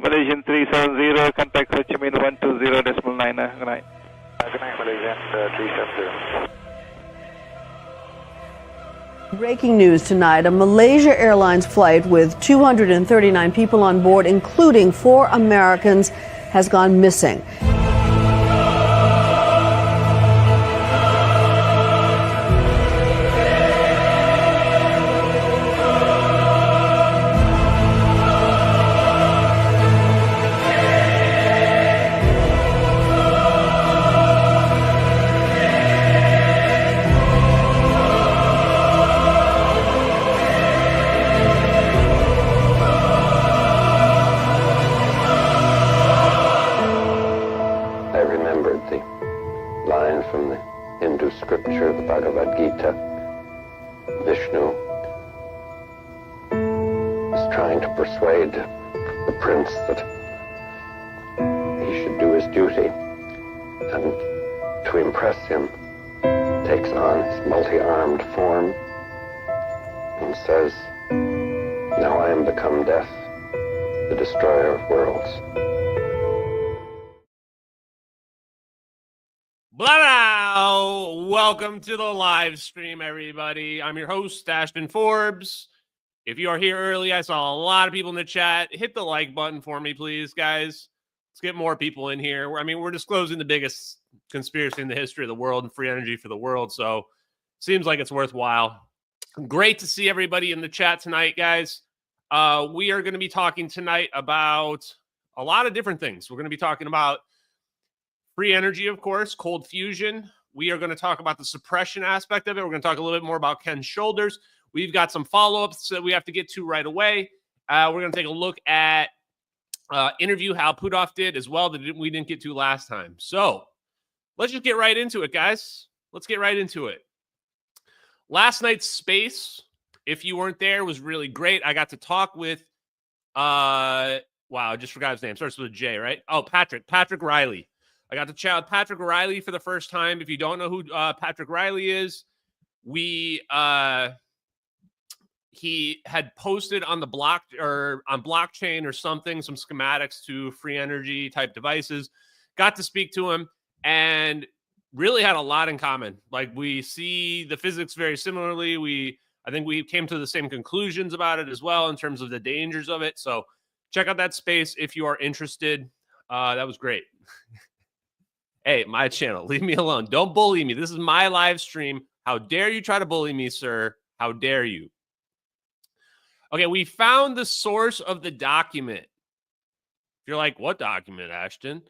Malaysian 370, contact Ho Chi Minh 120.9. Good night. Good night, Malaysian 370. Breaking news tonight, a Malaysia Airlines flight with 239 people on board, including 4 Americans, has gone missing. Scripture, the Bhagavad Gita, Vishnu is trying to persuade the prince that he should do his duty, and to impress him takes on his multi-armed form and says, "Now I am become death, the destroyer of worlds." Welcome to the live stream, everybody. I'm your host, Ashton Forbes. If you are here early, I saw a lot of people in the chat. Hit the like button for me, please, guys. Let's get more people in here. We're disclosing the biggest conspiracy in the history of the world and free energy for the world, so seems like it's worthwhile. Great to see everybody in the chat tonight, guys. We are going to be talking tonight about a lot of different things. We're going to be talking about free energy, of course, cold fusion. We are going to talk about the suppression aspect of it. We're going to talk a little bit more about Ken's shoulders. We've got some follow-ups that we have to get to right away. We're going to take a look at interview Hal Puthoff did as well that we didn't get to last time. So let's just get right into it, guys. Let's get right into it. Last night's space, if you weren't there, was really great. I got to talk with, wow, I just forgot his name. Starts with a J, right? Oh, Patrick Riley. I got to chat with Patrick Riley for the first time. If you don't know who Patrick Riley is, he had posted on the blockchain or something, some schematics to free energy type devices. Got to speak to him and really had a lot in common. Like, we see the physics very similarly. I think we came to the same conclusions about it as well in terms of the dangers of it. So check out that space if you are interested. That was great. Hey, my channel, leave me alone. Don't bully me. This is my live stream. How dare you try to bully me, sir? How dare you? Okay, we found the source of the document. If you're like, what document, Ashton?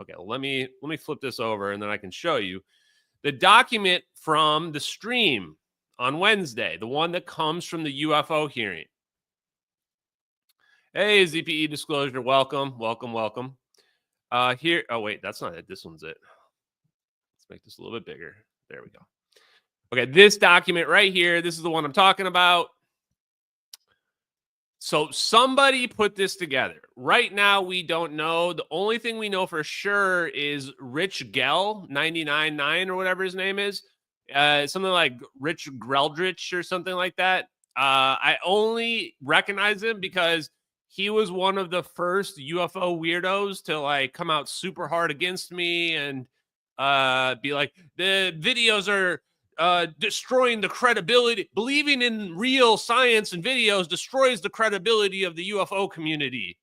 Okay, well, let me flip this over and then I can show you. The document from the stream on Wednesday, the one that comes from the UFO hearing. Hey, ZPE Disclosure, welcome. Here, oh wait, that's not it. This one's it. Let's make this a little bit bigger. There we go. Okay, this document right here, this is the one I'm talking about. So somebody put this together. Right now, we don't know. The only thing we know for sure is Rich Gell, 99.9 or whatever his name is. Something like Rich Greldrich or something like that. I only recognize him because he was one of the first UFO weirdos to like come out super hard against me and be like, the videos are destroying the credibility. Believing in real science and videos destroys the credibility of the UFO community,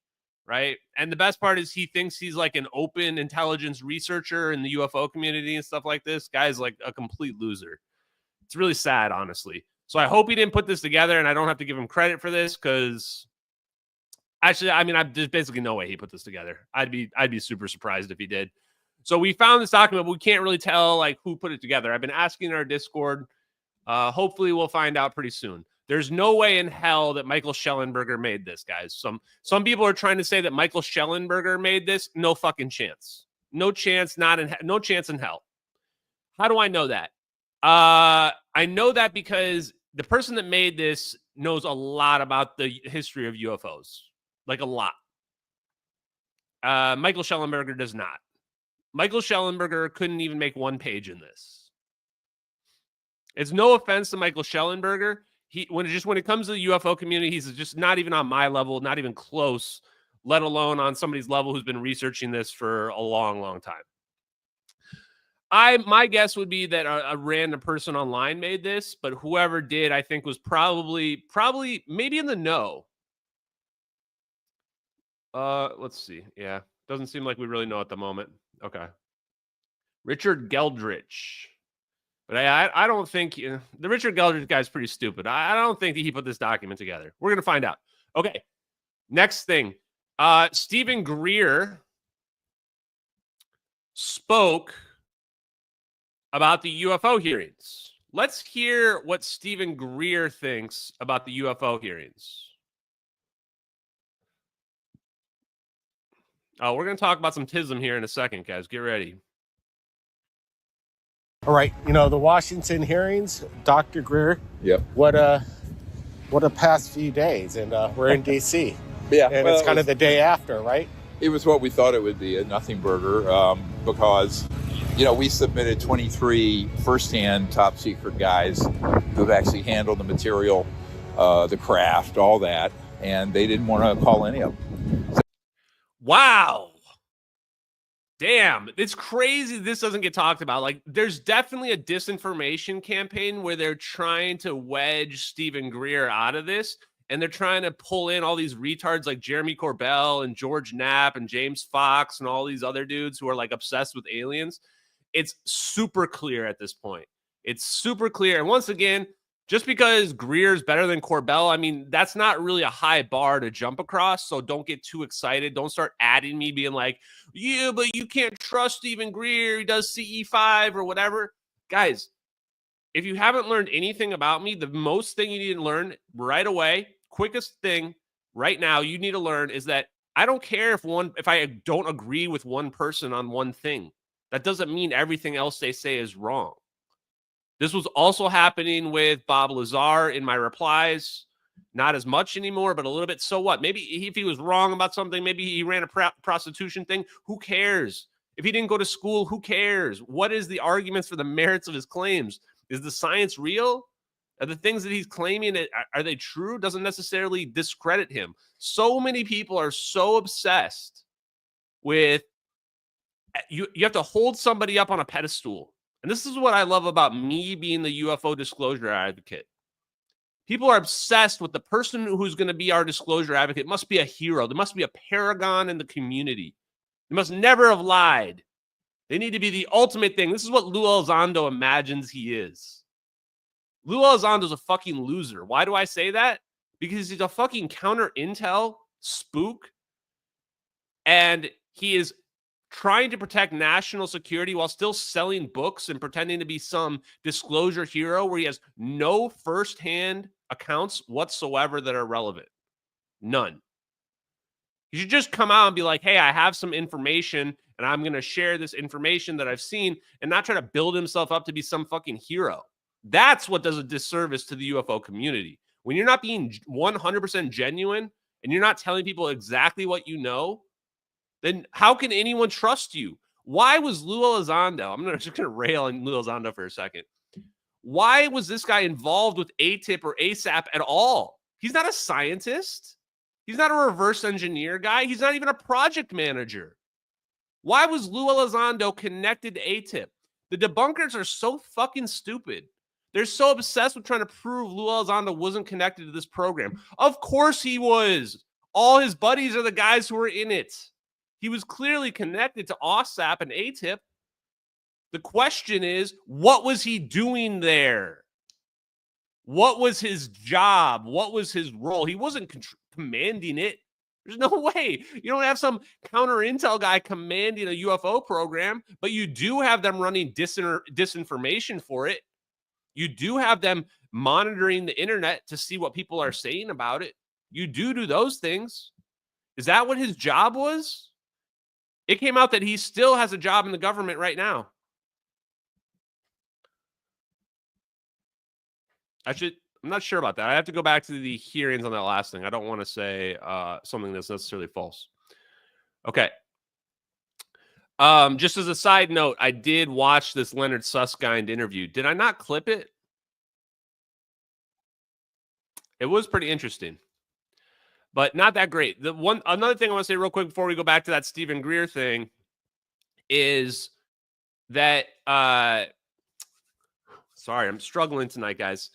right? And the best part is he thinks he's like an open intelligence researcher in the UFO community and stuff like this. Guy's like a complete loser. It's really sad, honestly. So I hope he didn't put this together and I don't have to give him credit for this because actually, I mean, there's basically no way he put this together. I'd be super surprised if he did. So we found this document, but we can't really tell like who put it together. I've been asking in our Discord. Hopefully we'll find out pretty soon. There's no way in hell that Michael Schellenberger made this, guys. Some people are trying to say that Michael Schellenberger made this. No fucking chance. No chance. No chance in hell. How do I know that? I know that because the person that made this knows a lot about the history of UFOs. Like a lot. Michael Schellenberger does not. Michael Schellenberger couldn't even make one page in this. It's no offense to Michael Schellenberger. When it comes to the UFO community, he's just not even on my level, not even close. let alone on somebody's level who's been researching this for a long, long time. My guess would be that a random person online made this, but whoever did, I think, was probably maybe in the know. Let's see. Yeah, doesn't seem like we really know at the moment. Okay, Richard Geldrich, but I don't think the Richard Geldrich guy is pretty stupid. I don't think that he put this document together. We're gonna find out. Okay, next thing. Stephen Greer spoke about the UFO hearings. Let's hear what Stephen Greer thinks about the UFO hearings. Oh, we're going to talk about some TISM here in a second, guys. Get ready. All right, the Washington hearings, Dr. Greer. Yep. What a past few days, and we're in D.C. Yeah, and it's kind of the day after, right? It was what we thought it would be, a nothing burger, because we submitted 23 first-hand top secret guys who've actually handled the material, the craft, all that, and they didn't want to call any of them. Wow. Damn, it's crazy this doesn't get talked about. Like, there's definitely a disinformation campaign where they're trying to wedge Stephen Greer out of this, and they're trying to pull in all these retards like Jeremy Corbell and George Knapp and James Fox and all these other dudes who are like obsessed with aliens. It's super clear at this point. It's super clear. And once again, just because Greer's better than Corbell, I mean, that's not really a high bar to jump across. So don't get too excited. Don't start adding me being like, yeah, but you can't trust Stephen Greer. He does CE5 or whatever. Guys, if you haven't learned anything about me, the most thing you need to learn right away, quickest thing right now you need to learn is that I don't care if I don't agree with one person on one thing. That doesn't mean everything else they say is wrong. This was also happening with Bob Lazar in my replies. Not as much anymore, but a little bit. So what? Maybe if he was wrong about something, maybe he ran a prostitution thing. Who cares? If he didn't go to school, who cares? What is the arguments for the merits of his claims? Is the science real? Are the things that he's claiming, are they true? Doesn't necessarily discredit him. So many people are so obsessed with you have to hold somebody up on a pedestal. And this is what I love about me being the UFO disclosure advocate. People are obsessed with the person who's going to be our disclosure advocate must be a hero. There must be a paragon in the community. They must never have lied. They need to be the ultimate thing. This is what Lou Elizondo imagines he is. Lou Elizondo's a fucking loser. Why do I say that? Because he's a fucking counter intel spook. And he is trying to protect national security while still selling books and pretending to be some disclosure hero where he has no firsthand accounts whatsoever that are relevant. None. You should just come out and be like, hey, I have some information and I'm going to share this information that I've seen, and not try to build himself up to be some fucking hero. That's what does a disservice to the UFO community. When you're not being 100% genuine and you're not telling people exactly what you know, then how can anyone trust you? Why was Lou Elizondo? I'm just going to rail on Lou Elizondo for a second. Why was this guy involved with ATIP or ASAP at all? He's not a scientist. He's not a reverse engineer guy. He's not even a project manager. Why was Lou Elizondo connected to ATIP? The debunkers are so fucking stupid. They're so obsessed with trying to prove Lou Elizondo wasn't connected to this program. Of course he was. All his buddies are the guys who were in it. He was clearly connected to OSAP and ATIP. The question is, what was he doing there? What was his job? What was his role? He wasn't commanding it. There's no way. You don't have some counter intel guy commanding a UFO program, but you do have them running disinformation for it. You do have them monitoring the internet to see what people are saying about it. You do those things. Is that what his job was? It came out that he still has a job in the government right now. I'm not sure about that. I have to go back to the hearings on that last thing. I don't want to say something that's necessarily false. Okay. Just as a side note, I did watch this Leonard Susskind interview. Did I not clip it? It was pretty interesting. but not that great. Another thing I want to say real quick before we go back to that Stephen Greer thing is that sorry, I'm struggling tonight, guys.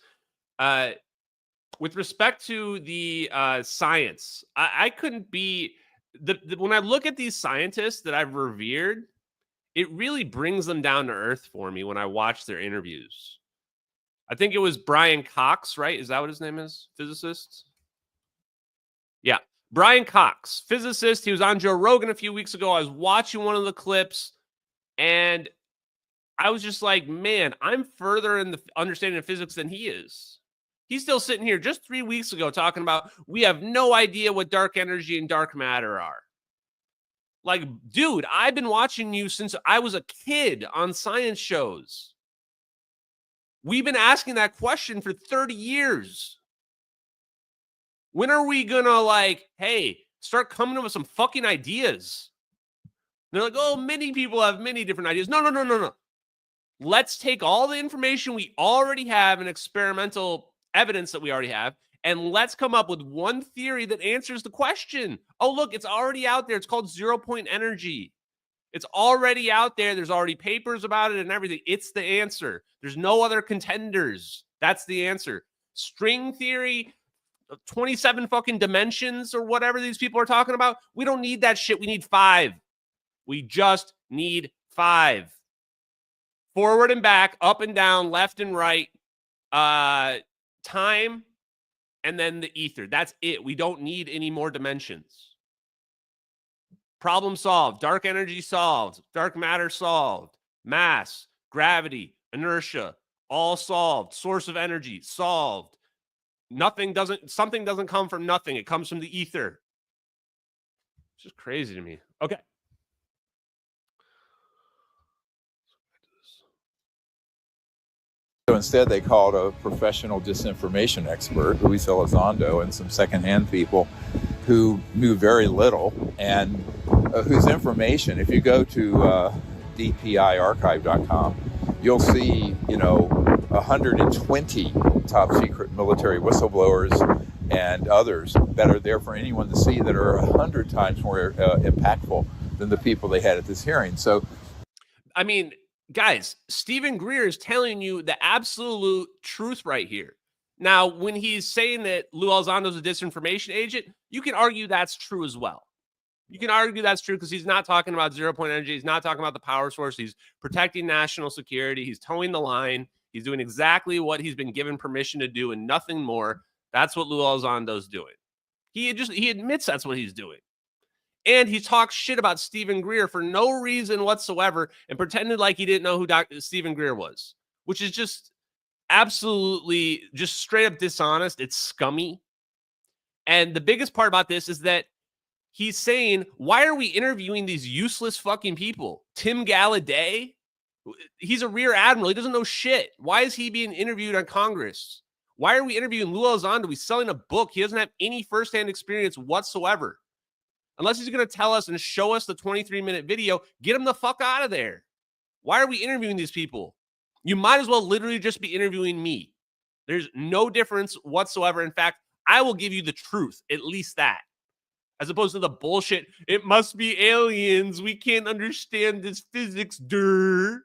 With respect to the science, I couldn't be when I look at these scientists that I've revered, it really brings them down to earth for me when I watch their interviews. I think it was Brian Cox, right? Is that what his name is? Physicist? Yeah. Brian Cox, physicist. He was on Joe Rogan a few weeks ago. I was watching one of the clips and I was just like, man, I'm further in the understanding of physics than he is. He's still sitting here just 3 weeks ago talking about we have no idea what dark energy and dark matter are. Like, dude, I've been watching you since I was a kid on science shows. We've been asking that question for 30 years. When are we gonna, like, hey, start coming up with some fucking ideas? They're like, oh, many people have many different ideas. No. Let's take all the information we already have and experimental evidence that we already have, and let's come up with one theory that answers the question. Oh, look, it's already out there. It's called zero-point energy. It's already out there. There's already papers about it and everything. It's the answer. There's no other contenders. That's the answer. String theory, 27 fucking dimensions or whatever these people are talking about. We don't need that shit. We need 5. We just need 5. Forward and back, up and down, left and right, time, and then the ether. That's it. We don't need any more dimensions. Problem solved. Dark energy solved. Dark matter solved. Mass, gravity, inertia, all solved. Source of energy solved. Something doesn't come from nothing. It comes from the ether. It's just crazy to me. Okay. So instead, they called a professional disinformation expert, Luis Elizondo, and some secondhand people who knew very little and whose information, if you go to dpiarchive.com, you'll see, 120 top secret military whistleblowers and others that are there for anyone to see that are 100 times more impactful than the people they had at this hearing. So, I mean, guys, Stephen Greer is telling you the absolute truth right here. Now, when he's saying that Lou Elizondo is a disinformation agent, you can argue that's true as well. You can argue that's true because he's not talking about zero-point energy. He's not talking about the power source. He's protecting national security. He's towing the line. He's doing exactly what he's been given permission to do and nothing more. That's what Lou Elizondo's doing. He admits that's what he's doing. And he talks shit about Stephen Greer for no reason whatsoever and pretended like he didn't know who Stephen Greer was, which is just absolutely just straight up dishonest. It's scummy. And the biggest part about this is that he's saying, why are we interviewing these useless fucking people? Tim Gallaudet, he's a rear admiral. He doesn't know shit. Why is he being interviewed on Congress? Why are we interviewing Lou Elizondo? He's selling a book. He doesn't have any firsthand experience whatsoever. Unless he's going to tell us and show us the 23-minute video, get him the fuck out of there. Why are we interviewing these people? You might as well literally just be interviewing me. There's no difference whatsoever. In fact, I will give you the truth, at least that. As opposed to the bullshit, it must be aliens. We can't understand this physics, duh.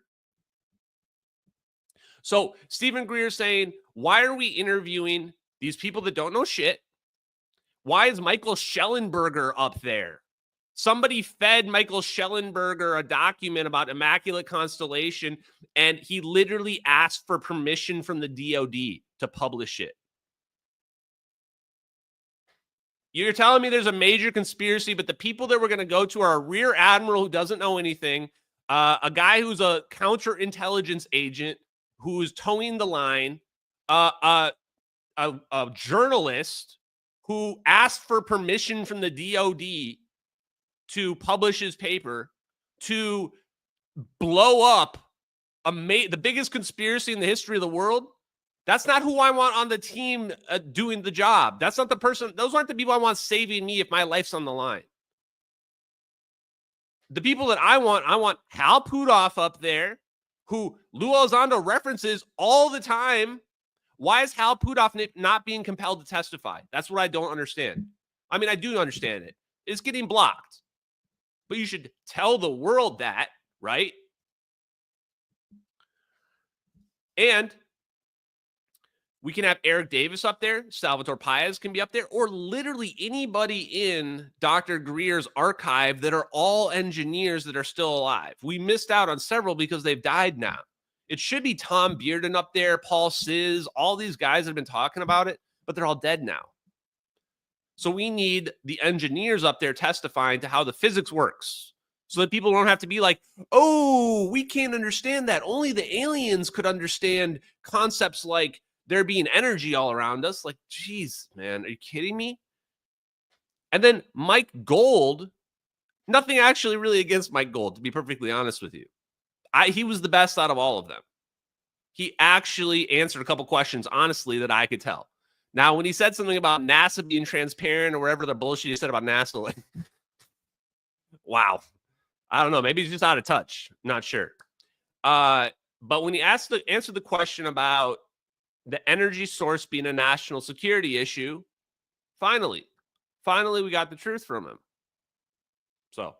So Stephen Greer is saying, why are we interviewing these people that don't know shit? Why is Michael Schellenberger up there? Somebody fed Michael Schellenberger a document about Immaculate Constellation, and he literally asked for permission from the DOD to publish it. You're telling me there's a major conspiracy, but the people that we're going to go to are a rear admiral who doesn't know anything, a guy who's a counterintelligence agent who's towing the line, a journalist who asked for permission from the DOD to publish his paper, to blow up the biggest conspiracy in the history of the world. That's not who I want on the team doing the job. That's not the person. Those aren't the people I want saving me if my life's on the line. The people that I want Hal Puthoff up there, who Lou Elizondo references all the time. Why is Hal Puthoff not being compelled to testify? That's what I don't understand. I mean, I do understand it. It's getting blocked. But you should tell the world that, right? And we can have Eric Davis up there. Salvatore Paez can be up there, or literally anybody in Dr. Greer's archive that are all engineers that are still alive. We missed out on several because they've died now. It should be Tom Bearden up there, Paul Sizz, all these guys that have been talking about it, but they're all dead now. So we need the engineers up there testifying to how the physics works so that people don't have to be like, oh, we can't understand that. Only the aliens could understand concepts like there being energy all around us. Like, geez, man, are you kidding me? And then Mike Gold, nothing actually really against Mike Gold, to be perfectly honest with you. He was the best out of all of them. He actually answered a couple questions, honestly, that I could tell. Now, when he said something about NASA being transparent or whatever the bullshit he said about NASA, like, wow. I don't know. Maybe he's just out of touch. Not sure. But when he answered the question about the energy source being a national security issue, finally, we got the truth from him. So,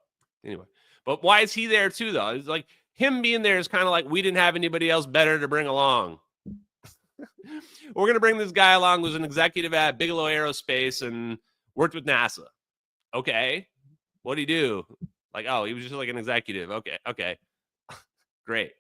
anyway. But why is he there too, though? It's like him being there is kind of like we didn't have anybody else better to bring along. We're going to bring this guy along who's an executive at Bigelow Aerospace and worked with NASA. Okay. What'd he do? Like, oh, he was just like an executive. Okay. Great.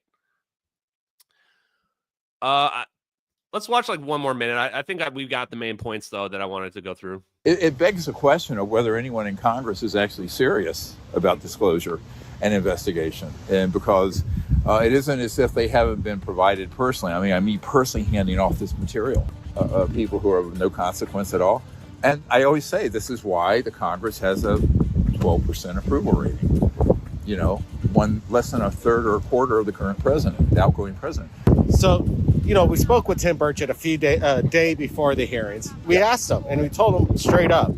Let's watch like one more minute. I think we've got the main points, though, that I wanted to go through. It begs the question of whether anyone in Congress is actually serious about disclosure and investigation. And because it isn't as if they haven't been provided personally. I mean, me personally handing off this material, people who are of no consequence at all. And I always say this is why the Congress has a 12% approval rating. You know, less than a third or a quarter of the current president, the outgoing president. So, you know, we spoke with Tim Burchett a day before the hearings. We asked him, and we told him straight up,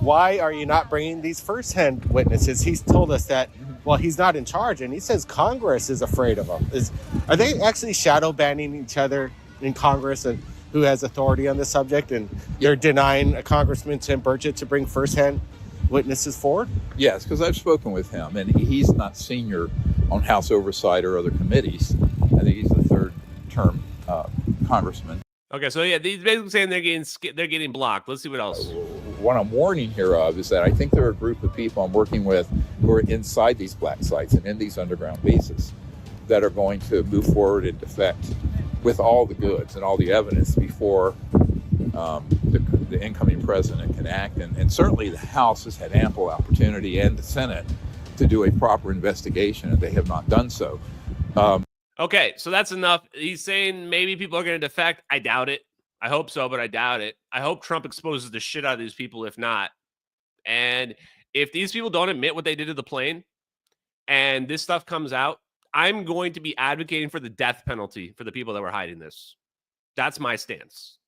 why are you not bringing these first-hand witnesses? He's told us that, well, he's not in charge, and he says Congress is afraid of him. Are they actually shadow banning each other in Congress and who has authority on this subject, and they're denying a Congressman Tim Burchett to bring first-hand witnesses forward? Yes, because I've spoken with him, and he's not senior on House oversight or other committees. I think he's the third-term congressman. Okay, so yeah, he's basically saying they're getting blocked. Let's see what else. What I'm warning here of is that I think there are a group of people I'm working with who are inside these black sites and in these underground bases that are going to move forward and defect with all the goods and all the evidence before the incoming president can act. And certainly the House has had ample opportunity, and the Senate, to do a proper investigation, and they have not done so. Okay, so that's enough. He's saying maybe people are going to defect. I doubt it. I hope so, but I doubt it. I hope Trump exposes the shit out of these people, if not. And if these people don't admit what they did to the plane and this stuff comes out, I'm going to be advocating for the death penalty for the people that were hiding this. That's my stance.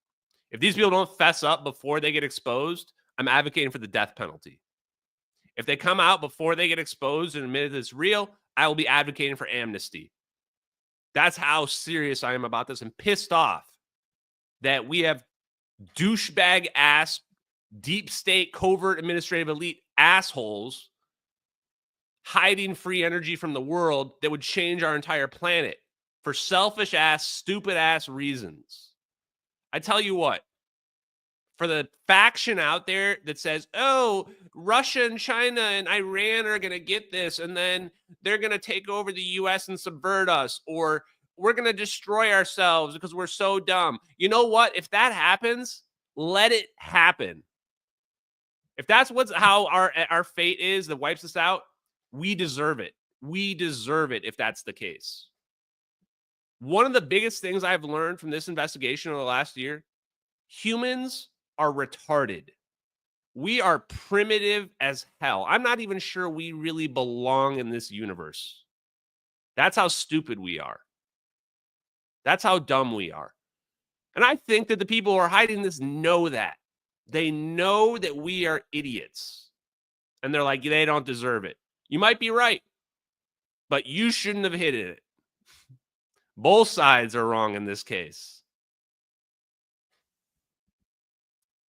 If these people don't fess up before they get exposed, I'm advocating for the death penalty. If they come out before they get exposed and admit it's real, I will be advocating for amnesty. That's how serious I am about this, and pissed off that we have douchebag ass, deep state, covert administrative elite assholes hiding free energy from the world that would change our entire planet for selfish ass, stupid ass reasons. I tell you what, for the faction out there that says, oh, Russia and China and Iran are going to get this, and then they're going to take over the U.S. and subvert us, or we're going to destroy ourselves because we're so dumb. You know what? If that happens, let it happen. If that's how our fate is that wipes us out, we deserve it. We deserve it if that's the case. One of the biggest things I've learned from this investigation over the last year, humans are retarded. We are primitive as hell. I'm not even sure we really belong in this universe. That's how stupid we are. That's how dumb we are. And I think that the people who are hiding this know that. They know that we are idiots. And they're like, they don't deserve it. You might be right, but you shouldn't have hit it. Both sides are wrong in this case.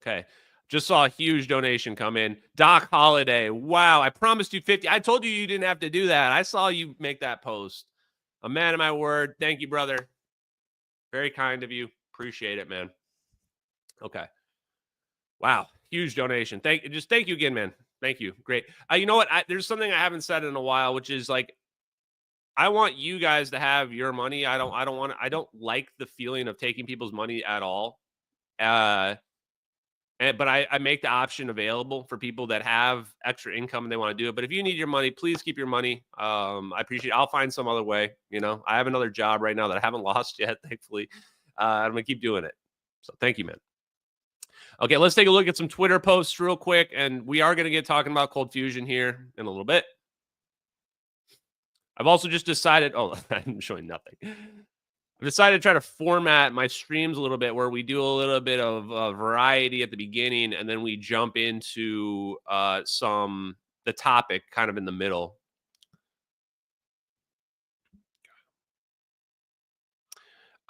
Okay. Just saw a huge donation come in. Doc Holiday. Wow. I promised you 50. I told you you didn't have to do that. I saw you make that post. A man of my word. Thank you, brother. Very kind of you. Appreciate it, man. Okay. Wow. Huge donation. Thank you again, man. Thank you. Great. You know what? There's something I haven't said in a while, which is like, I want you guys to have your money. I don't like the feeling of taking people's money at all. But I make the option available for people that have extra income and they want to do it. But if you need your money, please keep your money. I appreciate it. I'll find some other way. You know, I have another job right now that I haven't lost yet, thankfully. I'm going to keep doing it. So thank you, man. Okay, let's take a look at some Twitter posts real quick. And we are going to get talking about cold fusion here in a little bit. I've also just decided, I'm showing nothing. I've decided to try to format my streams a little bit where we do a little bit of variety at the beginning and then we jump into the topic kind of in the middle.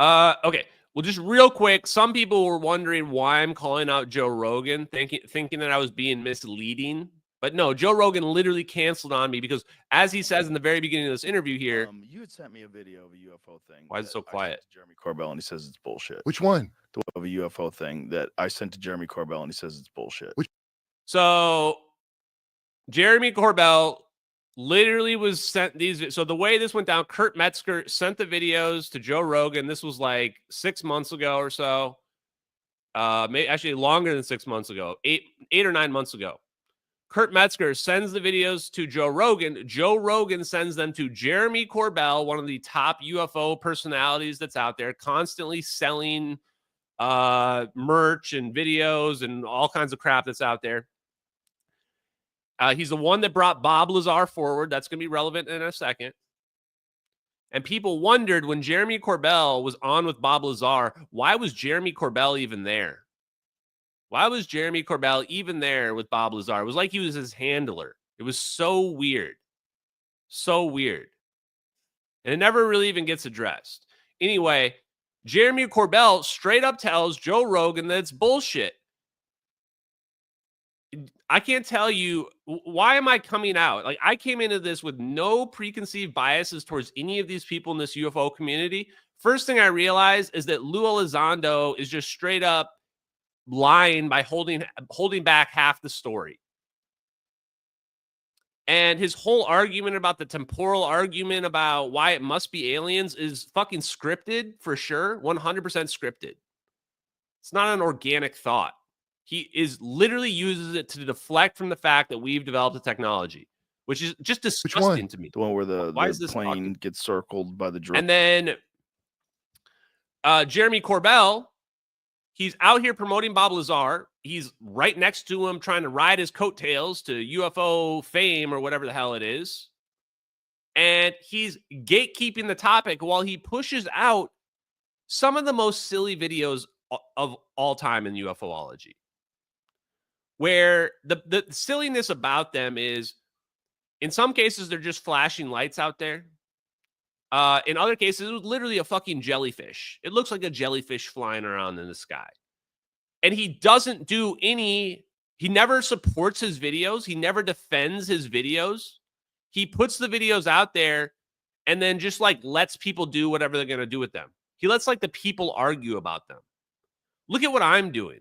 Okay. Well, just real quick, some people were wondering why I'm calling out Joe Rogan, thinking that I was being misleading. But no, Joe Rogan literally canceled on me because, as he says in the very beginning of this interview here, you had sent me a video of a UFO thing. Why is it so quiet? Jeremy Corbell, and he says it's bullshit. Which one? The of a UFO thing that I sent to Jeremy Corbell, and he says it's bullshit. So Jeremy Corbell literally was sent these. So the way this went down, Kurt Metzger sent the videos to Joe Rogan. This was like 6 months ago or so. Actually longer than 6 months ago, eight or 9 months ago. Kurt Metzger sends the videos to Joe Rogan. Joe Rogan sends them to Jeremy Corbell, one of the top UFO personalities that's out there, constantly selling merch and videos and all kinds of crap that's out there. He's the one that brought Bob Lazar forward. That's going to be relevant in a second. And people wondered when Jeremy Corbell was on with Bob Lazar, why was Jeremy Corbell even there? Why was Jeremy Corbell even there with Bob Lazar? It was like he was his handler. It was so weird. So weird. And it never really even gets addressed. Anyway, Jeremy Corbell straight up tells Joe Rogan that it's bullshit. I can't tell you, why am I coming out? Like, I came into this with no preconceived biases towards any of these people in this UFO community. First thing I realized is that Lou Elizondo is just straight up lying by holding back half the story. And his whole argument about the temporal argument about why it must be aliens is fucking scripted for sure. 100% scripted. It's not an organic thought. He literally uses it to deflect from the fact that we've developed a technology, which is just disgusting to me. The one where the plane gets circled by the drone. And then Jeremy Corbell, he's out here promoting Bob Lazar. He's right next to him trying to ride his coattails to UFO fame or whatever the hell it is. And he's gatekeeping the topic while he pushes out some of the most silly videos of all time in UFOlogy. Where the silliness about them is, in some cases, they're just flashing lights out there. In other cases, it was literally a fucking jellyfish. It looks like a jellyfish flying around in the sky. And he doesn't do he never supports his videos. He never defends his videos. He puts the videos out there and then just like lets people do whatever they're going to do with them. He lets like the people argue about them. Look at what I'm doing.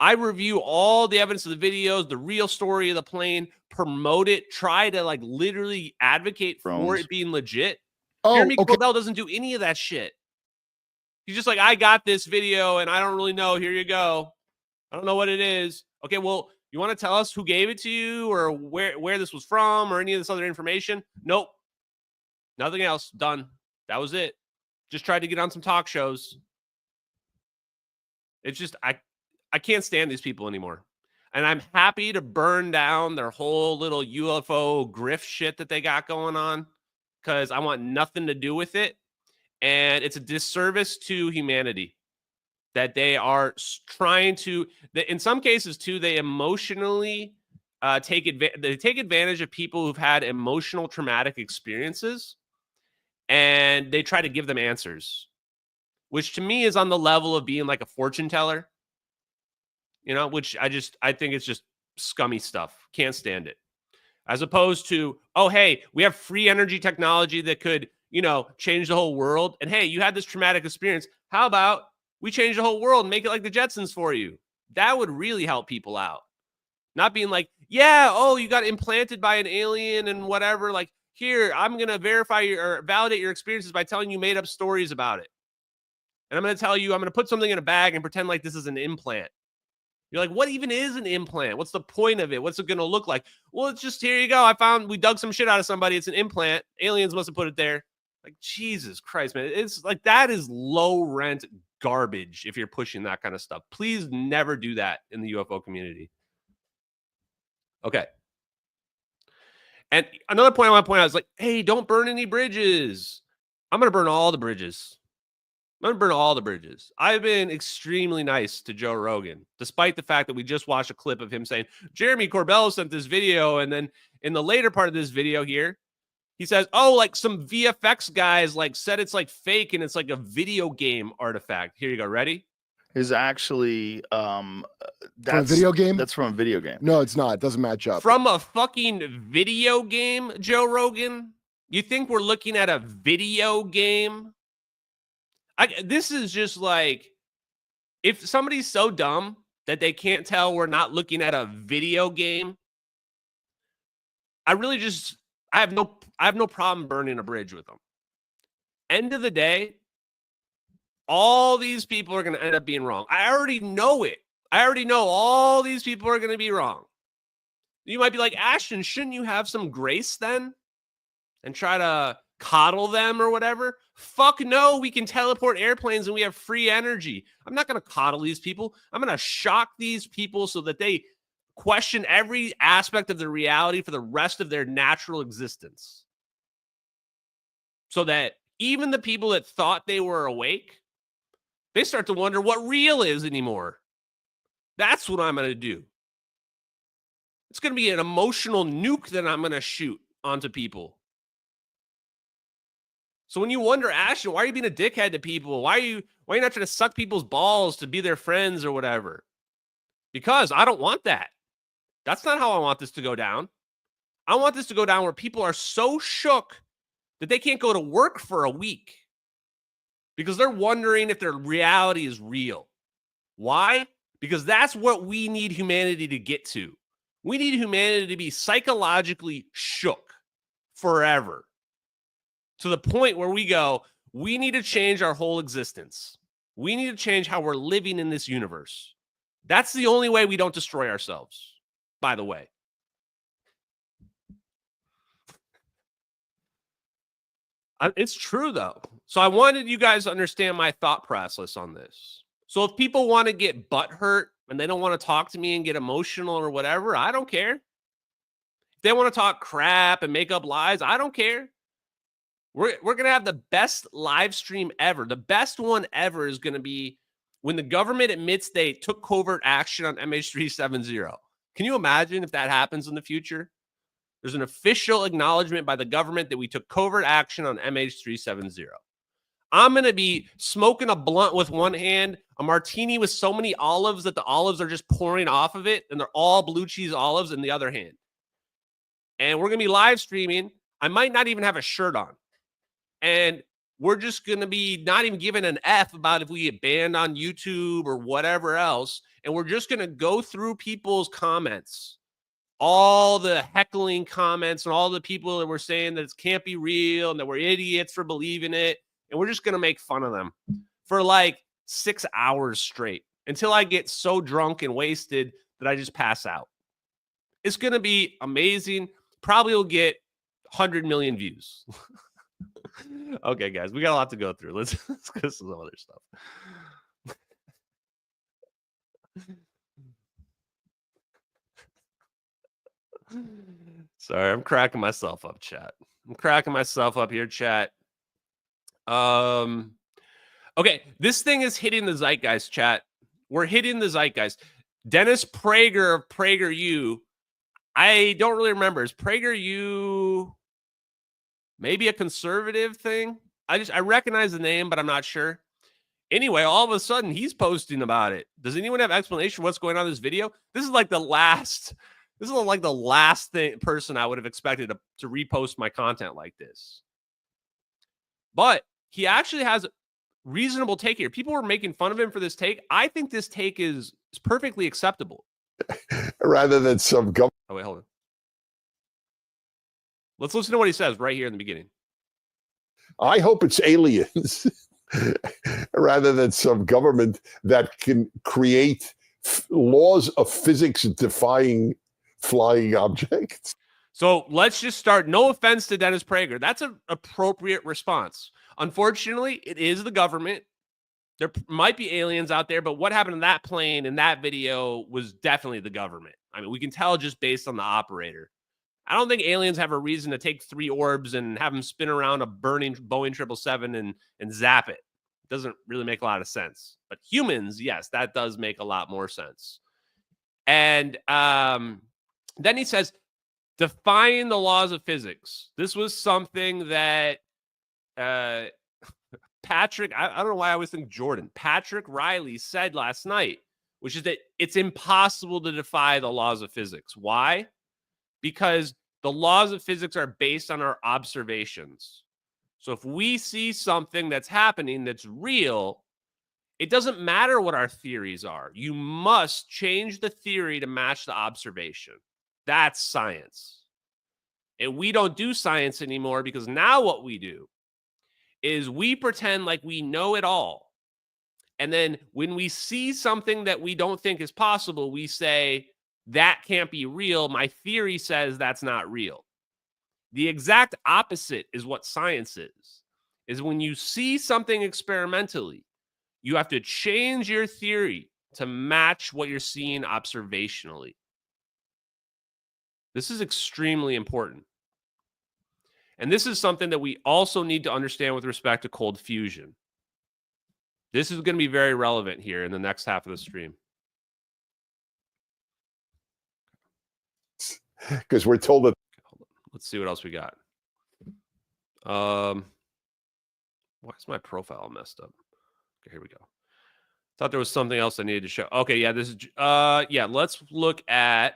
I review all the evidence of the videos, the real story of the plane, promote it, try to like literally advocate for it being legit. Jeremy Corbell doesn't do any of that shit. He's just like, I got this video and I don't really know. Here you go. I don't know what it is. Okay, well, you want to tell us who gave it to you or where this was from or any of this other information? Nope. Nothing else. Done. That was it. Just tried to get on some talk shows. It's just, I can't stand these people anymore. And I'm happy to burn down their whole little UFO grift shit that they got going on because I want nothing to do with it. And it's a disservice to humanity that they are trying to, in some cases too, they emotionally take advantage of people who've had emotional traumatic experiences and they try to give them answers, which to me is on the level of being like a fortune teller. you know, which I think it's just scummy stuff. Can't stand it. As opposed to, oh, hey, we have free energy technology that could, you know, change the whole world. And hey, you had this traumatic experience. How about we change the whole world and make it like the Jetsons for you? That would really help people out. Not being like, yeah, oh, you got implanted by an alien and whatever. Like, here, I'm going to verify or validate your experiences by telling you made up stories about it. And I'm going to tell you, I'm going to put something in a bag and pretend like this is an implant. You're like, what even is an implant? What's the point of it? What's it going to look like? Well, it's just, here you go. We dug some shit out of somebody. It's an implant. Aliens must have put it there. Like, Jesus Christ, man. It's like, that is low rent garbage if you're pushing that kind of stuff. Please never do that in the UFO community. Okay. And another point I want to point out is like, hey, don't burn any bridges. I'm going to burn all the bridges. I'm going to burn all the bridges. I've been extremely nice to Joe Rogan, despite the fact that we just watched a clip of him saying, Jeremy Corbell sent this video. And then in the later part of this video here, he says, oh, like some VFX guys like said it's like fake and it's like a video game artifact. Here you go. Ready? Is actually From a video game? That's from a video game. No, it's not. It doesn't match up. From a fucking video game, Joe Rogan? You think we're looking at a video game? This is just like, if somebody's so dumb that they can't tell we're not looking at a video game, I have no problem burning a bridge with them. End of the day, all these people are going to end up being wrong. I already know it. I already know all these people are going to be wrong. You might be like, Ashton, shouldn't you have some grace then? And try to coddle them or whatever? Fuck no, we can teleport airplanes and we have free energy. I'm not going to coddle these people. I'm going to shock these people so that they question every aspect of their reality for the rest of their natural existence. So that even the people that thought they were awake, they start to wonder what real is anymore. That's what I'm going to do. It's going to be an emotional nuke that I'm going to shoot onto people. So when you wonder, Ashton, why are you being a dickhead to people? Why are you not trying to suck people's balls to be their friends or whatever? Because I don't want that. That's not how I want this to go down. I want this to go down where people are so shook that they can't go to work for a week because they're wondering if their reality is real. Why? Because that's what we need humanity to get to. We need humanity to be psychologically shook forever, to the point where we go, we need to change our whole existence. We need to change how we're living in this universe. That's the only way we don't destroy ourselves, by the way. It's true, though. So I wanted you guys to understand my thought process on this. So if people want to get butthurt and they don't want to talk to me and get emotional or whatever, I don't care. If they want to talk crap and make up lies, I don't care. We're going to have the best live stream ever. The best one ever is going to be when the government admits they took covert action on MH370. Can you imagine if that happens in the future? There's an official acknowledgement by the government that we took covert action on MH370. I'm going to be smoking a blunt with one hand, a martini with so many olives that the olives are just pouring off of it, and they're all blue cheese olives in the other hand. And we're going to be live streaming. I might not even have a shirt on. And we're just going to be not even giving an F about if we get banned on YouTube or whatever else. And we're just going to go through people's comments, all the heckling comments and all the people that were saying that it can't be real and that we're idiots for believing it. And we're just going to make fun of them for like 6 hours straight until I get so drunk and wasted that I just pass out. It's going to be amazing. Probably will get 100 million views. Okay, guys, we got a lot to go through. Let's go to some other stuff. Sorry, I'm cracking myself up, chat. I'm cracking myself up here, chat. Okay, this thing is hitting the zeitgeist, chat. We're hitting the zeitgeist. Dennis Prager of PragerU. I don't really remember. Is PragerU maybe a conservative thing? I recognize the name, but I'm not sure. Anyway, all of a sudden he's posting about it. Does anyone have explanation what's going on in this video? This is like the last person I would have expected to repost my content like this. But he actually has a reasonable take here. People were making fun of him for this take. I think this take is perfectly acceptable. Rather than some government. Oh, wait, hold on. Let's listen to what he says right here in the beginning. I hope it's aliens rather than some government that can create laws of physics defying flying objects. So let's just start. No offense to Dennis Prager. That's an appropriate response. Unfortunately, it is the government. There might be aliens out there, but what happened to that plane in that video was definitely the government. I mean, we can tell just based on the operator. I don't think aliens have a reason to take 3 orbs and have them spin around a burning Boeing 777 and zap it. It doesn't really make a lot of sense. But humans, yes, that does make a lot more sense. And then he says, defying the laws of physics. This was something that Patrick, I don't know why I always think Jordan, Patrick Riley said last night, which is that it's impossible to defy the laws of physics. Why? Because the laws of physics are based on our observations. So if we see something that's happening that's real, it doesn't matter what our theories are. You must change the theory to match the observation. That's science. And we don't do science anymore because now what we do is we pretend like we know it all. And then when we see something that we don't think is possible, we say, that can't be real. My theory says that's not real. The exact opposite is what science is when you see something experimentally, you have to change your theory to match what you're seeing observationally. This is extremely important. And this is something that we also need to understand with respect to cold fusion. This is going to be very relevant here in the next half of the stream. Because we're told that. Let's see what else we got. Why is my profile messed up? Okay, here we go. Thought there was something else I needed to show. Okay, yeah, this is yeah, let's look at, I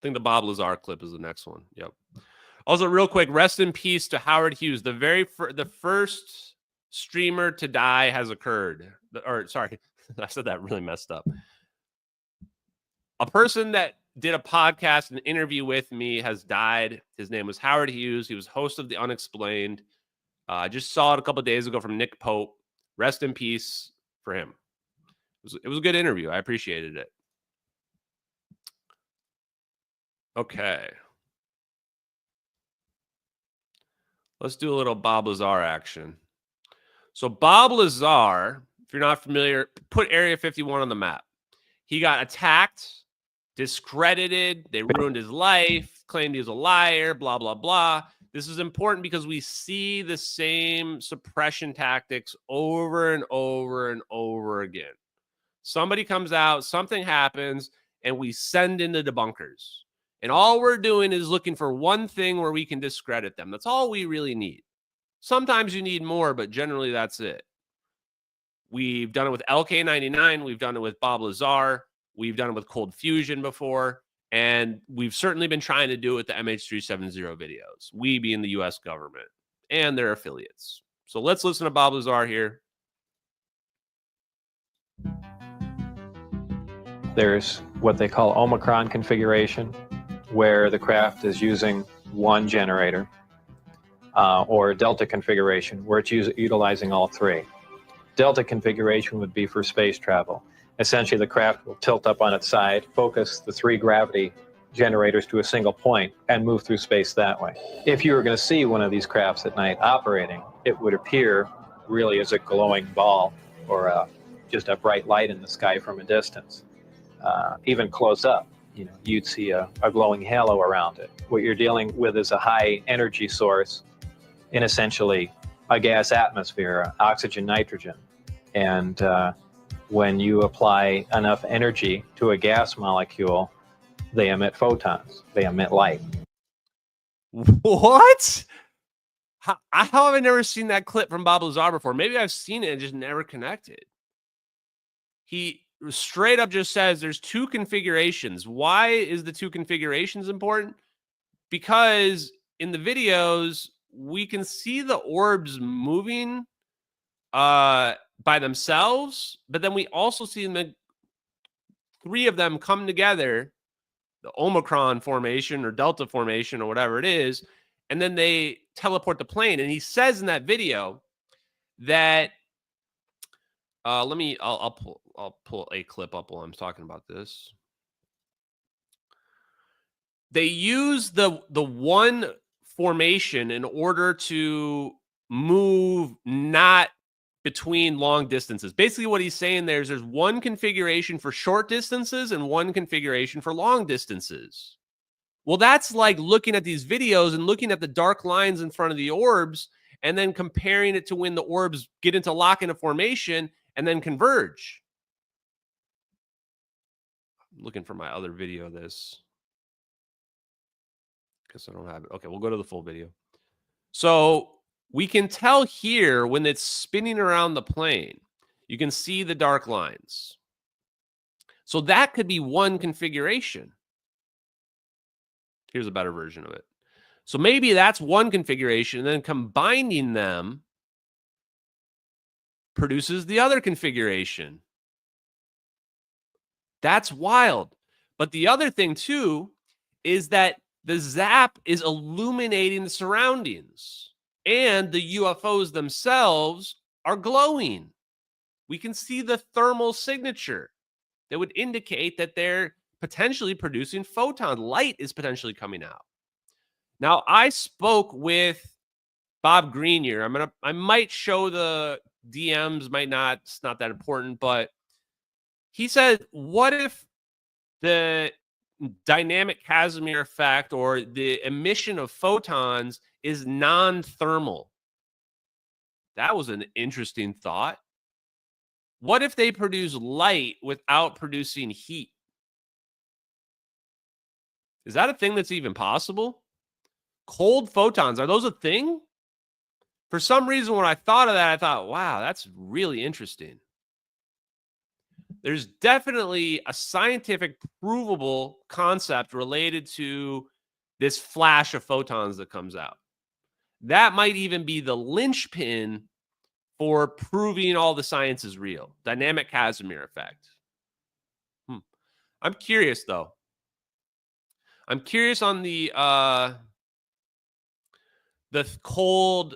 think the Bob Lazar clip is the next one. Yep. Also, real quick, rest in peace to Howard Hughes. The first streamer to die has occurred. Or sorry, I said that really messed up. A person that did a podcast and interview with me has died. His name was Howard Hughes. He was host of The Unexplained. I just saw it a couple of days ago from Nick Pope. Rest in peace for him. It was a good interview. I appreciated it. Okay. Let's do a little Bob Lazar action. So Bob Lazar, if you're not familiar, put Area 51 on the map. He got attacked, discredited. They ruined his life, claimed he was a liar, blah, blah, blah. This is important because we see the same suppression tactics over and over and over again. Somebody comes out, something happens, and we send in the debunkers. And all we're doing is looking for one thing where we can discredit them. That's all we really need. Sometimes you need more, but generally that's it. We've done it with LK99. We've done it with Bob Lazar. We've done it with Cold Fusion before. And we've certainly been trying to do it with the MH370 videos. We being the U.S. government and their affiliates. So let's listen to Bob Lazar here. There's what they call Omicron configuration, where the craft is using one generator, or Delta configuration, where it's utilizing all three. Delta configuration would be for space travel. Essentially, the craft will tilt up on its side, focus the 3 gravity generators to a single point, and move through space that way. If you were going to see one of these crafts at night operating, it would appear really as a glowing ball or just a bright light in the sky from a distance. Even close up, you'd see a glowing halo around it. What you're dealing with is a high energy source in essentially a gas atmosphere, oxygen, nitrogen. And when you apply enough energy to a gas molecule, they emit photons, they emit light. What? How have I never seen that clip from Bob Lazar before? Maybe I've seen it and just never connected. He straight up just says there's two configurations. Why is the two configurations important? Because in the videos, we can see the orbs moving by themselves, but then we also see the three of them come together, the Omicron formation or Delta formation or whatever it is, and then they teleport the plane. And he says in that video that I'll pull a clip up while I'm talking about this. They use the one formation in order to move not between long distances. Basically what he's saying there is there's one configuration for short distances and one configuration for long distances. Well, that's like looking at these videos and looking at the dark lines in front of the orbs and then comparing it to when the orbs get into lock into formation and then converge. I'm looking for my other video of this. Guess I don't have it. Okay, we'll go to the full video. So we can tell here when it's spinning around the plane, you can see the dark lines. So that could be one configuration. Here's a better version of it. So maybe that's one configuration, and then combining them produces the other configuration. That's wild. But the other thing, too, is that the zap is illuminating the surroundings, and the UFOs themselves are glowing. We can see the thermal signature that would indicate that they're potentially producing photons. Light is potentially coming out. Now, I spoke with Bob Grenier. I might show the DMs, might not. It's not that important, but he said, what if the dynamic Casimir effect or the emission of photons is non-thermal? That was an interesting thought. What if they produce light without producing heat? Is that a thing that's even possible? Cold photons, are those a thing? For some reason, when I thought of that, I thought, wow, that's really interesting. There's definitely a scientific provable concept related to this flash of photons that comes out. That might even be the linchpin for proving all the science is real. Dynamic Casimir effect. I'm curious, though. I'm curious on the cold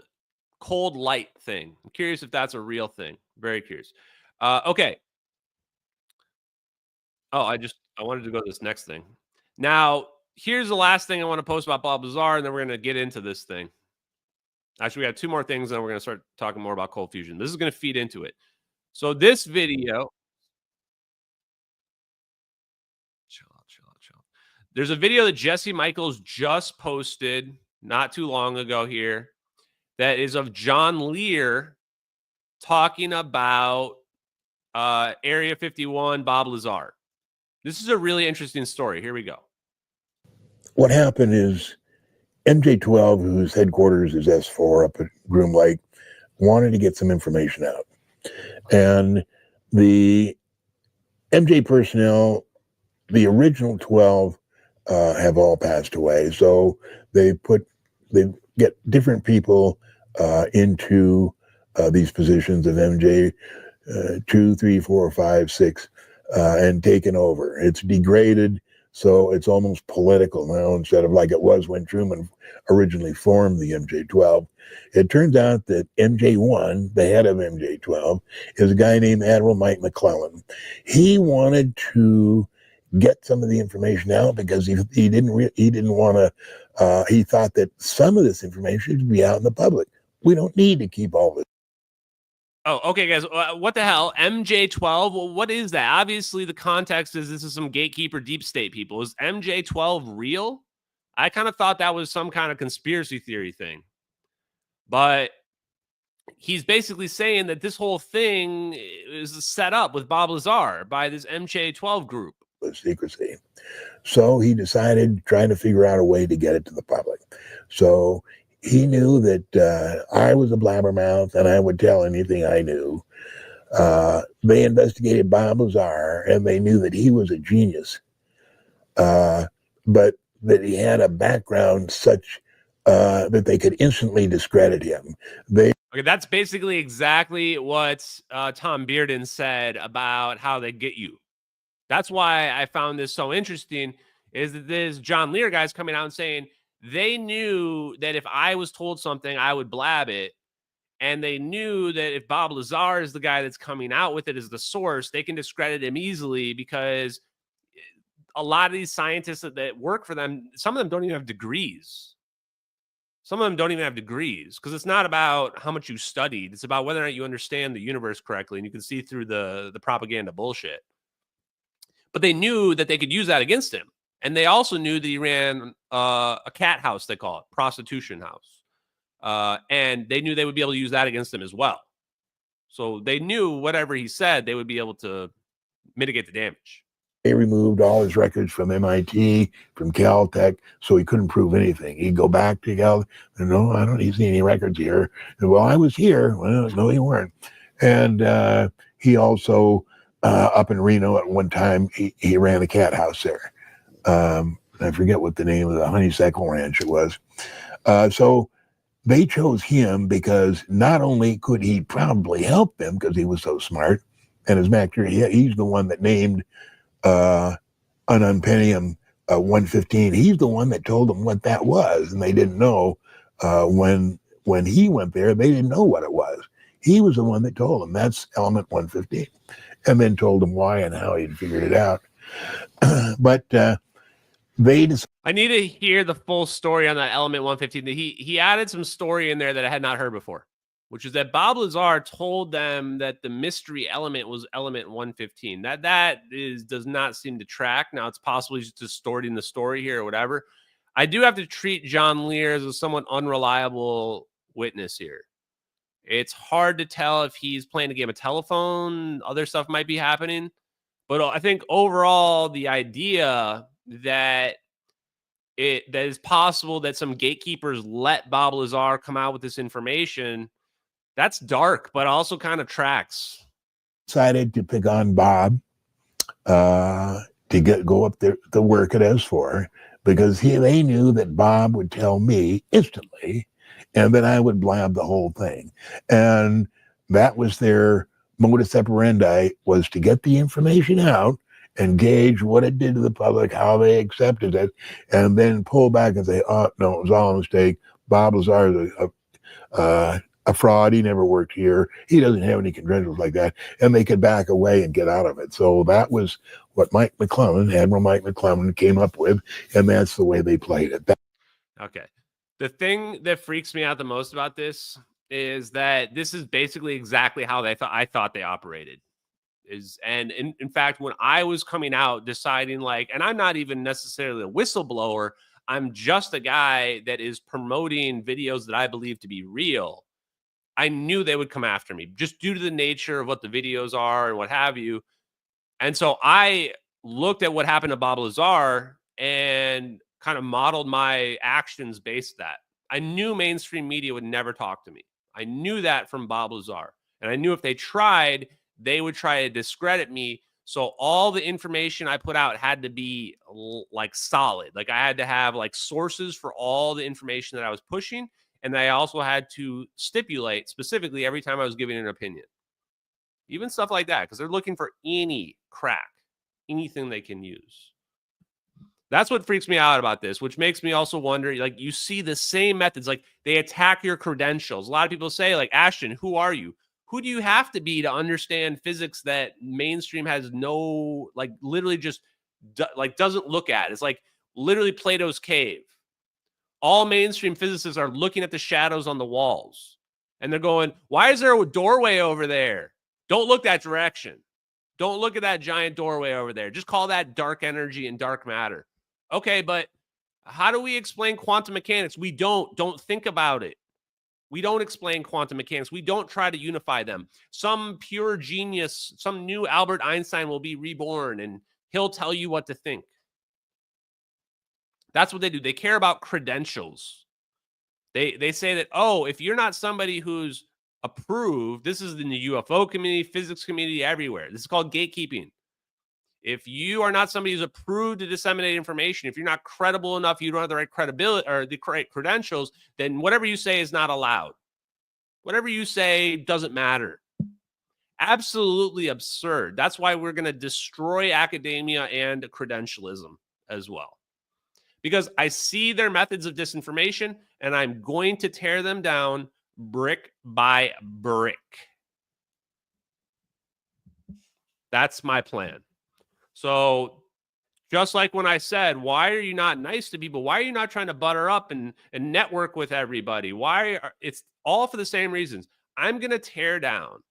light thing. I'm curious if that's a real thing. Very curious. Okay. Oh, I wanted to go to this next thing. Now, here's the last thing I want to post about Bob Lazar, and then we're going to get into this thing. Actually, we have two more things, and then we're going to start talking more about cold fusion. This is going to feed into it. So this video... Chill out. There's a video that Jesse Michaels just posted not too long ago here that is of John Lear talking about Area 51, Bob Lazar. This is a really interesting story. Here we go. What happened is MJ-12, whose headquarters is S4 up at Groom Lake, wanted to get some information out. And the MJ personnel, the original 12, have all passed away. So they get different people into these positions of MJ 2, 3, 4, 5, 6, and taken over. It's degraded, so it's almost political now instead of like it was when Truman originally formed the MJ-12. It turns out that MJ-1, the head of MJ-12, is a guy named Admiral Mike McClellan. He wanted to get some of the information out because he didn't want to. He thought that some of this information should be out in the public. We don't need to keep all this. Oh, okay, guys. What the hell? MJ-12? Well, what is that? Obviously, the context is this is some gatekeeper deep state people. Is MJ-12 real? I kind of thought that was some kind of conspiracy theory thing. But he's basically saying that this whole thing is set up with Bob Lazar by this MJ-12 group. Secrecy. So he decided trying to figure out a way to get it to the public. So he knew that I was a blabbermouth and I would tell anything I knew. They investigated Bob Lazar and they knew that he was a genius, but that he had a background such that they could instantly discredit him. Okay, that's basically exactly what Tom Bearden said about how they get you. That's why I found this so interesting, is that this John Lear guy's coming out and saying they knew that if I was told something, I would blab it. And they knew that if Bob Lazar is the guy that's coming out with it as the source, they can discredit him easily because a lot of these scientists that work for them, some of them don't even have degrees. Some of them don't even have degrees because it's not about how much you studied. It's about whether or not you understand the universe correctly and you can see through the propaganda bullshit. But they knew that they could use that against him. And they also knew that he ran a cat house, they call it, prostitution house. And they knew they would be able to use that against him as well. So they knew whatever he said, they would be able to mitigate the damage. They removed all his records from MIT, from Caltech, so he couldn't prove anything. He'd go back to Cal, and no, I don't see any records here. And, well, I was here. Well, no, you weren't. And he also, up in Reno at one time, he ran a cat house there. I forget what the name of the Honeysuckle Ranch it was. So they chose him because not only could he probably help them because he was so smart, and as matter of fact, he's the one that named an unpennium 115. He's the one that told them what that was, and they didn't know when he went there. They didn't know what it was. He was the one that told them that's element 115, and then told them why and how he'd figured it out. But I need to hear the full story on that element 115. He added some story in there that I had not heard before, which is that Bob Lazar told them that the mystery element was element 115. That does not seem to track. Now, it's possibly just distorting the story here or whatever. I do have to treat John Lear as a somewhat unreliable witness here. It's hard to tell if he's playing a game of telephone. Other stuff might be happening. But I think overall, the idea that that is possible that some gatekeepers let Bob Lazar come out with this information, that's dark, but also kind of tracks. Decided to pick on Bob to go up there to work at S4 because they knew that Bob would tell me instantly and then I would blab the whole thing. And that was their modus operandi, was to get the information out and gauge what it did to the public, how they accepted it, and then pull back and say, oh, no, it was all a mistake. Bob Lazar is a fraud. He never worked here. He doesn't have any credentials like that. And they could back away and get out of it. So that was what Admiral Mike McClellan came up with, and that's the way they played it. Okay. The thing that freaks me out the most about this is that this is basically exactly how I thought they operated. And in fact, when I was coming out deciding and I'm not even necessarily a whistleblower, I'm just a guy that is promoting videos that I believe to be real. I knew they would come after me just due to the nature of what the videos are and what have you. And so I looked at what happened to Bob Lazar and kind of modeled my actions based that. I knew mainstream media would never talk to me. I knew that from Bob Lazar. And I knew if they tried, they would try to discredit me. So all the information I put out had to be solid. I had to have sources for all the information that I was pushing. And I also had to stipulate specifically every time I was giving an opinion. Even stuff like that, because they're looking for any crack, anything they can use. That's what freaks me out about this, which makes me also wonder, you see the same methods, they attack your credentials. A lot of people say, Ashton, who are you? Who do you have to be to understand physics that mainstream has no, literally just, doesn't look at? It's literally Plato's cave. All mainstream physicists are looking at the shadows on the walls. And they're going, why is there a doorway over there? Don't look that direction. Don't look at that giant doorway over there. Just call that dark energy and dark matter. Okay, but how do we explain quantum mechanics? We don't think about it. We don't explain quantum mechanics. We don't try to unify them. Some pure genius, some new Albert Einstein will be reborn and he'll tell you what to think. That's what they do. They care about credentials. They say that, oh, if you're not somebody who's approved, this is in the UFO community, physics community, everywhere. This is called gatekeeping. If you are not somebody who's approved to disseminate information, if you're not credible enough, you don't have the right credibility or the right credentials, then whatever you say is not allowed. Whatever you say doesn't matter. Absolutely absurd. That's why we're going to destroy academia and credentialism as well. Because I see their methods of disinformation, and I'm going to tear them down brick by brick. That's my plan. So just like when I said, why are you not nice to people? Why are you not trying to butter up and network with everybody? It's all for the same reasons. I'm going to tear down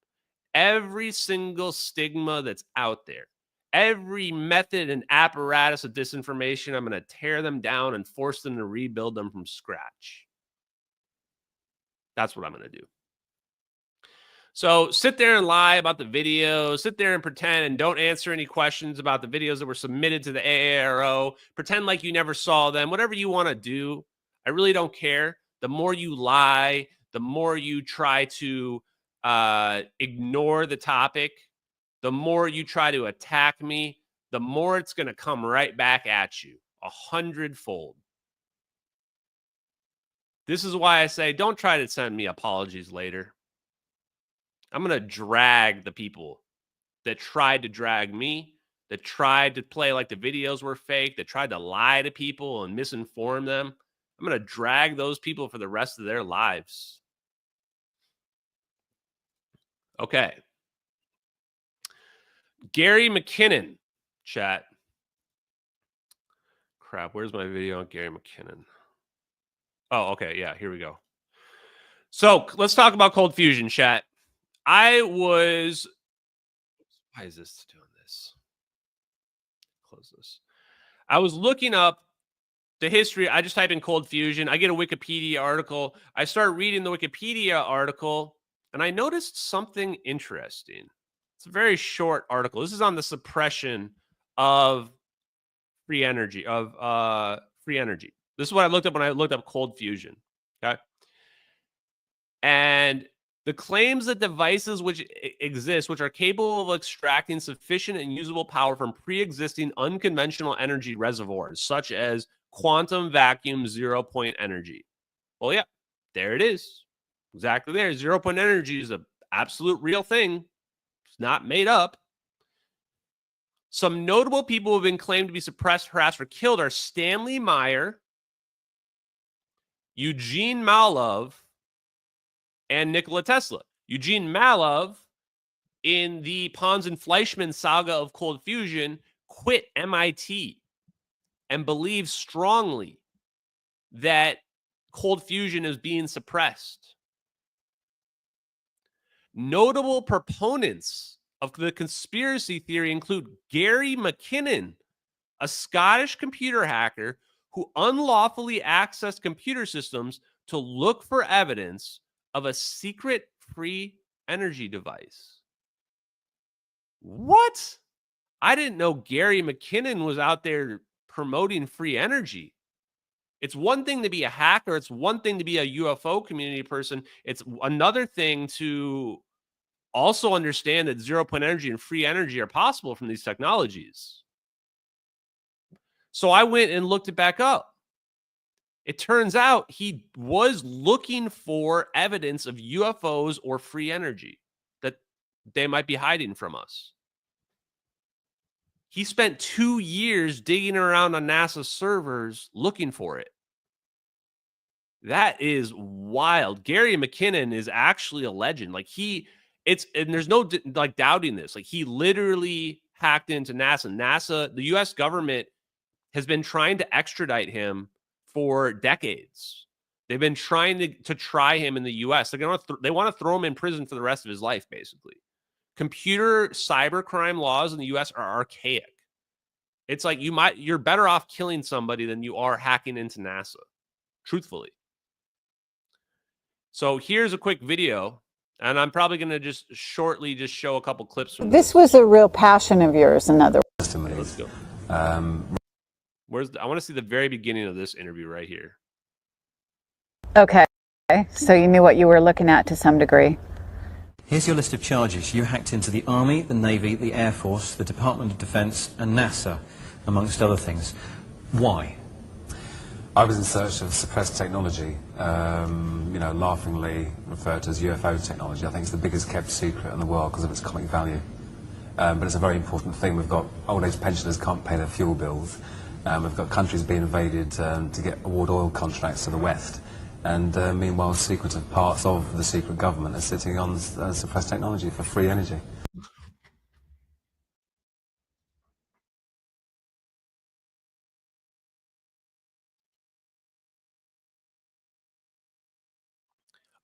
every single stigma that's out there. Every method and apparatus of disinformation, I'm going to tear them down and force them to rebuild them from scratch. That's what I'm going to do. So sit there and lie about the videos, sit there and pretend and don't answer any questions about the videos that were submitted to the AARO. Pretend like you never saw them. Whatever you want to do, I really don't care. The more you lie, the more you try to ignore the topic, the more you try to attack me, the more it's going to come right back at you 100-fold. This is why I say don't try to send me apologies later. I'm going to drag the people that tried to drag me, that tried to play like the videos were fake, that tried to lie to people and misinform them. I'm going to drag those people for the rest of their lives. Okay. Gary Mckinnon, chat. Crap, where's my video on Gary Mckinnon? Oh, okay, yeah, here we go. So let's talk about cold fusion, chat. Why is this doing this? Close this. I was looking up the history. I just type in cold fusion. I get a Wikipedia article. I start reading the Wikipedia article, and I noticed something interesting. It's a very short article. This is on the suppression of free energy, This is what I looked up when I looked up cold fusion. Okay. And the claims that devices which exist, which are capable of extracting sufficient and usable power from pre-existing unconventional energy reservoirs, such as quantum vacuum zero-point energy. Well, yeah, there it is. Exactly there. Zero-point energy is an absolute real thing. It's not made up. Some notable people who have been claimed to be suppressed, harassed, or killed are Stanley Meyer, Eugene Malov, and Nikola Tesla. Eugene Malov, in the Pons and Fleischmann saga of cold fusion, quit MIT and believes strongly that cold fusion is being suppressed. Notable proponents of the conspiracy theory include Gary Mckinnon, a Scottish computer hacker who unlawfully accessed computer systems to look for evidence of a secret free energy device. What? I didn't know Gary Mckinnon was out there promoting free energy. It's one thing to be a hacker. It's one thing to be a UFO community person. It's another thing to also understand that zero-point energy and free energy are possible from these technologies. So I went and looked it back up. It turns out he was looking for evidence of UFOs or free energy that they might be hiding from us. He spent 2 years digging around on NASA servers looking for it. That is wild. Gary Mckinnon is actually a legend. And there's no doubting this. Like, he literally hacked into NASA. The US government has been trying to extradite him for decades. They've been trying to try him in the US. They want to throw him in prison for the rest of his life, basically. Computer cybercrime laws in the US are archaic. It's like you're better off killing somebody than you are hacking into NASA, truthfully. So here's a quick video, and I'm probably going to just shortly show a couple clips from this. Was a real passion of yours, in other words. Let's go. I want to see the very beginning of this interview right here. Okay. Okay, so you knew what you were looking at to some degree. Here's your list of charges. You hacked into the Army, the Navy, the Air Force, the Department of Defense, and NASA, amongst other things. Why? I was in search of suppressed technology, you know, laughingly referred to as UFO technology. I think it's the biggest kept secret in the world because of its comic value. But it's a very important thing. We've got old age pensioners can't pay their fuel bills. We've got countries being invaded to get award oil contracts to the West. And meanwhile, secretive parts of the secret government are sitting on suppressed technology for free energy.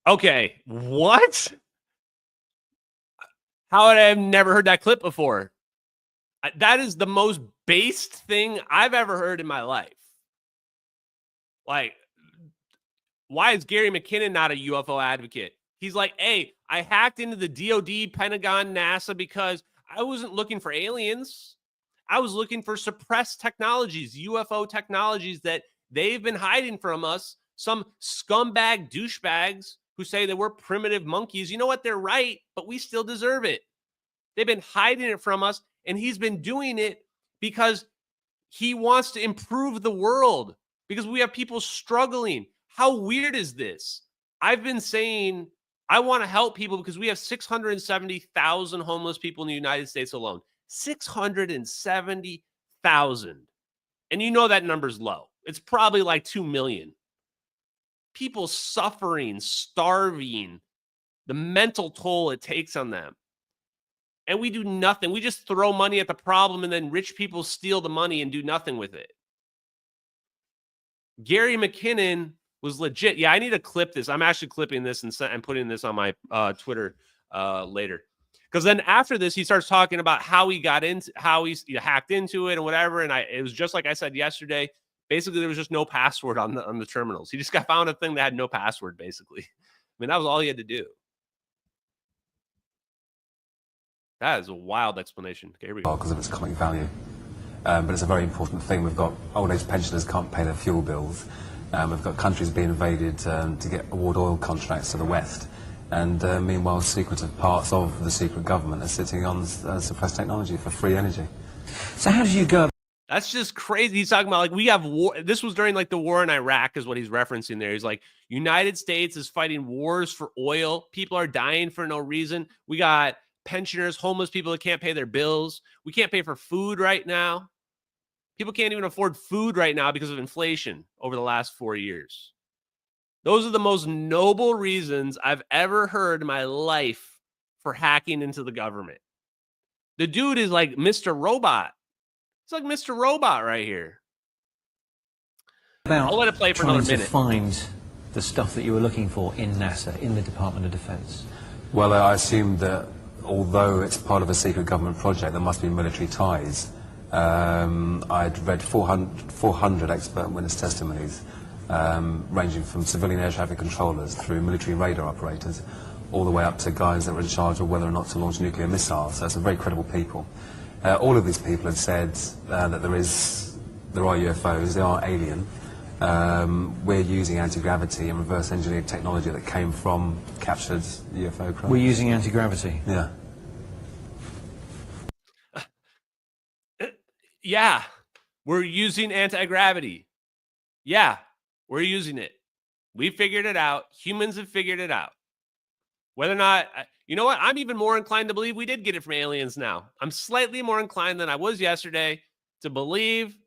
Okay, what? How would I have never heard that clip before? That is the most based thing I've ever heard in my life. Like, why is Gary McKinnon not a UFO advocate? He's like, hey, I hacked into the DOD, Pentagon, NASA because I wasn't looking for aliens. I was looking for suppressed technologies, UFO technologies that they've been hiding from us. Some scumbag douchebags who say that we're primitive monkeys. You know what? They're right, but we still deserve it. They've been hiding it from us, and he's been doing it because he wants to improve the world, because we have people struggling. How weird is this? I've been saying I want to help people because we have 670,000 homeless people in the United States alone. 670,000. And you know that number's low. It's probably like 2 million. People suffering, starving, the mental toll it takes on them. And we do nothing. We just throw money at the problem, and then rich people steal the money and do nothing with it. Gary McKinnon was legit. Yeah, I need to clip this. I'm actually clipping this and putting this on my Twitter later. Because then after this, he starts talking about how he got into, how he hacked into it and whatever. And it was just like I said yesterday. Basically, there was just no password on the terminals. He just found a thing that had no password, basically. I mean, that was all he had to do. That is a wild explanation. Okay, here we go. Because of its comic value. But it's a very important thing. We've got old age pensioners can't pay their fuel bills. We've got countries being invaded to get award oil contracts to the West. And meanwhile, secretive parts of the secret government are sitting on suppressed technology for free energy. So how did you go? That's just crazy. He's talking about like we have war. This was during like the war in Iraq is what he's referencing there. He's like, United States is fighting wars for oil. People are dying for no reason. We got pensioners, homeless people that can't pay their bills. We can't pay for food right now. People can't even afford food right now because of inflation over the last 4 years. Those are the most noble reasons I've ever heard in my life for hacking into the government. The dude is like Mr. Robot. It's like Mr. Robot right here. I'll let it play for another minute. To find the stuff that you were looking for in NASA, in the Department of Defense. Well, I assumed that although it's part of a secret government project, there must be military ties. I'd read 400 expert witness testimonies, ranging from civilian air traffic controllers through military radar operators, all the way up to guys that were in charge of whether or not to launch nuclear missiles. So some very credible people. All of these people have said that there are UFOs, they are alien. We're using anti-gravity and reverse engineered technology that came from captured UFO craft. We're using anti-gravity? Yeah. Yeah, we're using anti-gravity. Yeah, we're using it. We figured it out. Humans have figured it out. Whether or not, you know what? I'm even more inclined to believe we did get it from aliens now. I'm slightly more inclined than I was yesterday to believe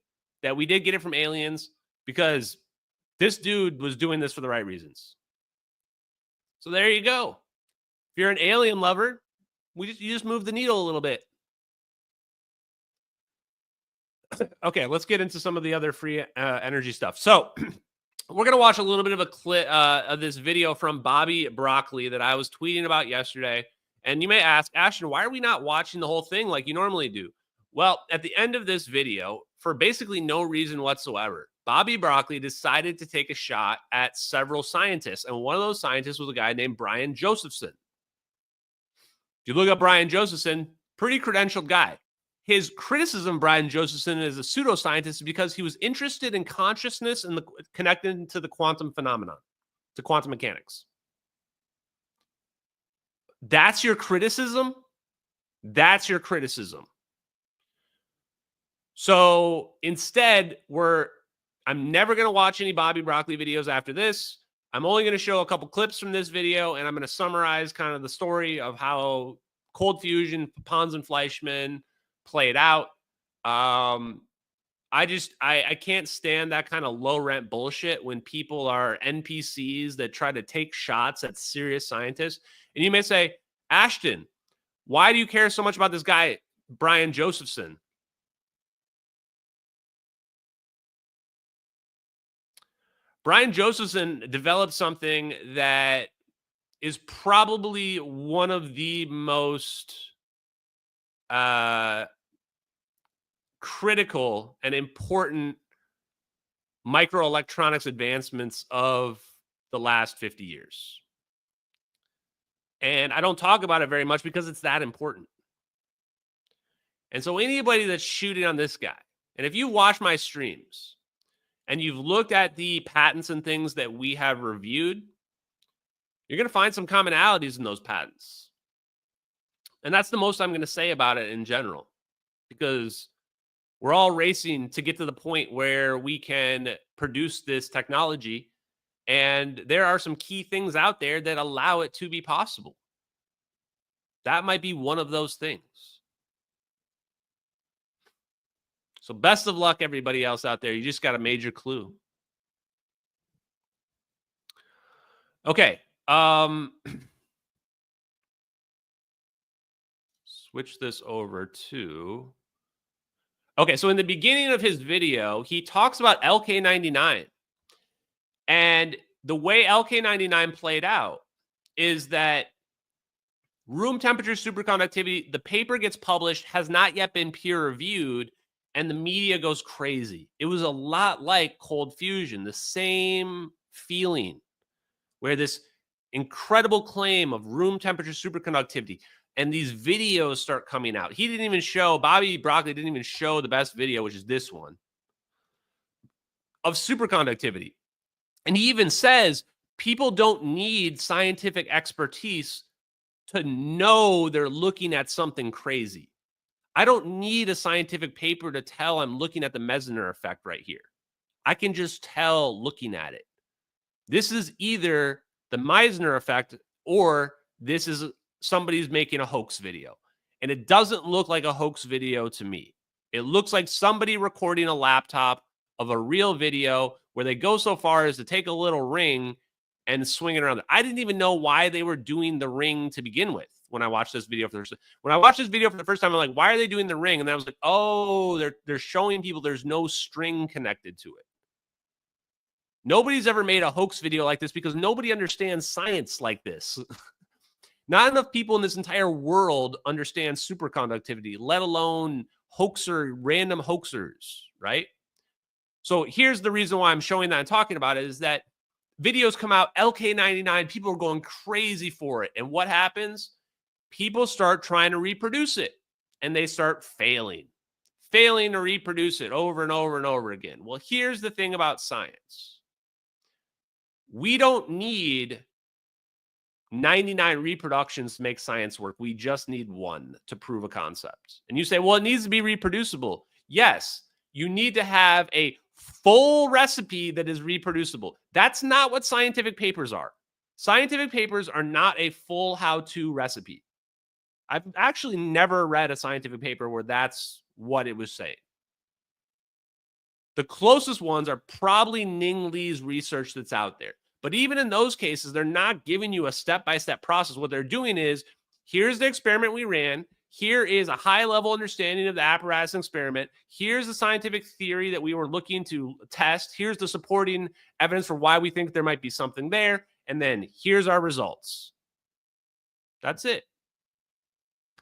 that we did get it from aliens because this dude was doing this for the right reasons. So there you go. If you're an alien lover, you just move the needle a little bit. Okay, let's get into some of the other free energy stuff. So we're going to watch a little bit of a clip of this video from Bobby Broccoli that I was tweeting about yesterday. And you may ask, Ashton, why are we not watching the whole thing like you normally do? Well, at the end of this video, for basically no reason whatsoever, Bobby Broccoli decided to take a shot at several scientists. And one of those scientists was a guy named Brian Josephson. If you look up Brian Josephson, pretty credentialed guy. His criticism of Brian Josephson as a pseudoscientist is because he was interested in consciousness and connected to the quantum phenomenon. to quantum mechanics. That's your criticism? That's your criticism. So instead, I'm never going to watch any Bobby Broccoli videos after this. I'm only going to show a couple clips from this video, and I'm going to summarize kind of the story of how cold fusion, Pons and Fleischmann played out. I can't stand that kind of low rent bullshit when people are NPCs that try to take shots at serious scientists. And you may say, Ashton, why do you care so much about this guy, Brian Josephson? Brian Josephson developed something that is probably one of the most critical and important microelectronics advancements of the last 50 years. And I don't talk about it very much because it's that important. And so anybody that's shooting on this guy, and if you watch my streams and you've looked at the patents and things that we have reviewed, you're going to find some commonalities in those patents. And that's the most I'm going to say about it in general, because we're all racing to get to the point where we can produce this technology. And there are some key things out there that allow it to be possible. That might be one of those things. So best of luck, everybody else out there. You just got a major clue. Okay. Switch this over to... Okay, so in the beginning of his video, he talks about LK99. And the way LK99 played out is that room temperature superconductivity, the paper gets published, has not yet been peer reviewed, and the media goes crazy. It was a lot like cold fusion, the same feeling, where this incredible claim of room temperature superconductivity and these videos start coming out. He didn't even show, Bobby Broccoli didn't even show the best video, which is this one, of superconductivity. And he even says people don't need scientific expertise to know they're looking at something crazy. I don't need a scientific paper to tell I'm looking at the Meissner effect right here. I can just tell looking at it. This is either the Meissner effect or this is somebody's making a hoax video. And it doesn't look like a hoax video to me. It looks like somebody recording a laptop of a real video where they go so far as to take a little ring and swing it around. I didn't even know why they were doing the ring to begin with when I watched this video for the first time. When I watched this video for the first time, I'm like, why are they doing the ring? And then I was like, oh, they're showing people there's no string connected to it. Nobody's ever made a hoax video like this because nobody understands science like this. Not enough people in this entire world understand superconductivity, let alone random hoaxers, right? So here's the reason why I'm showing that and talking about it is that videos come out, LK99, people are going crazy for it. And what happens? People start trying to reproduce it, and they start failing to reproduce it over and over and over again. Well, here's the thing about science. We don't need 99 reproductions to make science work. We just need one to prove a concept. And you say, well, it needs to be reproducible. Yes, you need to have a full recipe that is reproducible. That's not what scientific papers are. Scientific papers are not a full how-to recipe. I've actually never read a scientific paper where that's what it was saying. The closest ones are probably Ning Li's research that's out there. But even in those cases, they're not giving you a step-by-step process. What they're doing is, here's the experiment we ran. Here is a high-level understanding of the apparatus experiment. Here's the scientific theory that we were looking to test. Here's the supporting evidence for why we think there might be something there. And then here's our results. That's it.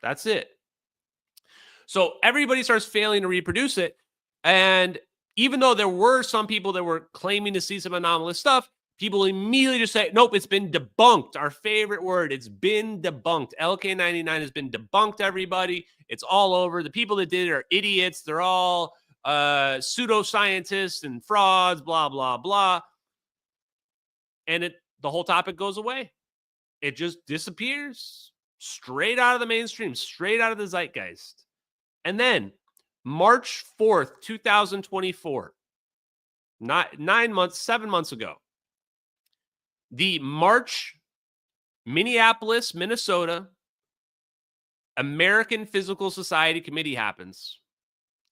That's it. So everybody starts failing to reproduce it. And even though there were some people that were claiming to see some anomalous stuff, people immediately just say, nope, it's been debunked. Our favorite word, it's been debunked. LK99 has been debunked, everybody. It's all over. The people that did it are idiots. They're all pseudoscientists and frauds, blah, blah, blah. And the whole topic goes away. It just disappears straight out of the mainstream, straight out of the zeitgeist. And then March 4th, 2024, not 7 months ago, the March Minneapolis, Minnesota American Physical Society Committee happens.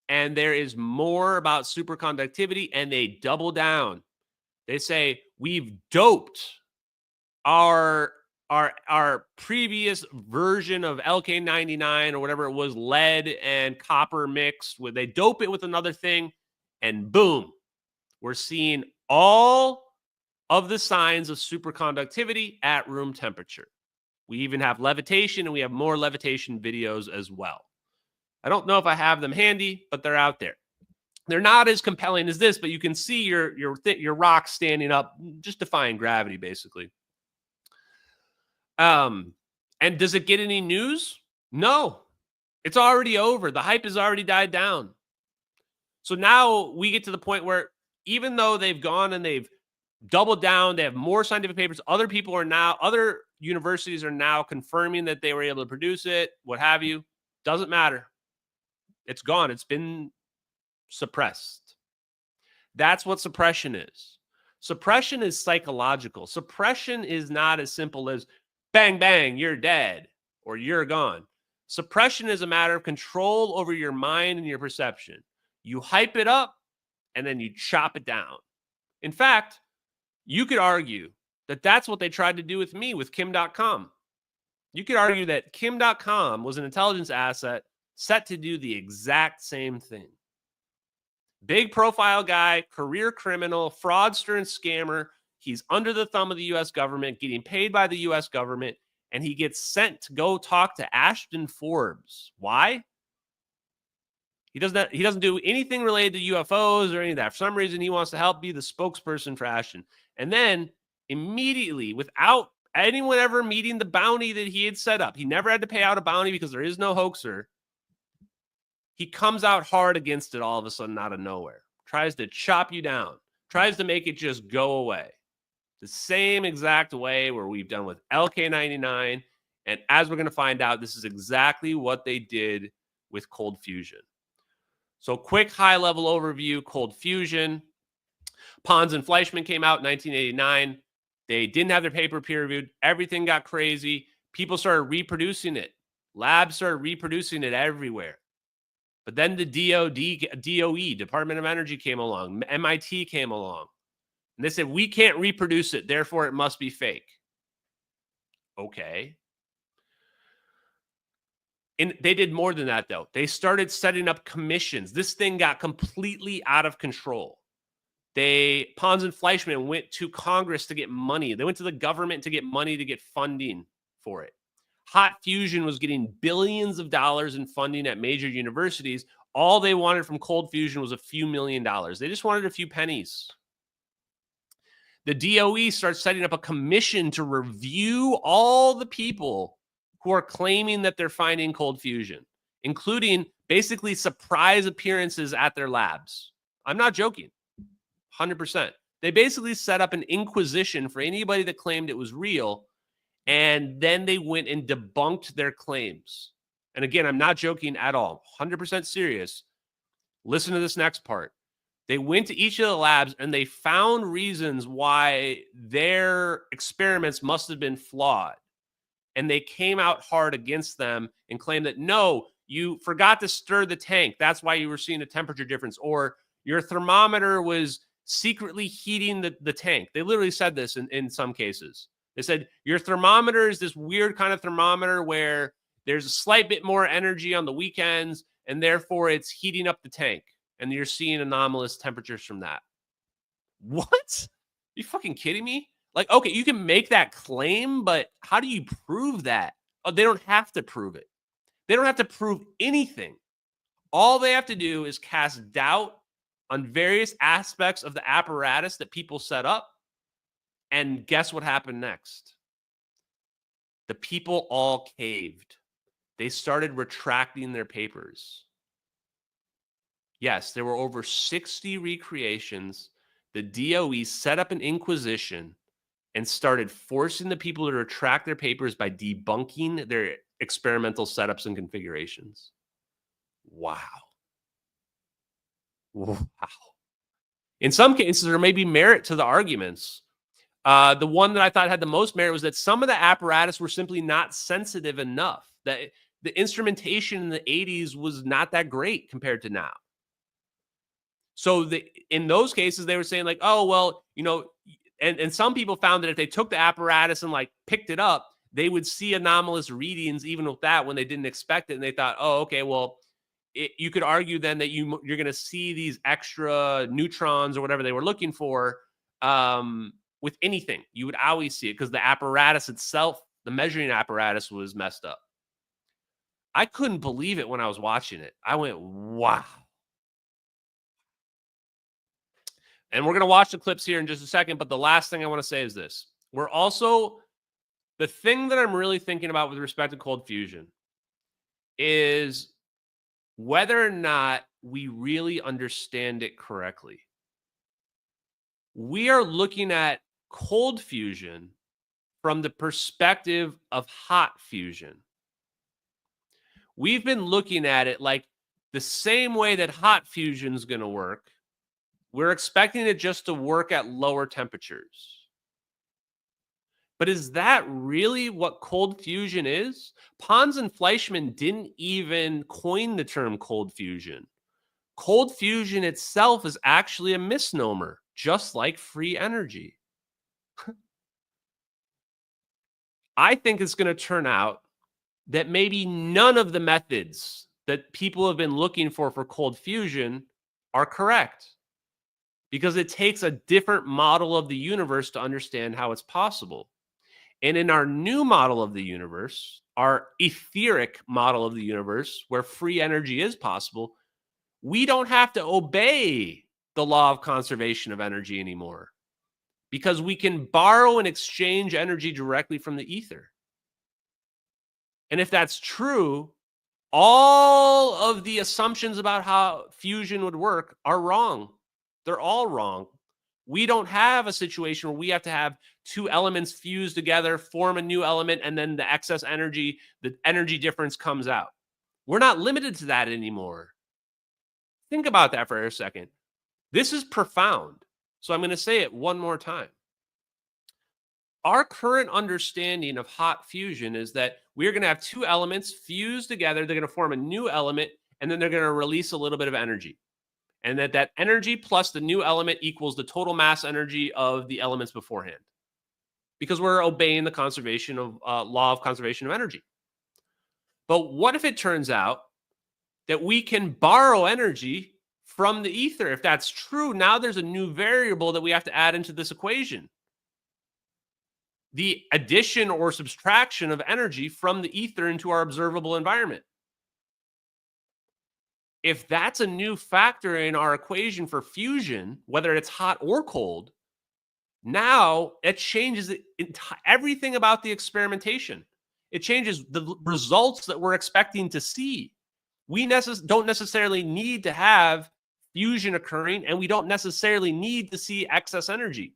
And there is more about superconductivity, and they double down. They say, we've doped our previous version of LK99 or whatever it was, lead and copper mixed. They dope it with another thing, and boom, we're seeing all of the signs of superconductivity at room temperature. We even have levitation, and we have more levitation videos as well. I don't know if I have them handy, but they're out there. They're not as compelling as this, but you can see your rock standing up, just defying gravity, basically. And does it get any news? No. It's already over. The hype has already died down. So now we get to the point where even though they've gone and they've doubled down, they have more scientific papers, other universities are now confirming that they were able to produce it, what have you. Doesn't matter. It's gone. It's been suppressed. That's what suppression is. Suppression is psychological. Suppression is not as simple as bang, bang, you're dead or you're gone. Suppression is a matter of control over your mind and your perception. You hype it up and then you chop it down. In fact, you could argue that that's what they tried to do with me with Kim.com. You could argue that Kim.com was an intelligence asset set to do the exact same thing. Big profile guy, career criminal, fraudster and scammer. He's under the thumb of the U.S. government, getting paid by the U.S. government, and he gets sent to go talk to Ashton Forbes. Why? He doesn't do anything related to UFOs or any of that. For some reason, he wants to help be the spokesperson for Ashton. And then immediately, without anyone ever meeting the bounty that he had set up, he never had to pay out a bounty because there is no hoaxer. He comes out hard against it all of a sudden out of nowhere. Tries to chop you down. Tries to make it just go away. The same exact way where we've done with LK99. And as we're going to find out, this is exactly what they did with cold fusion. So quick high-level overview, cold fusion. Pons and Fleischmann came out in 1989. They didn't have their paper peer-reviewed. Everything got crazy. People started reproducing it. Labs started reproducing it everywhere. But then the DOE, Department of Energy, came along. MIT came along. And they said, we can't reproduce it, therefore it must be fake. Okay. And they did more than that, though. They started setting up commissions. This thing got completely out of control. Pons and Fleischmann went to Congress to get money. They went to the government to get money to get funding for it. Hot fusion was getting billions of dollars in funding at major universities. All they wanted from cold fusion was a few $1 million. They just wanted a few pennies. The DOE starts setting up a commission to review all the people who are claiming that they're finding cold fusion, including basically surprise appearances at their labs. I'm not joking. 100%. They basically set up an inquisition for anybody that claimed it was real, and then they went and debunked their claims. And again, I'm not joking at all. 100% serious. Listen to this next part. They went to each of the labs and they found reasons why their experiments must have been flawed. And they came out hard against them and claimed that, no, you forgot to stir the tank. That's why you were seeing a temperature difference. Or your thermometer was secretly heating the tank. They literally said this in some cases. They said, your thermometer is this weird kind of thermometer where there's a slight bit more energy on the weekends, and therefore it's heating up the tank. And you're seeing anomalous temperatures from that. What? Are you fucking kidding me? Like, okay, you can make that claim, but how do you prove that? Oh, they don't have to prove it. They don't have to prove anything. All they have to do is cast doubt on various aspects of the apparatus that people set up. And guess what happened next? The people all caved. They started retracting their papers. Yes, there were over 60 recreations. The DOE set up an inquisition and started forcing the people to retract their papers by debunking their experimental setups and configurations. Wow. Wow. In some cases, there may be merit to the arguments. The one that I thought had the most merit was that some of the apparatus were simply not sensitive enough. That the instrumentation in the 80s was not that great compared to now. So in those cases, they were saying like, oh, well, you know, and some people found that if they took the apparatus and like picked it up, they would see anomalous readings even with that when they didn't expect it. And they thought, oh, okay, well, you could argue then that you're going to see these extra neutrons or whatever they were looking for with anything. You would always see it because the apparatus itself, the measuring apparatus, was messed up. I couldn't believe it when I was watching it. I went, wow. And we're going to watch the clips here in just a second. But the last thing I want to say is this. We're also, the thing that I'm really thinking about with respect to cold fusion is whether or not we really understand it correctly. We are looking at cold fusion from the perspective of hot fusion. We've been looking at it like the same way that hot fusion is going to work. We're expecting it just to work at lower temperatures. But is that really what cold fusion is? Pons and Fleischmann didn't even coin the term cold fusion. Cold fusion itself is actually a misnomer, just like free energy. I think it's going to turn out that maybe none of the methods that people have been looking for cold fusion are correct, because it takes a different model of the universe to understand how it's possible. And in our new model of the universe, our etheric model of the universe, where free energy is possible, we don't have to obey the law of conservation of energy anymore, because we can borrow and exchange energy directly from the ether. And if that's true, all of the assumptions about how fusion would work are wrong. They're all wrong. We don't have a situation where we have to have two elements fuse together, form a new element, and then the excess energy, the energy difference comes out. We're not limited to that anymore. Think about that for a second. This is profound. So I'm going to say it one more time. Our current understanding of hot fusion is that we're going to have two elements fused together. They're going to form a new element, and then they're going to release a little bit of energy. And that energy plus the new element equals the total mass energy of the elements beforehand, because we're obeying the conservation of law of conservation of energy. But what if it turns out that we can borrow energy from the ether? If that's true, now there's a new variable that we have to add into this equation: the addition or subtraction of energy from the ether into our observable environment. If that's a new factor in our equation for fusion, whether it's hot or cold, now it changes everything about the experimentation. It changes the results that we're expecting to see. We don't necessarily need to have fusion occurring, and we don't necessarily need to see excess energy.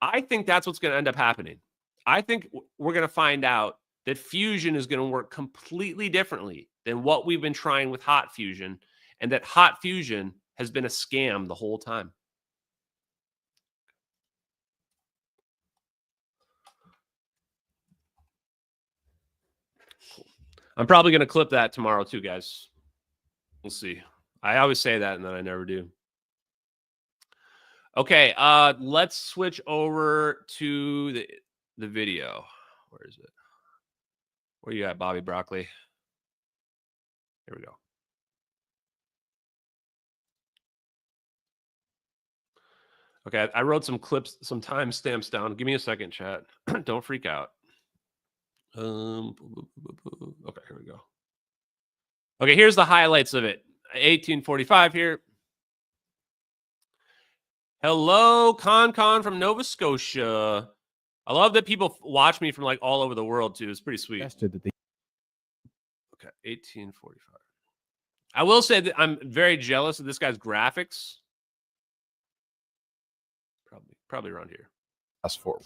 I think that's what's going to end up happening. I think we're going to find out that fusion is going to work completely differently than what we've been trying with hot fusion, and that hot fusion has been a scam the whole time. I'm probably going to clip that tomorrow too, guys. We'll see. I always say that, and then I never do. Okay, let's switch over to the video. Where is it? Where you at, Bobby Broccoli? Here we go. Okay, I wrote some clips, some timestamps down. Give me a second, chat. Don't freak out. Okay, here we go. Okay, here's the highlights of it. 1845 here. Hello, Con from Nova Scotia. I love that people watch me from like all over the world too. It's pretty sweet. Okay, 1845. I will say that I'm very jealous of this guy's graphics. Probably around here. Fast forward.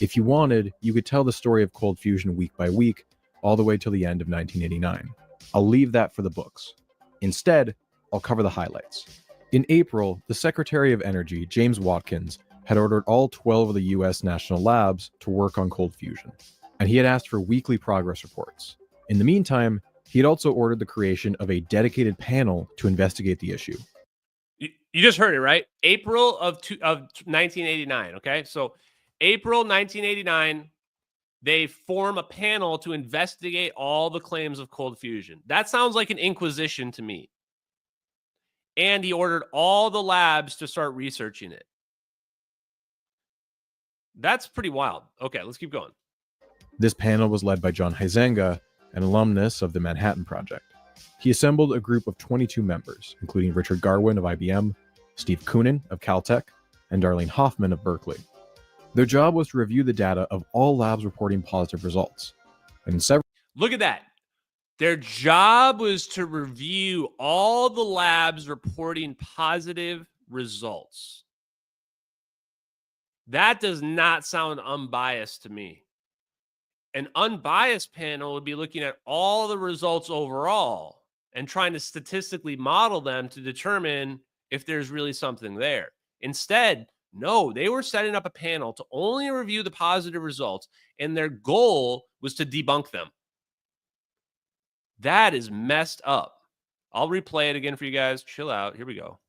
If you wanted, you could tell the story of cold fusion week by week, all the way till the end of 1989. I'll leave that for the books. Instead, I'll cover the highlights. In April, the Secretary of Energy, James Watkins, had ordered all 12 of the US national labs to work on cold fusion, and he had asked for weekly progress reports. In the meantime, he had also ordered the creation of a dedicated panel to investigate the issue. You just heard it, right? April of 1989, okay? So April 1989, they form a panel to investigate all the claims of cold fusion. That sounds like an inquisition to me. And he ordered all the labs to start researching it. That's pretty wild. Okay, let's keep going. This panel was led by John Huizenga, an alumnus of the Manhattan Project. He assembled a group of 22 members, including Richard Garwin of IBM, Steve Koonin of Caltech, and Darlene Hoffman of Berkeley. Their job was to review the data of all labs reporting positive results. And Look at that. Their job was to review all the labs reporting positive results. That does not sound unbiased to me. An unbiased panel would be looking at all the results overall and trying to statistically model them to determine if there's really something there. Instead, no, they were setting up a panel to only review the positive results, and their goal was to debunk them. That is messed up. I'll replay it again for you guys. Chill out. Here we go.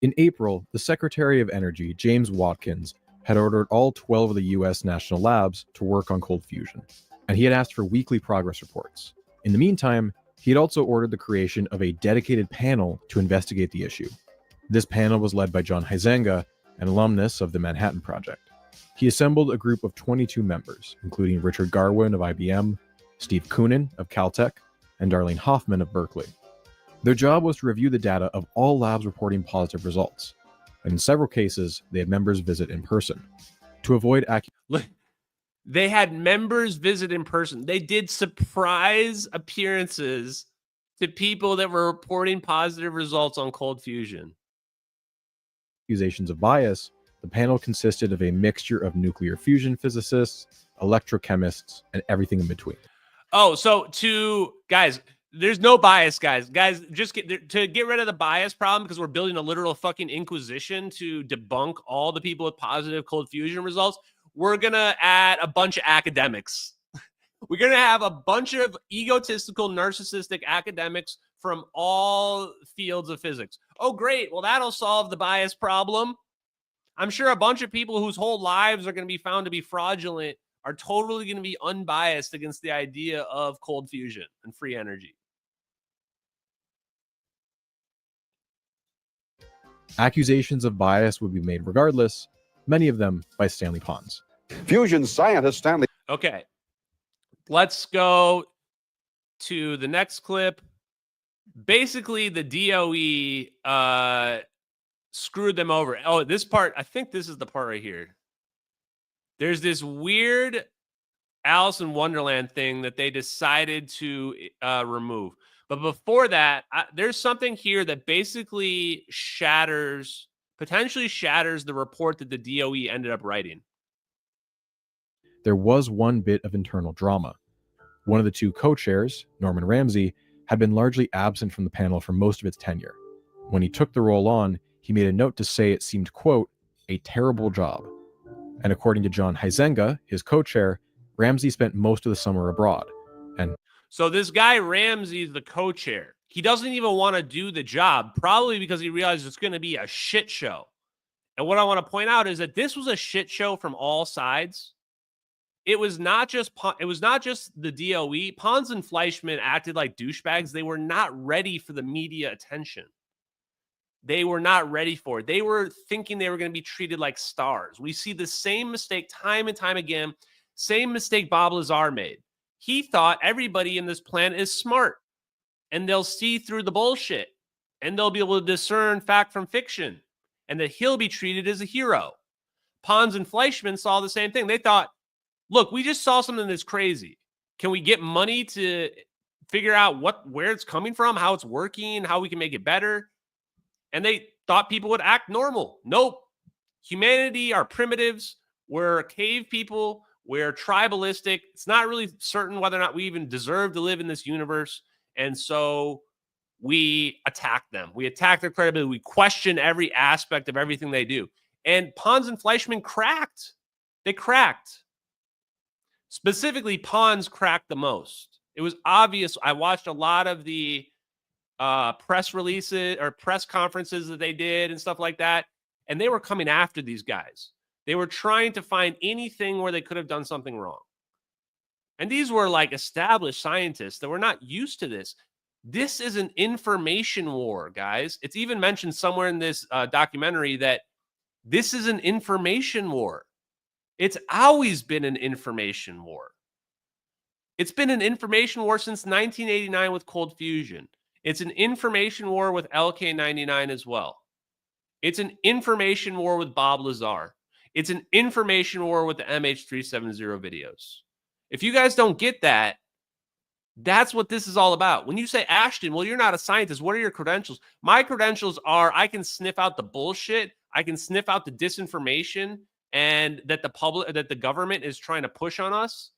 In April, the Secretary of Energy, James Watkins, had ordered all 12 of the US national labs to work on cold fusion, and he had asked for weekly progress reports. In the meantime, he had also ordered the creation of a dedicated panel to investigate the issue. This panel was led by John Huizenga, an alumnus of the Manhattan Project. He assembled a group of 22 members, including Richard Garwin of IBM, Steve Koonin of Caltech, and Darlene Hoffman of Berkeley. Their job was to review the data of all labs reporting positive results, and in several cases, they had members visit in person. To avoid They had members visit in person. They did surprise appearances to people that were reporting positive results on cold fusion. Accusations of bias, the panel consisted of a mixture of nuclear fusion physicists, electrochemists, and everything in between. Oh, so guys, there's no bias, guys. Guys, just to get rid of the bias problem, because we're building a literal fucking inquisition to debunk all the people with positive cold fusion results. We're going to add a bunch of academics. We're going to have a bunch of egotistical, narcissistic academics from all fields of physics. Oh, great. Well, that'll solve the bias problem. I'm sure a bunch of people whose whole lives are going to be found to be fraudulent are totally going to be unbiased against the idea of cold fusion and free energy. Accusations of bias would be made regardless, many of them by Stanley Pons. Fusion scientist Stanley. Okay, let's go to the next clip. Basically, the DOE screwed them over. Oh, this part, I think this is the part right here. There's this weird Alice in Wonderland thing that they decided to remove. But before that, there's something here that basically potentially shatters the report that the DOE ended up writing. There was one bit of internal drama. One of the two co-chairs, Norman Ramsey, had been largely absent from the panel for most of its tenure. When he took the role on, he made a note to say it seemed, quote, a terrible job. And according to John Huizenga, his co-chair, Ramsey spent most of the summer abroad. And so this guy Ramsey is the co-chair. He doesn't even want to do the job, probably because he realized it's going to be a shit show. And what I want to point out is that this was a shit show from all sides. It was not just the DOE. Pons and Fleischman acted like douchebags. They were not ready for the media attention. They were not ready for it. They were thinking they were going to be treated like stars. We see the same mistake time and time again. Same mistake Bob Lazar made. He thought everybody in this planet is smart and they'll see through the bullshit and they'll be able to discern fact from fiction and that he'll be treated as a hero. Pons and Fleischman saw the same thing. They thought, look, we just saw something that's crazy. Can we get money to figure out where it's coming from, how it's working, how we can make it better. And they thought people would act normal. Nope. Humanity are primitives. We're cave people. We're tribalistic. It's not really certain whether or not we even deserve to live in this universe. And so we attack them. We attack their credibility. We question every aspect of everything they do. And Pons and Fleischman cracked. They cracked. Specifically, Pons cracked the most. It was obvious. I watched a lot of the press releases or press conferences that they did and stuff like that. And they were coming after these guys. They were trying to find anything where they could have done something wrong. And these were like established scientists that were not used to this. This is an information war, guys. It's even mentioned somewhere in this documentary that this is an information war. It's always been an information war. It's been an information war since 1989 with cold fusion. It's an information war with LK99 as well. It's an information war with Bob Lazar. It's an information war with the MH370 videos. If you guys don't get that, that's what this is all about. When you say, Ashton, well, you're not a scientist. What are your credentials? My credentials are I can sniff out the bullshit. I can sniff out the disinformation and that the government is trying to push on us.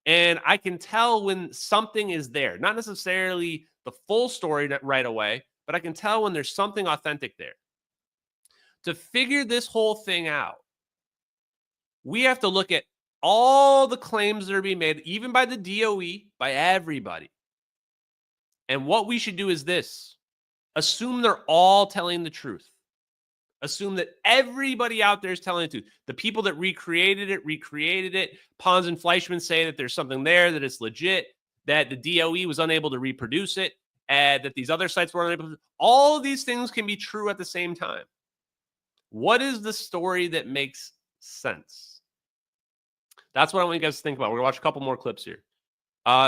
And I can tell when something is there. Not necessarily the full story right away, but I can tell when there's something authentic there. To figure this whole thing out, we have to look at all the claims that are being made, even by the DOE, by everybody. And what we should do is this. Assume they're all telling the truth. Assume that everybody out there is telling the truth. The people that recreated it. Pons and Fleischman say that there's something there, that it's legit, that the DOE was unable to reproduce it, and that these other sites were unable to. All of these things can be true at the same time. What is the story that makes sense? That's what I want you guys to think about. We're going to watch a couple more clips here.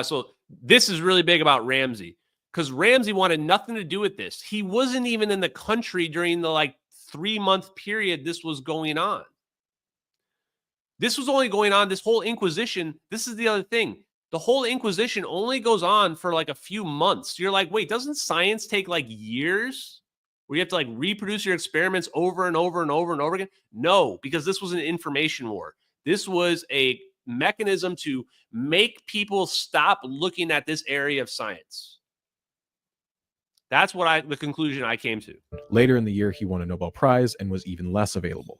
So this is really big about Ramsey because Ramsey wanted nothing to do with this. He wasn't even in the country during the 3-month period this was going on. This was only going on, this whole Inquisition. This is the other thing. The whole Inquisition only goes on for a few months. You're like, wait, doesn't science take years? Where you have to reproduce your experiments over and over and over and over again? No, because this was an information war. This was a mechanism to make people stop looking at this area of science. That's the conclusion I came to. Later in the year, he won a Nobel Prize and was even less available.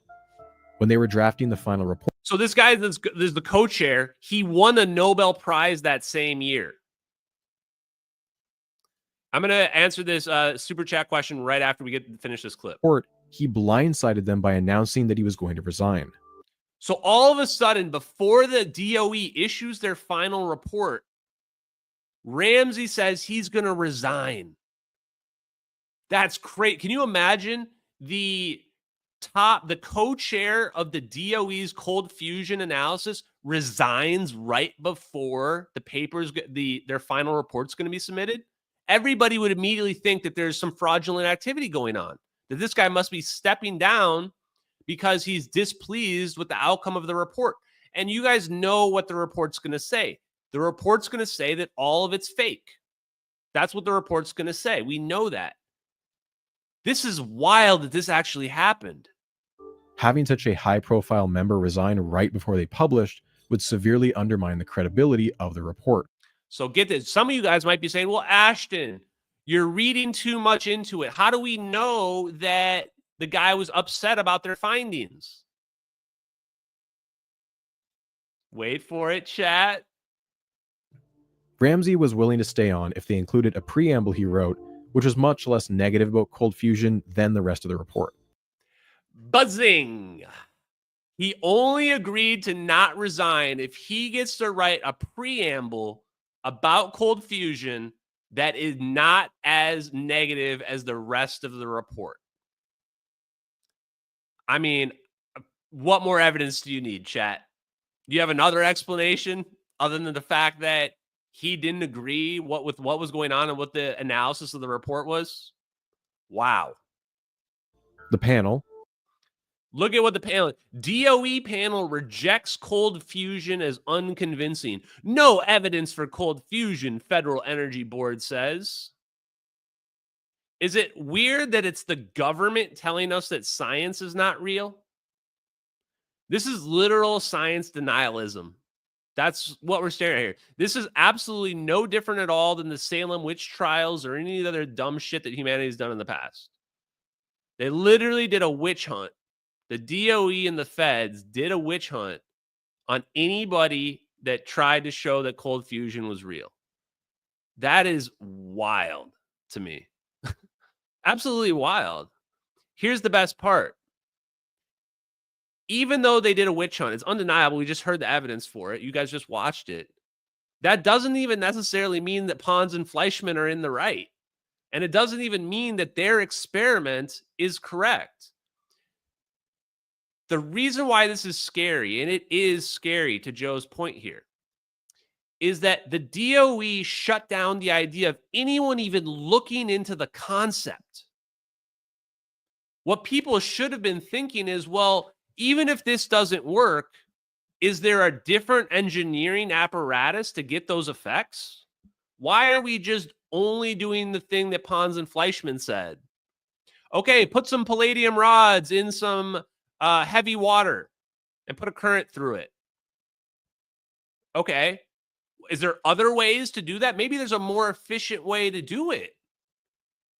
When they were drafting the final report. So this guy is the co-chair. He won a Nobel Prize that same year. I'm going to answer this super chat question right after we finish this clip. He blindsided them by announcing that he was going to resign. So all of a sudden, before the DOE issues their final report, Ramsey says he's going to resign. That's great. Can you imagine the co-chair of the DOE's cold fusion analysis resigns right before the papers, their final report's going to be submitted? Everybody would immediately think that there's some fraudulent activity going on, that this guy must be stepping down because he's displeased with the outcome of the report. And you guys know what the report's going to say. The report's going to say that all of it's fake. That's what the report's going to say. We know that. This is wild that this actually happened. Having such a high-profile member resign right before they published would severely undermine the credibility of the report. So get this. Some of you guys might be saying, well, Ashton, you're reading too much into it. How do we know that the guy was upset about their findings? Wait for it, chat. Ramsey was willing to stay on if they included a preamble he wrote, which was much less negative about cold fusion than the rest of the report. Buzzing. He only agreed to not resign if he gets to write a preamble about cold fusion that is not as negative as the rest of the report. I mean, what more evidence do you need, chat? Do you have another explanation other than the fact that he didn't agree with what was going on and what the analysis of the report was? Wow. The panel, Look at what the panel, DOE panel rejects cold fusion as unconvincing. No evidence for cold fusion, Federal Energy Board says. Is it weird that it's the government telling us that science is not real? This is literal science denialism. That's what we're staring at here. This is absolutely no different at all than the Salem witch trials or any other dumb shit that humanity's done in the past. They literally did a witch hunt. The DOE and the feds did a witch hunt on anybody that tried to show that cold fusion was real. That is wild to me. Absolutely wild. Here's the best part. Even though they did a witch hunt, it's undeniable. We just heard the evidence for it. You guys just watched it. That doesn't even necessarily mean that Pons and Fleischman are in the right. And it doesn't even mean that their experiment is correct. The reason why this is scary, and it is scary to Joe's point here, is that the DOE shut down the idea of anyone even looking into the concept. What people should have been thinking is, well, even if this doesn't work, is there a different engineering apparatus to get those effects? Why are we just only doing the thing that Pons and Fleischman said? Okay, put some palladium rods in some heavy water and put a current through it. Okay. Is there other ways to do that? Maybe there's a more efficient way to do it.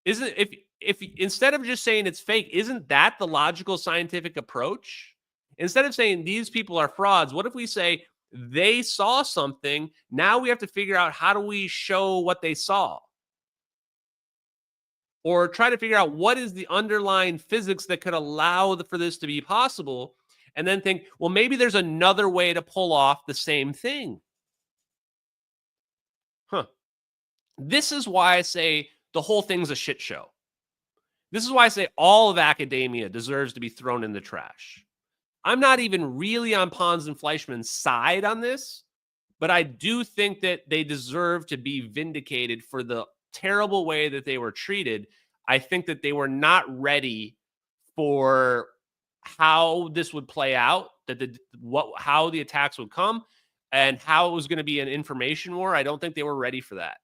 Isn't if instead of just saying it's fake, isn't that the logical scientific approach? Instead of saying these people are frauds, what if we say they saw something? Now we have to figure out how do we show what they saw? Or try to figure out what is the underlying physics that could allow for this to be possible, and then think, well, maybe there's another way to pull off the same thing. This is why I say the whole thing's a shit show. This is why I say all of academia deserves to be thrown in the trash. I'm not even really on Pons and Fleischman's side on this, but I do think that they deserve to be vindicated for the terrible way that they were treated. I think that they were not ready for how this would play out, how the attacks would come, and how it was going to be an information war. I don't think they were ready for that.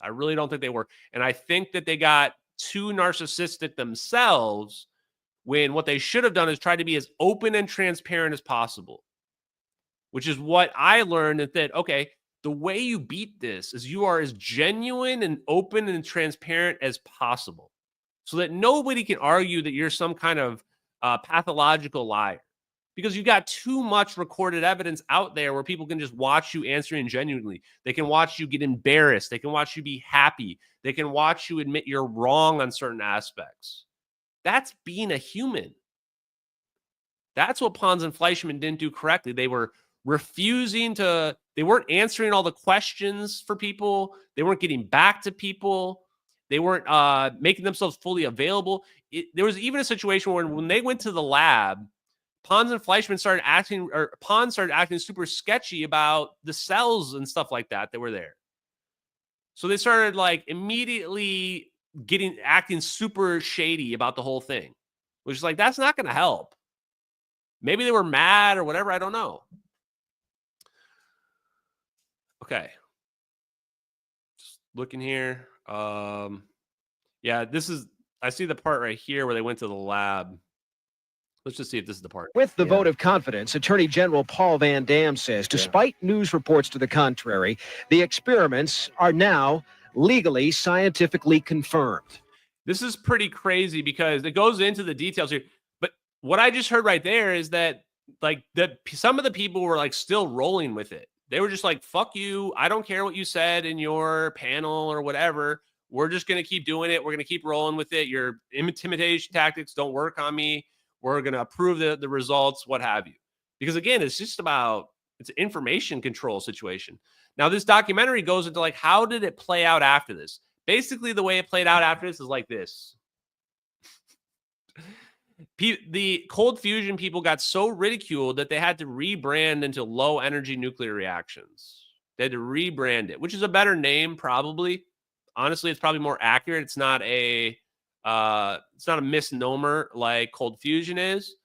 I really don't think they were. And I think that they got too narcissistic themselves when what they should have done is try to be as open and transparent as possible, which is what I learned that, okay, the way you beat this is you are as genuine and open and transparent as possible so that nobody can argue that you're some kind of pathological liar, because you got too much recorded evidence out there where people can just watch you answering genuinely. They can watch you get embarrassed. They can watch you be happy. They can watch you admit you're wrong on certain aspects. That's being a human. That's what Pons and Fleischman didn't do correctly. They were refusing to, they weren't answering all the questions for people. They weren't getting back to people. They weren't making themselves fully available. There was even a situation where when they went to the lab, Pons and Fleischman started acting super sketchy about the cells and stuff like that were there. So they started like immediately acting super shady about the whole thing, which is like, that's not going to help. Maybe they were mad or whatever. I don't know. Okay. Just looking here. Yeah, I see the part right here where they went to the lab. Let's just see if this is the part. With the vote of confidence, Attorney General Paul Van Dam says, despite news reports to the contrary, the experiments are now legally, scientifically confirmed. This is pretty crazy because it goes into the details here. But what I just heard right there is that some of the people were like still rolling with it. They were just like, fuck you. I don't care what you said in your panel or whatever. We're just going to keep doing it. We're going to keep rolling with it. Your intimidation tactics don't work on me. We're going to approve the results, what have you. Because again, it's just it's an information control situation. Now, this documentary goes into like, how did it play out after this? Basically, the way it played out after this is like this. The cold fusion people got so ridiculed that they had to rebrand into low energy nuclear reactions. They had to rebrand it, which is a better name, probably. Honestly, it's probably more accurate. It's not a misnomer like cold fusion is.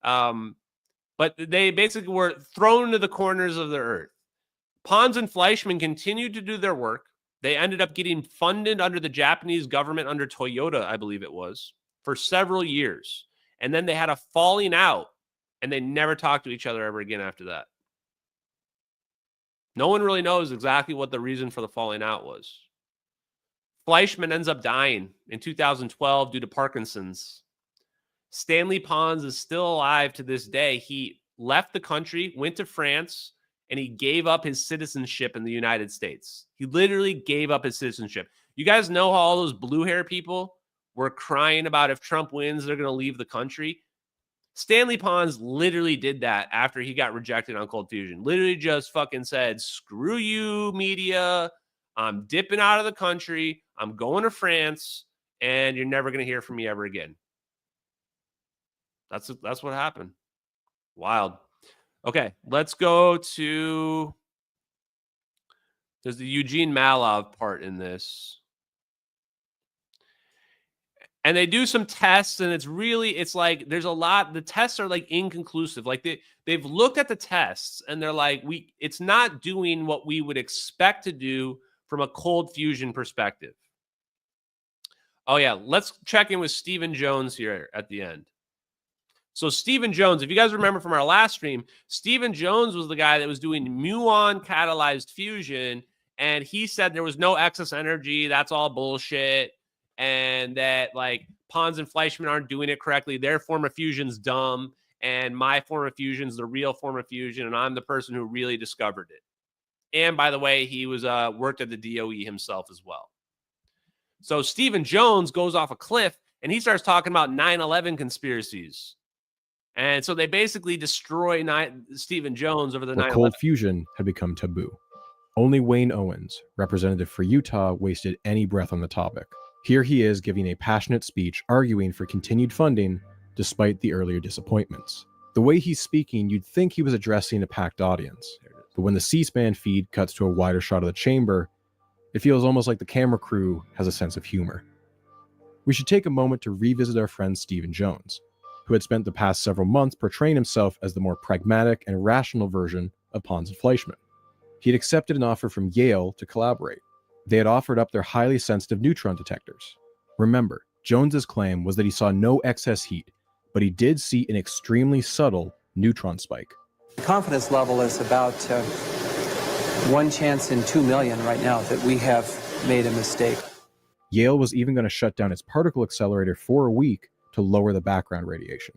But they basically were thrown to the corners of the earth. Pons and Fleischmann continued to do their work. They ended up getting funded under the Japanese government, under Toyota, I believe it was, for several years. And then they had a falling out, and they never talked to each other ever again after that. No one really knows exactly what the reason for the falling out was. Fleischmann ends up dying in 2012 due to Parkinson's. Stanley Pons is still alive to this day. He left the country, went to France, and he gave up his citizenship in the United States. He literally gave up his citizenship. You guys know how all those blue hair people were crying about if Trump wins, they're going to leave the country? Stanley Pons literally did that after he got rejected on Cold Fusion. Literally just fucking said, screw you, media. I'm dipping out of the country. I'm going to France, and you're never going to hear from me ever again. That's what happened. Wild. Okay, let's go to... There's the Eugene Malov part in this. And they do some tests, and it's like there's a lot. The tests are like inconclusive. Like they've looked at the tests, and they're like, it's not doing what we would expect to do from a cold fusion perspective. Oh yeah, let's check in with Stephen Jones here at the end. So Stephen Jones, if you guys remember from our last stream, Stephen Jones was the guy that was doing muon catalyzed fusion, and he said there was no excess energy. That's all bullshit. And that like Pons and Fleischmann aren't doing it correctly. Their form of fusion's dumb, and my form of fusion's the real form of fusion, and I'm the person who really discovered it. And by the way, he was worked at the DOE himself as well. So Stephen Jones goes off a cliff, and he starts talking about 9/11 conspiracies. And so they basically destroy Stephen Jones over the 9/11. Cold fusion had become taboo. Only Wayne Owens, representative for Utah, wasted any breath on the topic. Here he is giving a passionate speech arguing for continued funding despite the earlier disappointments. The way he's speaking, you'd think he was addressing a packed audience. But when the C-SPAN feed cuts to a wider shot of the chamber, it feels almost like the camera crew has a sense of humor. We should take a moment to revisit our friend Stephen Jones, who had spent the past several months portraying himself as the more pragmatic and rational version of Pons and Fleischmann. He had accepted an offer from Yale to collaborate. They had offered up their highly sensitive neutron detectors. Remember, Jones's claim was that he saw no excess heat, but he did see an extremely subtle neutron spike. The confidence level is about 1 chance in 2 million right now that we have made a mistake. Yale was even going to shut down its particle accelerator for a week to lower the background radiation.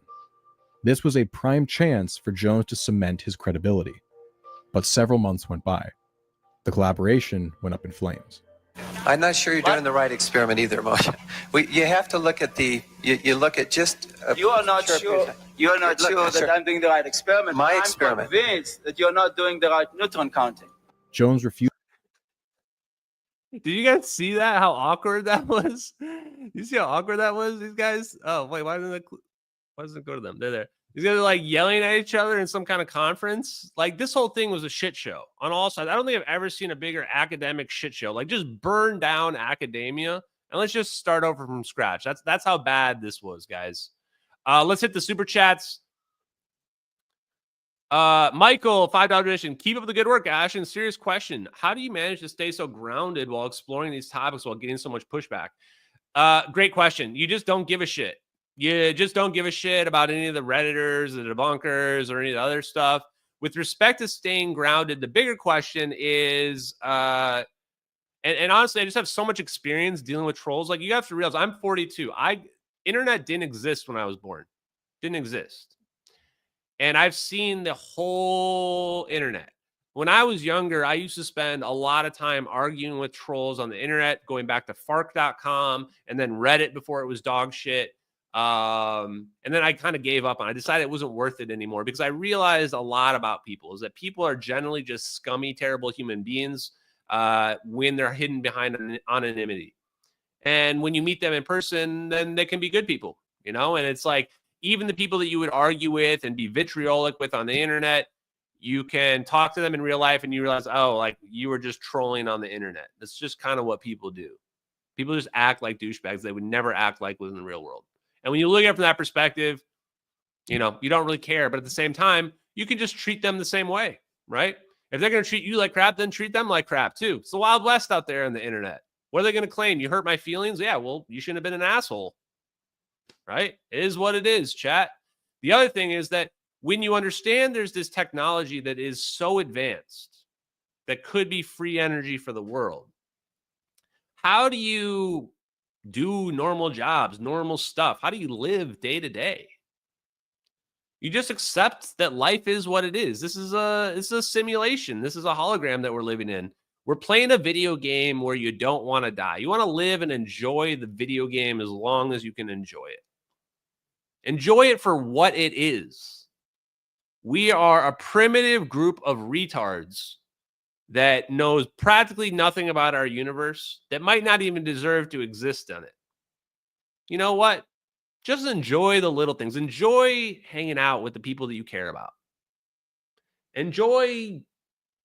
This was a prime chance for Jones to cement his credibility. But several months went by. The collaboration went up in flames. I'm not sure you're doing the right experiment either, Moshe. You have to look at you look at just... You are not sure that I'm doing the right experiment. I'm convinced that you're not doing the right neutron counting. Jones refused. Did you guys see that? How awkward that was? You see how awkward that was? These guys. Oh wait, why doesn't it go to them? They're there. These guys are like yelling at each other in some kind of conference. Like this whole thing was a shit show on all sides. I don't think I've ever seen a bigger academic shit show. Like just burn down academia and let's just start over from scratch. That's how bad this was, guys. Let's hit the super chats. Michael, $5 donation. Keep up the good work, Ash. And serious question: how do you manage to stay so grounded while exploring these topics while getting so much pushback? Great question. You just don't give a shit. You just don't give a shit about any of the Redditors, the debunkers, or any of the other stuff. With respect to staying grounded, the bigger question is, and honestly, I just have so much experience dealing with trolls. Like you have to realize, I'm 42. Internet didn't exist when I was born. Didn't exist. And I've seen the whole internet. When I was younger, I used to spend a lot of time arguing with trolls on the internet, going back to fark.com and then Reddit before it was dog shit. And then I kind of gave up on it. I decided it wasn't worth it anymore because I realized a lot about people is that people are generally just scummy, terrible human beings when they're hidden behind anonymity. And when you meet them in person, then they can be good people, you know? And it's like, even the people that you would argue with and be vitriolic with on the internet, you can talk to them in real life and you realize, oh, like you were just trolling on the internet. That's just kind of what people do. People just act like douchebags they would never act like within the real world. And when you look at it from that perspective, You know, you don't really care, but at the same time, you can just treat them the same way, right? If they're going to treat you like crap, then treat them like crap too. It's the Wild West out there on the internet. What are they going to claim? You hurt my feelings? Yeah, well, you shouldn't have been an asshole, right? It is what it is, chat. The other thing is that when you understand there's this technology that is so advanced that could be free energy for the world, how do you do normal jobs, normal stuff? How do you live day to day? You just accept that life is what it is. This is a simulation. This is a hologram that we're living in. We're playing a video game where you don't want to die. You want to live and enjoy the video game as long as you can enjoy it. Enjoy it for what it is. We are a primitive group of retards that knows practically nothing about our universe, that might not even deserve to exist on it. You know what? Just enjoy the little things. Enjoy hanging out with the people that you care about. Enjoy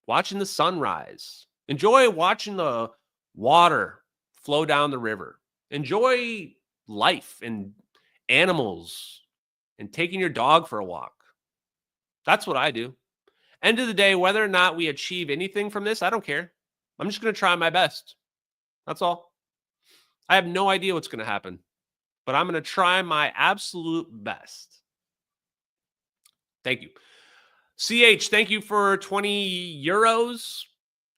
watching the sunrise. Enjoy watching the water flow down the river. Enjoy life and animals and taking your dog for a walk. That's what I do. End of the day, whether or not we achieve anything from this, I don't care. I'm just going to try my best. That's all. I have no idea what's going to happen, but I'm going to try my absolute best. Thank you. CH, thank you for 20 euros.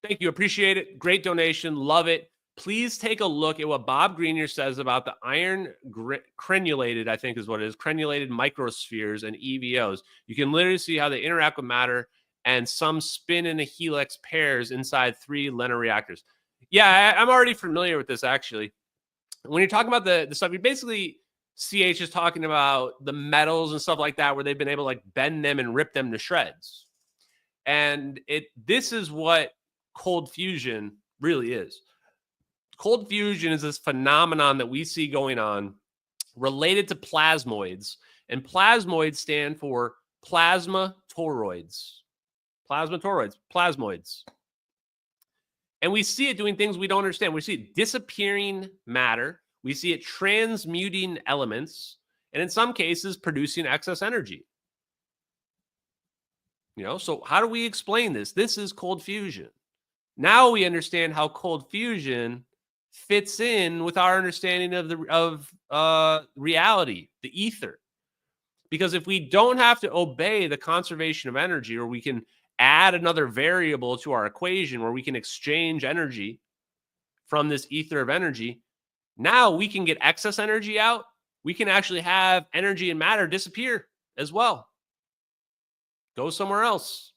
Thank you. Appreciate it. Great donation. Love it. Please take a look at what Bob Greenyer says about the iron crenulated, I think is what it is, crenulated microspheres and EVOs. You can literally see how they interact with matter and some spin in a helix pairs inside 3 LENR reactors. Yeah, I'm already familiar with this, actually. When you're talking about the stuff, you basically, CH is talking about the metals and stuff like that, where they've been able to like bend them and rip them to shreds. And this is what cold fusion really is. Cold fusion is this phenomenon that we see going on related to plasmoids. And plasmoids stand for plasma toroids. Plasma toroids, plasmoids. And we see it doing things we don't understand. We see it disappearing matter. We see it transmuting elements. And in some cases, producing excess energy. You know, so how do we explain this? This is cold fusion. Now we understand how cold fusion fits in with our understanding of reality, the ether. Because if we don't have to obey the conservation of energy, or we can add another variable to our equation where we can exchange energy from this ether of energy, now we can get excess energy out. We can actually have energy and matter disappear as well. Go somewhere else.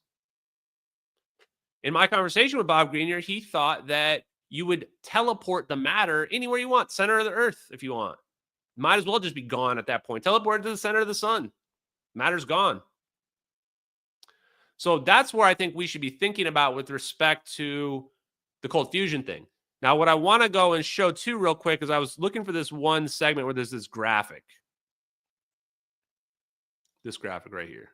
In my conversation with Bob Greenyer, he thought that you would teleport the matter anywhere you want, center of the earth if you want. Might as well just be gone at that point. Teleport to the center of the sun. Matter's gone. So that's where I think we should be thinking about with respect to the cold fusion thing. Now, what I want to go and show too real quick is I was looking for this one segment where there's this graphic. This graphic right here.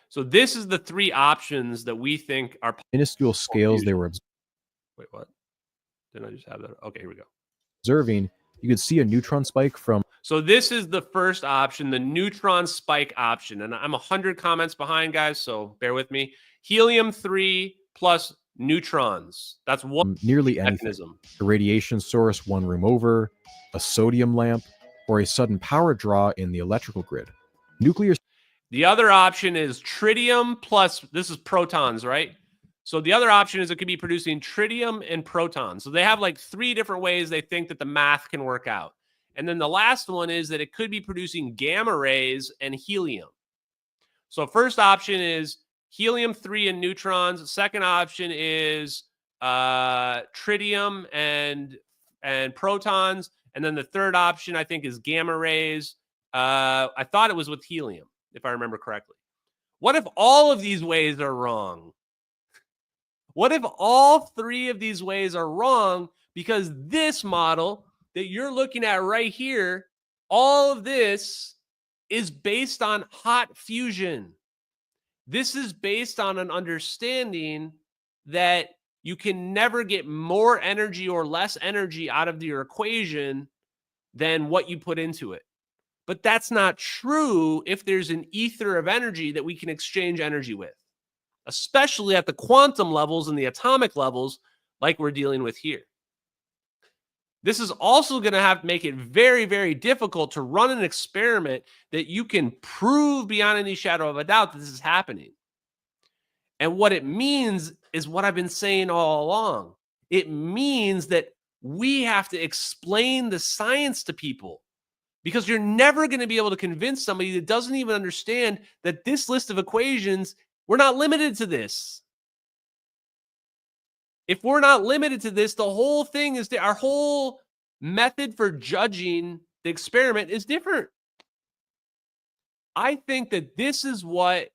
So this is the 3 options that we think are minuscule scales they were Wait, what? Didn't I just have that? Okay, here we go. observing. You could see a neutron spike from. So this is the first option, the neutron spike option. And I'm 100 comments behind, guys, so bear with me. Helium-3 plus neutrons. That's one nearly mechanism. Anything. A radiation source 1 room over, a sodium lamp, or a sudden power draw in the electrical grid. Nuclear. The other option is tritium plus, this is protons, right? So the other option is it could be producing tritium and protons. So they have like 3 different ways they think that the math can work out. And then the last one is that it could be producing gamma rays and helium. So first option is helium-3 and neutrons. Second option is tritium and protons. And then the third option, I think, is gamma rays. I thought it was with helium, if I remember correctly. What if all of these ways are wrong? What if all 3 of these ways are wrong? Because this model that you're looking at right here, all of this is based on hot fusion. This is based on an understanding that you can never get more energy or less energy out of your equation than what you put into it. But that's not true if there's an ether of energy that we can exchange energy with, especially at the quantum levels and the atomic levels like we're dealing with here. This is also going to have to make it very, very difficult to run an experiment that you can prove beyond any shadow of a doubt that this is happening. And what it means is what I've been saying all along. It means that we have to explain the science to people, because you're never going to be able to convince somebody that doesn't even understand that this list of equations, we're not limited to this. If we're not limited to this, the whole thing is our whole method for judging the experiment is different. I think that this is what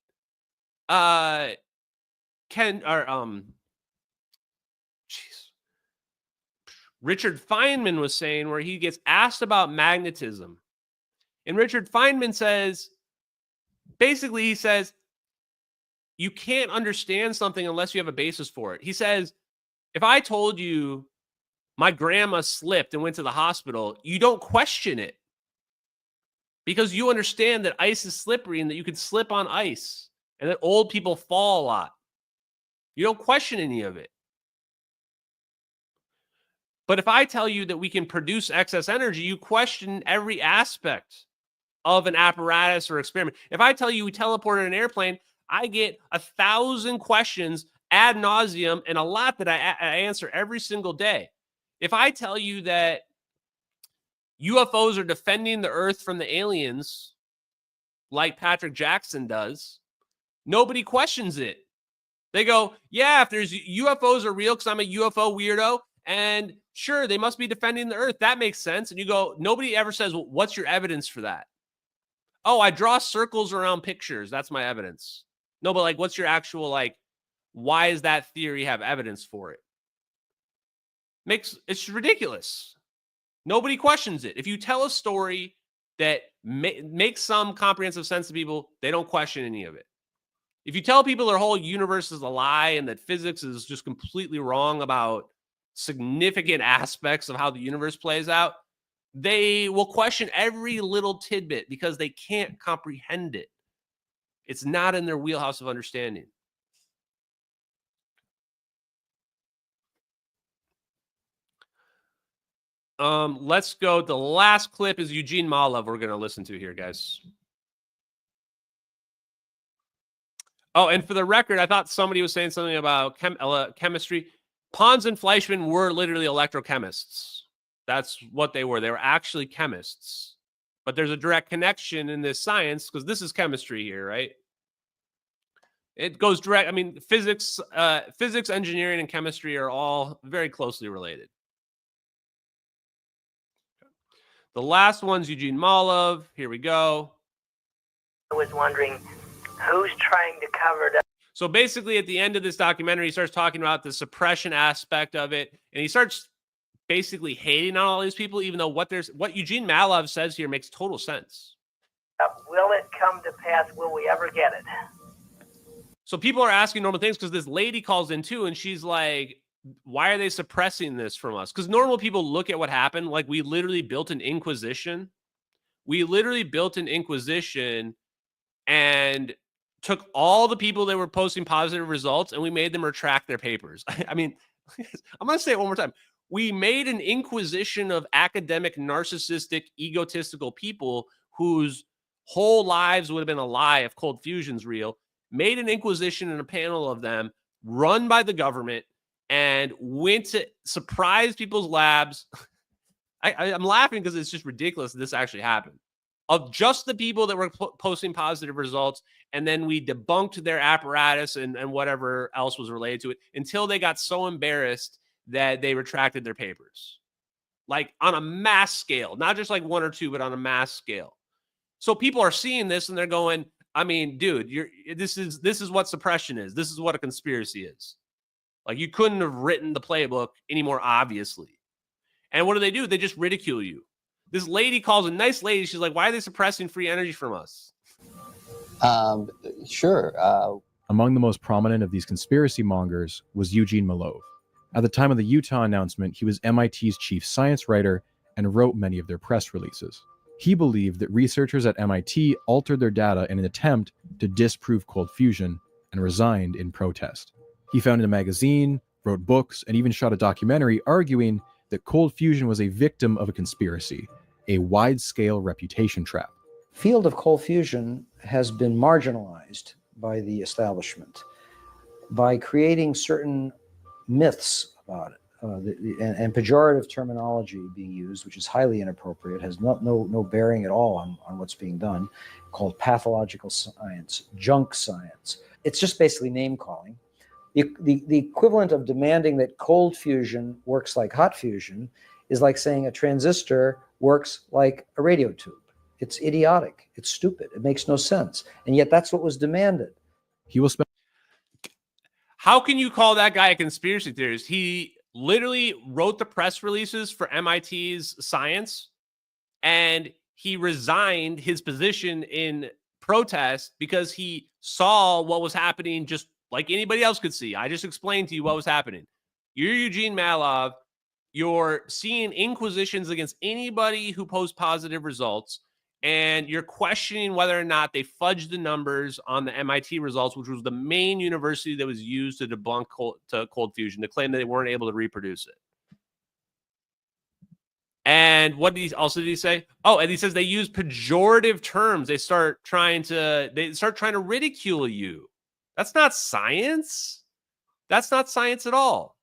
Richard Feynman was saying, where he gets asked about magnetism. And Richard Feynman says, basically, he says, you can't understand something unless you have a basis for it. He says, if I told you my grandma slipped and went to the hospital, you don't question it, because you understand that ice is slippery and that you could slip on ice and that old people fall a lot. You don't question any of it. But if I tell you that we can produce excess energy, you question every aspect of an apparatus or experiment. If I tell you we teleported an airplane, I get 1,000 questions ad nauseum, and a lot that I answer every single day. If I tell you that UFOs are defending the Earth from the aliens, like Patrick Jackson does, nobody questions it. They go, yeah, if there's UFOs are real because I'm a UFO weirdo, and sure, they must be defending the Earth. That makes sense. And you go, nobody ever says, well, what's your evidence for that? Oh, I draw circles around pictures. That's my evidence. No, but like, what's your actual, like, why does that theory have evidence for it? It's ridiculous. Nobody questions it. If you tell a story that makes some comprehensive sense to people, they don't question any of it. If you tell people their whole universe is a lie and that physics is just completely wrong about significant aspects of how the universe plays out, they will question every little tidbit because they can't comprehend it. It's not in their wheelhouse of understanding. Let's go. The last clip is Eugene Malov we're going to listen to here, guys. Oh, and for the record, I thought somebody was saying something about chemistry. Pons and Fleischmann were literally electrochemists. That's what they were. They were actually chemists. But there's a direct connection in this science because this is chemistry here, right? It goes direct. I mean, physics, engineering, and chemistry are all very closely related. The last one's Eugene Malov. Here we go. I was wondering who's trying to cover it up. So basically, at the end of this documentary, he starts talking about the suppression aspect of it, and he starts basically hating on all these people, even though what Eugene Malov says here makes total sense. Will it come to pass? Will we ever get it? So people are asking normal things because this lady calls in too, and she's like, why are they suppressing this from us? Because normal people look at what happened. Like, we literally built an inquisition. We literally built an inquisition and took all the people that were posting positive results and we made them retract their papers. I mean, I'm going to say it one more time. We made an inquisition of academic, narcissistic, egotistical people whose whole lives would have been a lie if cold fusion's real. Made an inquisition and a panel of them run by the government and went to surprise people's labs. I'm laughing because it's just ridiculous that this actually happened. Of just the people that were posting positive results, and then we debunked their apparatus and whatever else was related to it until they got so embarrassed that they retracted their papers. Like, on a mass scale, not just like one or two, but on a mass scale. So people are seeing this and they're going, I mean, dude, this is what suppression is. This is what a conspiracy is. Like, you couldn't have written the playbook any more obviously. And what do? They just ridicule you. This lady calls a nice lady. She's like, why are they suppressing free energy from us? Sure. Among the most prominent of these conspiracy mongers was Eugene Malov. At the time of the Utah announcement, he was MIT's chief science writer and wrote many of their press releases. He believed that researchers at MIT altered their data in an attempt to disprove cold fusion and resigned in protest. He founded a magazine, wrote books, and even shot a documentary arguing that cold fusion was a victim of a conspiracy, a wide-scale reputation trap. Field of cold fusion has been marginalized by the establishment by creating certain myths about it. And pejorative terminology being used, which is highly inappropriate, has no bearing at all on what's being done, called pathological science, junk science. It's just basically name calling. The equivalent of demanding that cold fusion works like hot fusion is like saying a transistor works like a radio tube. It's idiotic. It's stupid. It makes no sense. And yet that's what was demanded. He will spend. How can you call that guy a conspiracy theorist? He literally wrote the press releases for MIT's science, and he resigned his position in protest because he saw what was happening just like anybody else could see. I just explained to you what was happening. You're Eugene Malov. You're seeing inquisitions against anybody who posts positive results, and you're questioning whether or not they fudged the numbers on the MIT results, which was the main university that was used to debunk cold fusion, to claim that they weren't able to reproduce it. And what did he say? Oh, and he says they use pejorative terms. They start trying to ridicule you. That's not science. That's not science at all.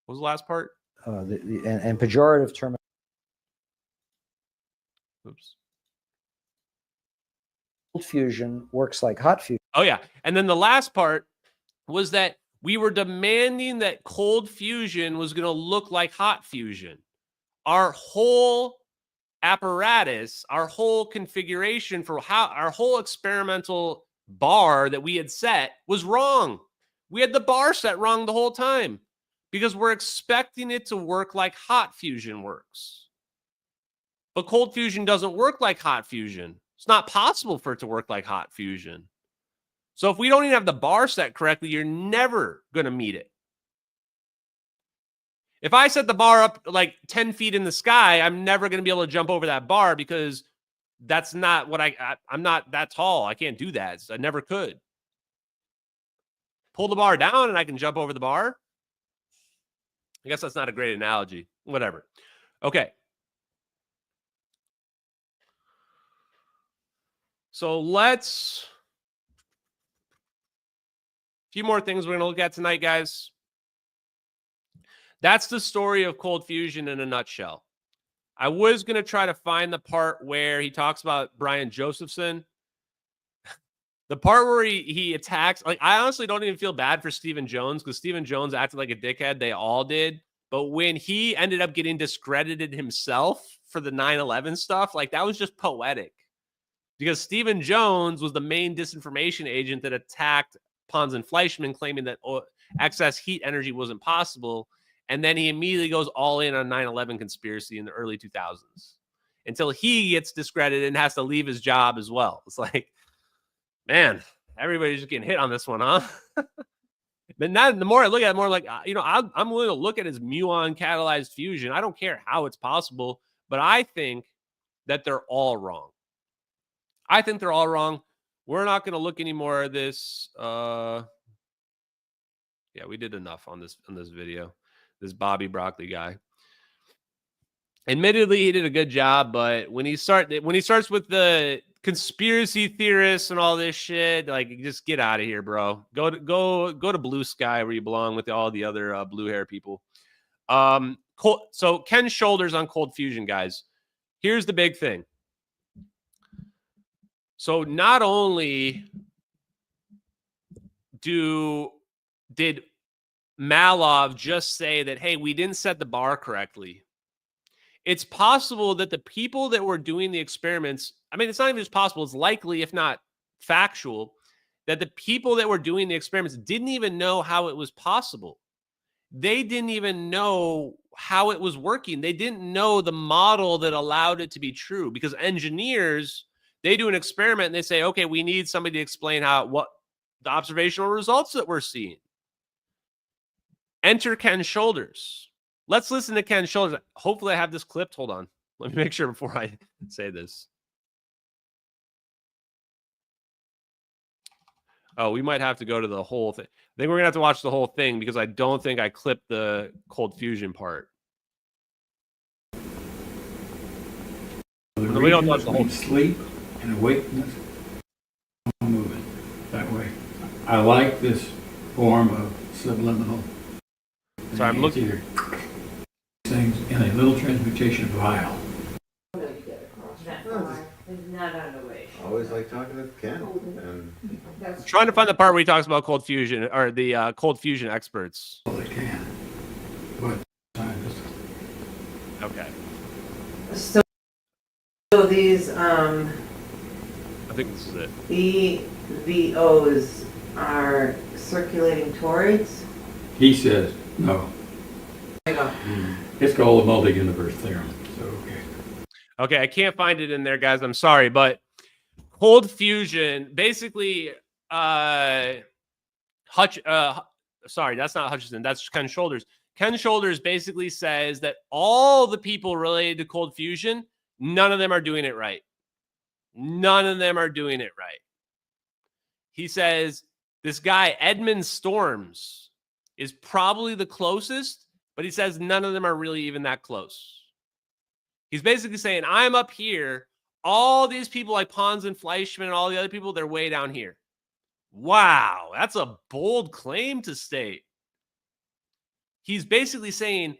What was the last part? And pejorative term. Oops. Cold fusion works like hot fusion. Oh, yeah. And then the last part was that we were demanding that cold fusion was going to look like hot fusion. Our whole apparatus, our whole configuration for how our whole experimental bar that we had set was wrong. We had the bar set wrong the whole time because we're expecting it to work like hot fusion works. But cold fusion doesn't work like hot fusion. It's not possible for it to work like hot fusion. So if we don't even have the bar set correctly, you're never going to meet it. If I set the bar up like 10 feet in the sky, I'm never going to be able to jump over that bar because that's not what I'm not that tall. I can't do that. I never could. Pull the bar down and I can jump over the bar. I guess that's not a great analogy. Whatever. Okay. So let's... a few more things we're going to look at tonight, guys. That's the story of cold fusion in a nutshell. I was going to try to find the part where he talks about Brian Josephson. The part where he attacks, like, I honestly don't even feel bad for Stephen Jones because Stephen Jones acted like a dickhead. They all did. But when he ended up getting discredited himself for the 9/11 stuff, like, that was just poetic. Because Stephen Jones was the main disinformation agent that attacked Pons and Fleischman, claiming that excess heat energy wasn't possible. And then he immediately goes all in on 9/11 conspiracy in the early 2000s until he gets discredited and has to leave his job as well. It's like, man, everybody's just getting hit on this one, huh? But now the more I look at it, more like, I'm willing to look at his muon catalyzed fusion. I don't care how it's possible, but I think that they're all wrong. I think they're all wrong. We're not going to look any more at this. Yeah, we did enough on this video. This Bobby Broccoli guy. Admittedly, he did a good job, but when he starts with the conspiracy theorists and all this shit, like, just get out of here, bro. Go to Blue Sky where you belong with all the other blue hair people. So Ken Shoulders on cold fusion, guys. Here's the big thing. So not only did Malov just say that, hey, we didn't set the bar correctly, it's possible that the people that were doing the experiments, I mean, it's not even just possible, it's likely, if not factual, that the people that were doing the experiments didn't even know how it was possible. They didn't even know how it was working. They didn't know the model that allowed it to be true, because engineers, they do an experiment and they say, okay, we need somebody to explain what the observational results that we're seeing. Enter Ken Shoulders. Let's listen to Ken Shoulders. Hopefully I have this clipped. Hold on. Let me make sure before I say this. Oh, we might have to go to the whole thing. I think we're going to have to watch the whole thing because I don't think I clipped the cold fusion part. The we don't watch the whole sleep and awakeness moving that way. I like this form of subliminal. So I'm looking here. Things in a little transmutation vial. Always like talking to Ken. I'm trying to find the part where he talks about cold fusion or the cold fusion experts. Well, they can. But scientists. Okay. So these I think this is it. EVOs are circulating torids? He says no. It's called the multi-universe theorem. So Okay, I can't find it in there, guys. I'm sorry, but cold fusion basically sorry, that's not Hutchison, that's Ken Shoulders. Ken Shoulders basically says that all the people related to cold fusion, none of them are doing it right. None of them are doing it right. He says this guy, Edmund Storms, is probably the closest, but he says none of them are really even that close. He's basically saying, I'm up here. All these people like Pons and Fleischmann and all the other people, they're way down here. Wow, that's a bold claim to state. He's basically saying,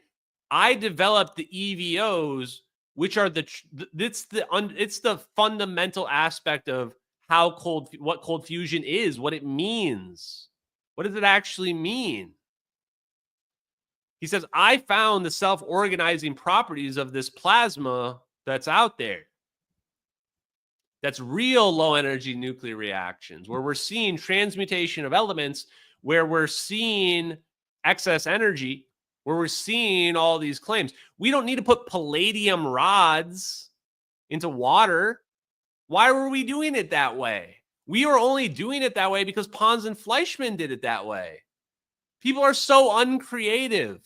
I developed the EVOs, which are it's the fundamental aspect of how what cold fusion is, what it means. What does it actually mean? He says, I found the self-organizing properties of this plasma that's out there. That's real low-energy nuclear reactions, where we're seeing transmutation of elements, where we're seeing excess energy, where we're seeing all these claims. We don't need to put palladium rods into water. Why were we doing it that way? We were only doing it that way because Pons and Fleischmann did it that way. People are so uncreative.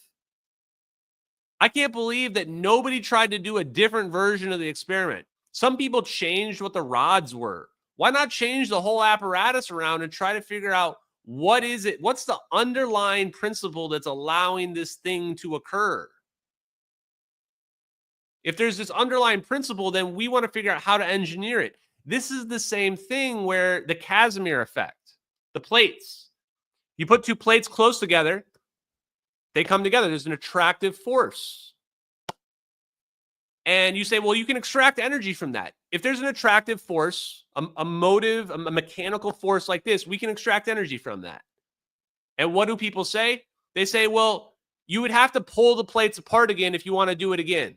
I can't believe that nobody tried to do a different version of the experiment. Some people changed what the rods were. Why not change the whole apparatus around and try to figure out what is it? What's the underlying principle that's allowing this thing to occur? If there's this underlying principle, then we want to figure out how to engineer it. This is the same thing where the Casimir effect, the plates. You put two plates close together, they come together. There's an attractive force. And you say, well, you can extract energy from that. If there's an attractive force, a motive, a mechanical force like this, we can extract energy from that. And what do people say? They say, well, you would have to pull the plates apart again if you want to do it again.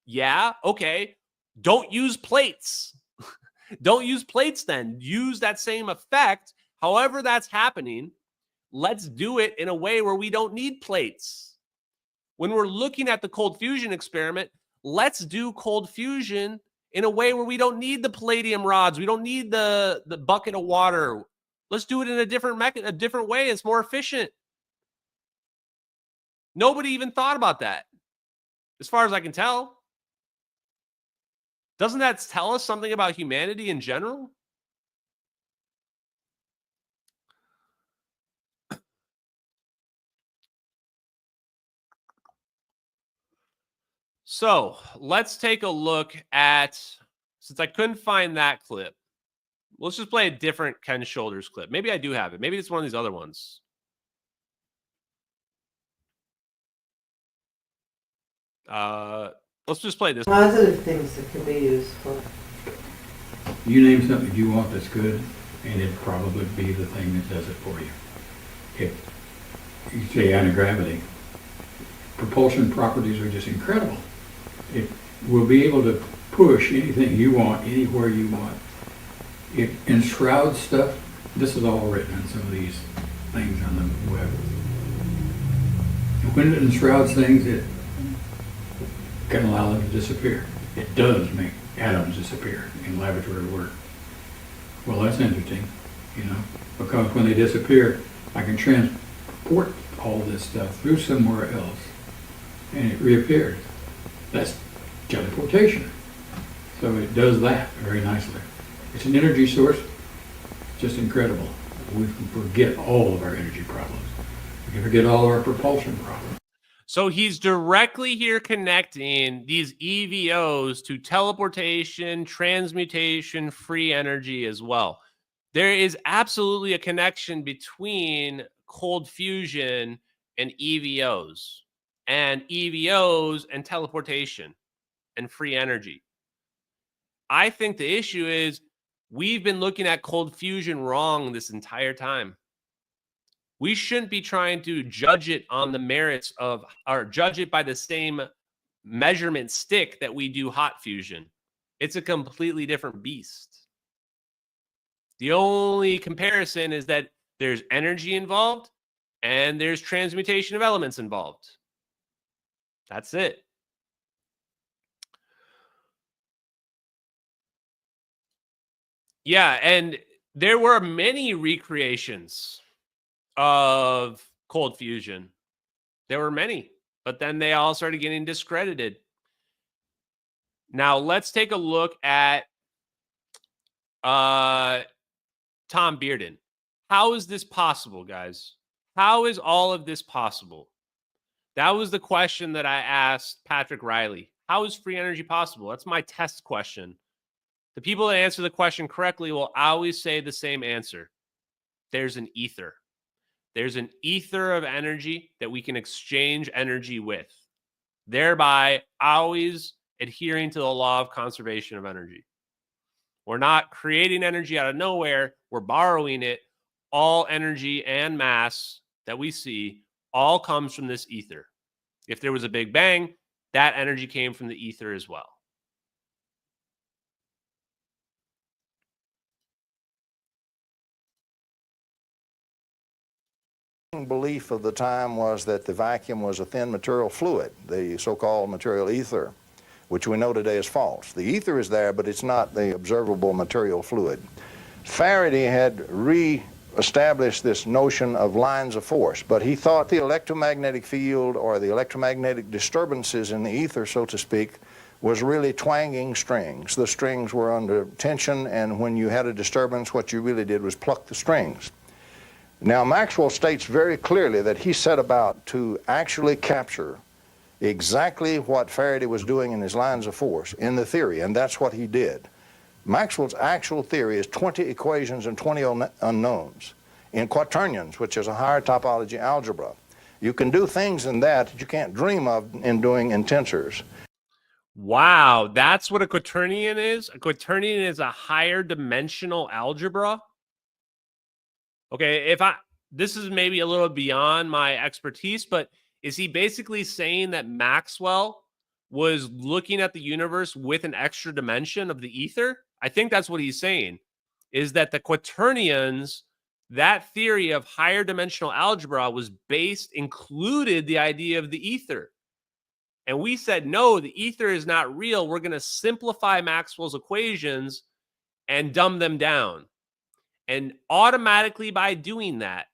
Yeah, okay. Don't use plates. Don't use plates then. Use that same effect. However that's happening, let's do it in a way where we don't need plates. When we're looking at the cold fusion experiment, let's do cold fusion in a way where we don't need the palladium rods. We don't need the bucket of water. Let's do it in a different way. It's more efficient. Nobody even thought about that, as far as I can tell. Doesn't that tell us something about humanity in general? So let's take a look at, since I couldn't find that clip, let's just play a different Ken Shoulders clip. Maybe I do have it. Maybe it's one of these other ones. Let's just play this. Positive things that can be used for. you name something you want that's good, and it'd probably be the thing that does it for you. If you say anti-gravity, propulsion properties are just incredible. It will be able to push anything you want, anywhere you want. It enshrouds stuff. This is all written in some of these things on the web. And when it enshrouds things, it can allow them to disappear. It does make atoms disappear in laboratory work. Well, that's interesting, you know, because when they disappear, I can transport all this stuff through somewhere else, and it reappears. That's teleportation. So it does that very nicely. It's an energy source, just incredible. We can forget all of our energy problems. We can forget all of our propulsion problems. So he's directly here connecting these EVOs to teleportation, transmutation, free energy as well. There is absolutely a connection between cold fusion and EVOs and teleportation and free energy. I think the issue is we've been looking at cold fusion wrong this entire time. We shouldn't be trying to judge it on the merits of, or judge it by the same measurement stick that we do hot fusion. It's a completely different beast. The only comparison is that there's energy involved and there's transmutation of elements involved. That's it. Yeah, and there were many recreations of cold fusion. There were many, but then they all started getting discredited. Now let's take a look at Tom Bearden. How is this possible, guys? How is all of this possible? That was the question that I asked Patrick Riley. How is free energy possible? That's my test question. The people that answer the question correctly will always say the same answer. There's an ether. There's an ether of energy that we can exchange energy with, thereby always adhering to the law of conservation of energy. We're not creating energy out of nowhere. We're borrowing it. All energy and mass that we see all comes from this ether. If there was a Big Bang, that energy came from the ether as well. Belief of the time was that the vacuum was a thin material fluid, the so-called material ether, which we know today is false. The ether is there, but it's not the observable material fluid. Faraday had re-established this notion of lines of force, but he thought the electromagnetic field or the electromagnetic disturbances in the ether, so to speak, was really twanging strings. The strings were under tension, and when you had a disturbance, what you really did was pluck the strings. Now, Maxwell states very clearly that he set about to actually capture exactly what Faraday was doing in his lines of force in the theory, and that's what he did. Maxwell's actual theory is 20 equations and 20 unknowns in quaternions, which is a higher topology algebra. You can do things in that you can't dream of in doing in tensors. Wow, that's what a quaternion is? A quaternion is a higher dimensional algebra? Okay, this is maybe a little beyond my expertise, but is he basically saying that Maxwell was looking at the universe with an extra dimension of the ether? I think that's what he's saying, is that the quaternions, that theory of higher dimensional algebra was included the idea of the ether. And we said, no, the ether is not real. We're going to simplify Maxwell's equations and dumb them down. And automatically by doing that,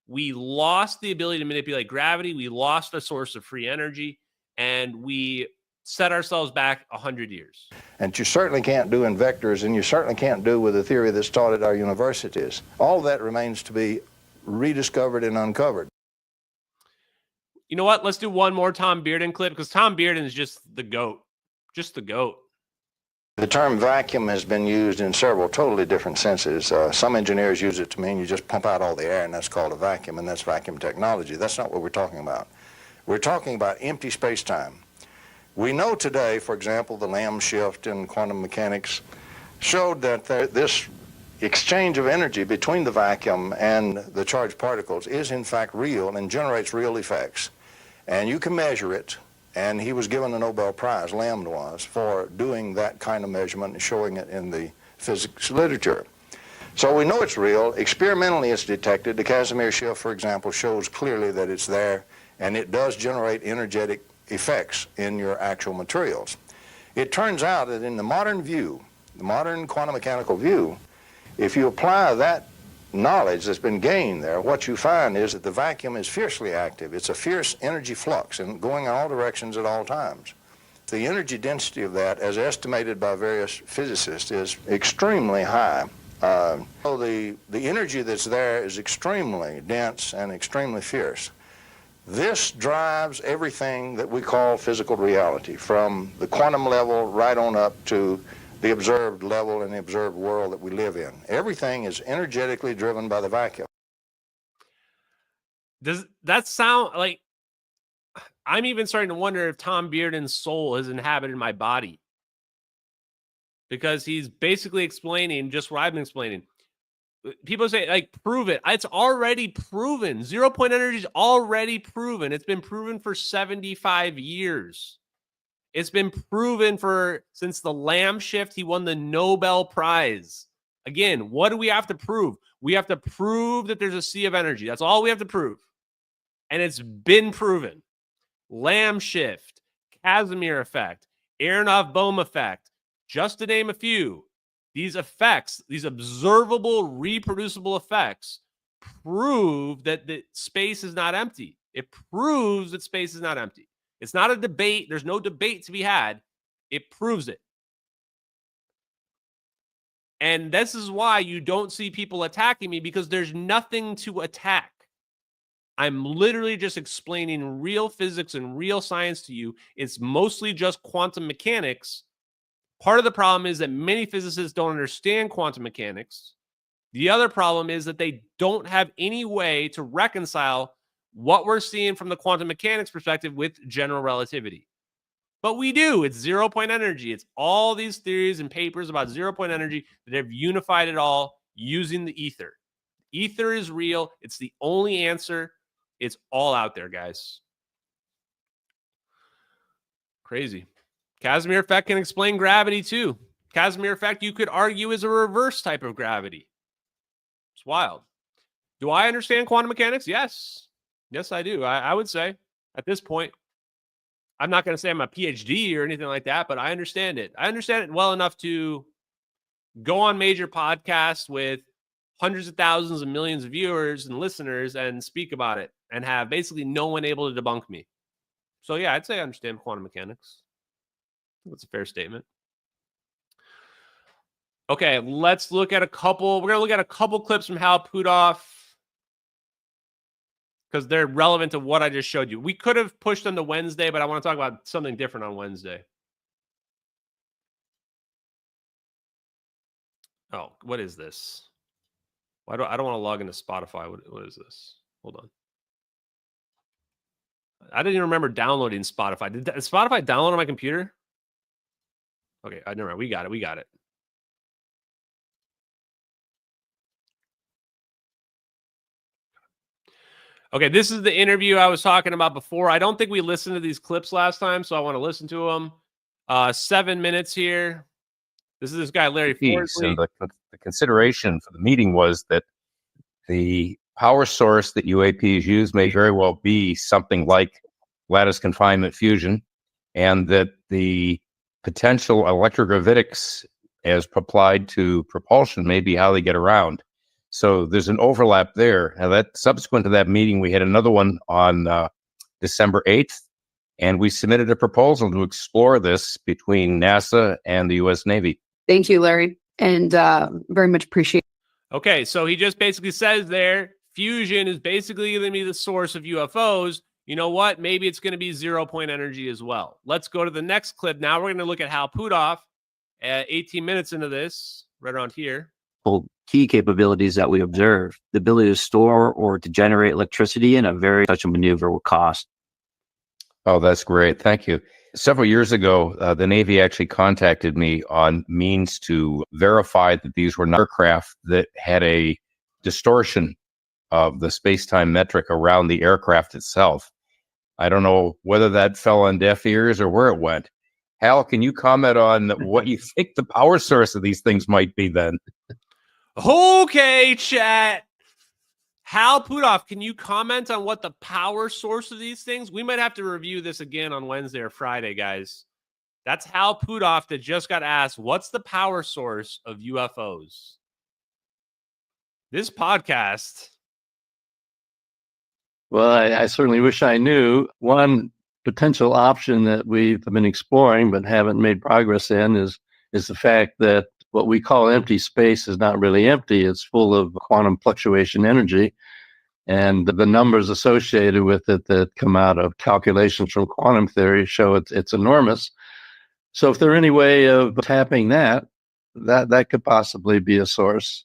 we lost the ability to manipulate gravity. We lost a source of free energy, and we set ourselves back 100 years. And you certainly can't do in vectors, and you certainly can't do with the theory that's taught at our universities. All that remains to be rediscovered and uncovered. You know what? Let's do one more Tom Bearden clip, because Tom Bearden is just the GOAT. Just the GOAT. The term vacuum has been used in several totally different senses. Some engineers use it to mean you just pump out all the air, and that's called a vacuum, and that's vacuum technology. That's not what we're talking about. We're talking about empty space-time. We know today, for example, the Lamb shift in quantum mechanics showed that this exchange of energy between the vacuum and the charged particles is in fact real and generates real effects. And you can measure it. And he was given a Nobel Prize, Lamb was, for doing that kind of measurement and showing it in the physics literature. So we know it's real. Experimentally, it's detected. The Casimir shift, for example, shows clearly that it's there, and it does generate energetic effects in your actual materials. It turns out that in the modern view, the modern quantum mechanical view, if you apply that knowledge that's been gained there, what you find is that the vacuum is fiercely active. It's a fierce energy flux and going in all directions at all times. The energy density of that, as estimated by various physicists, is extremely high. So the energy that's there is extremely dense and extremely fierce. This drives everything that we call physical reality, from the quantum level right on up to the observed level in the observed world that we live in. Everything is energetically driven by the vacuum. Does that sound like, I'm even starting to wonder if Tom Bearden's soul has inhabited my body, because he's basically explaining just what I've been explaining. People say, like, prove it. It's already proven. 0 point energy is already proven. It's been proven for 75 years. It's been proven since the Lamb shift. He won the Nobel Prize. Again, what do we have to prove? We have to prove that there's a sea of energy. That's all we have to prove. And it's been proven. Lamb shift, Casimir effect, Aronoff-Bohm effect, just to name a few. These effects, these observable, reproducible effects, prove that the space is not empty. It proves that space is not empty. It's not a debate. There's no debate to be had. It proves it. And this is why you don't see people attacking me, because there's nothing to attack. I'm literally just explaining real physics and real science to you. It's mostly just quantum mechanics. Part of the problem is that many physicists don't understand quantum mechanics. The other problem is that they don't have any way to reconcile what we're seeing from the quantum mechanics perspective with general relativity. But we do. It's 0 point energy. It's all these theories and papers about 0 point energy that have unified it all using the ether. Ether is real. It's the only answer. It's all out there, guys. Crazy. Casimir effect can explain gravity too. Casimir effect, you could argue, is a reverse type of gravity. It's wild. Do I understand quantum mechanics? Yes. Yes, I do. I would say at this point, I'm not going to say I'm a PhD or anything like that, but I understand it. I understand it well enough to go on major podcasts with hundreds of thousands and millions of viewers and listeners and speak about it and have basically no one able to debunk me. So yeah, I'd say I understand quantum mechanics. That's a fair statement. Okay, let's look at a couple. We're going to look at a couple clips from Hal Puthoff because they're relevant to what I just showed you. We could have pushed them to Wednesday, but I want to talk about something different on Wednesday. Oh, what is this? I don't want to log into Spotify. What is this? Hold on. I didn't even remember downloading Spotify. Did Spotify download on my computer? Okay, never mind. We got it. We got it. Okay, this is the interview I was talking about before. I don't think we listened to these clips last time, so I want to listen to them. 7 minutes here. This is this guy, Larry Forsley. And the consideration for the meeting was that the power source that UAPs use may very well be something like lattice confinement fusion, and that the potential electrogravitics as applied to propulsion may be how they get around. So there's an overlap there. Now, that subsequent to that meeting, we had another one on December 8th, and we submitted a proposal to explore this between NASA and the U.S. Navy. Thank you, Larry, and very much appreciate. Okay, so he just basically says there, fusion is basically going to be the source of UFOs. You know what? Maybe it's going to be 0 point energy as well. Let's go to the next clip. Now we're going to look at Hal Puthoff. 18 minutes into this, right around here. Key capabilities that we observe: the ability to store or to generate electricity in a very such a maneuver will cost. Oh, that's great. Thank you. Several years ago, the Navy actually contacted me on means to verify that these were not aircraft that had a distortion of the space-time metric around the aircraft itself. I don't know whether that fell on deaf ears or where it went. Hal, can you comment on what you think the power source of these things might be then? Okay, chat. Hal Puthoff, can you comment on what the power source of these things? We might have to review this again on Wednesday or Friday, guys. That's Hal Puthoff that just got asked, what's the power source of UFOs? This podcast. Well, I certainly wish I knew. One, potential option that we've been exploring but haven't made progress in is the fact that what we call empty space is not really empty. It's full of quantum fluctuation energy. And the numbers associated with it that come out of calculations from quantum theory show it's enormous. So if there's any way of tapping that could possibly be a source.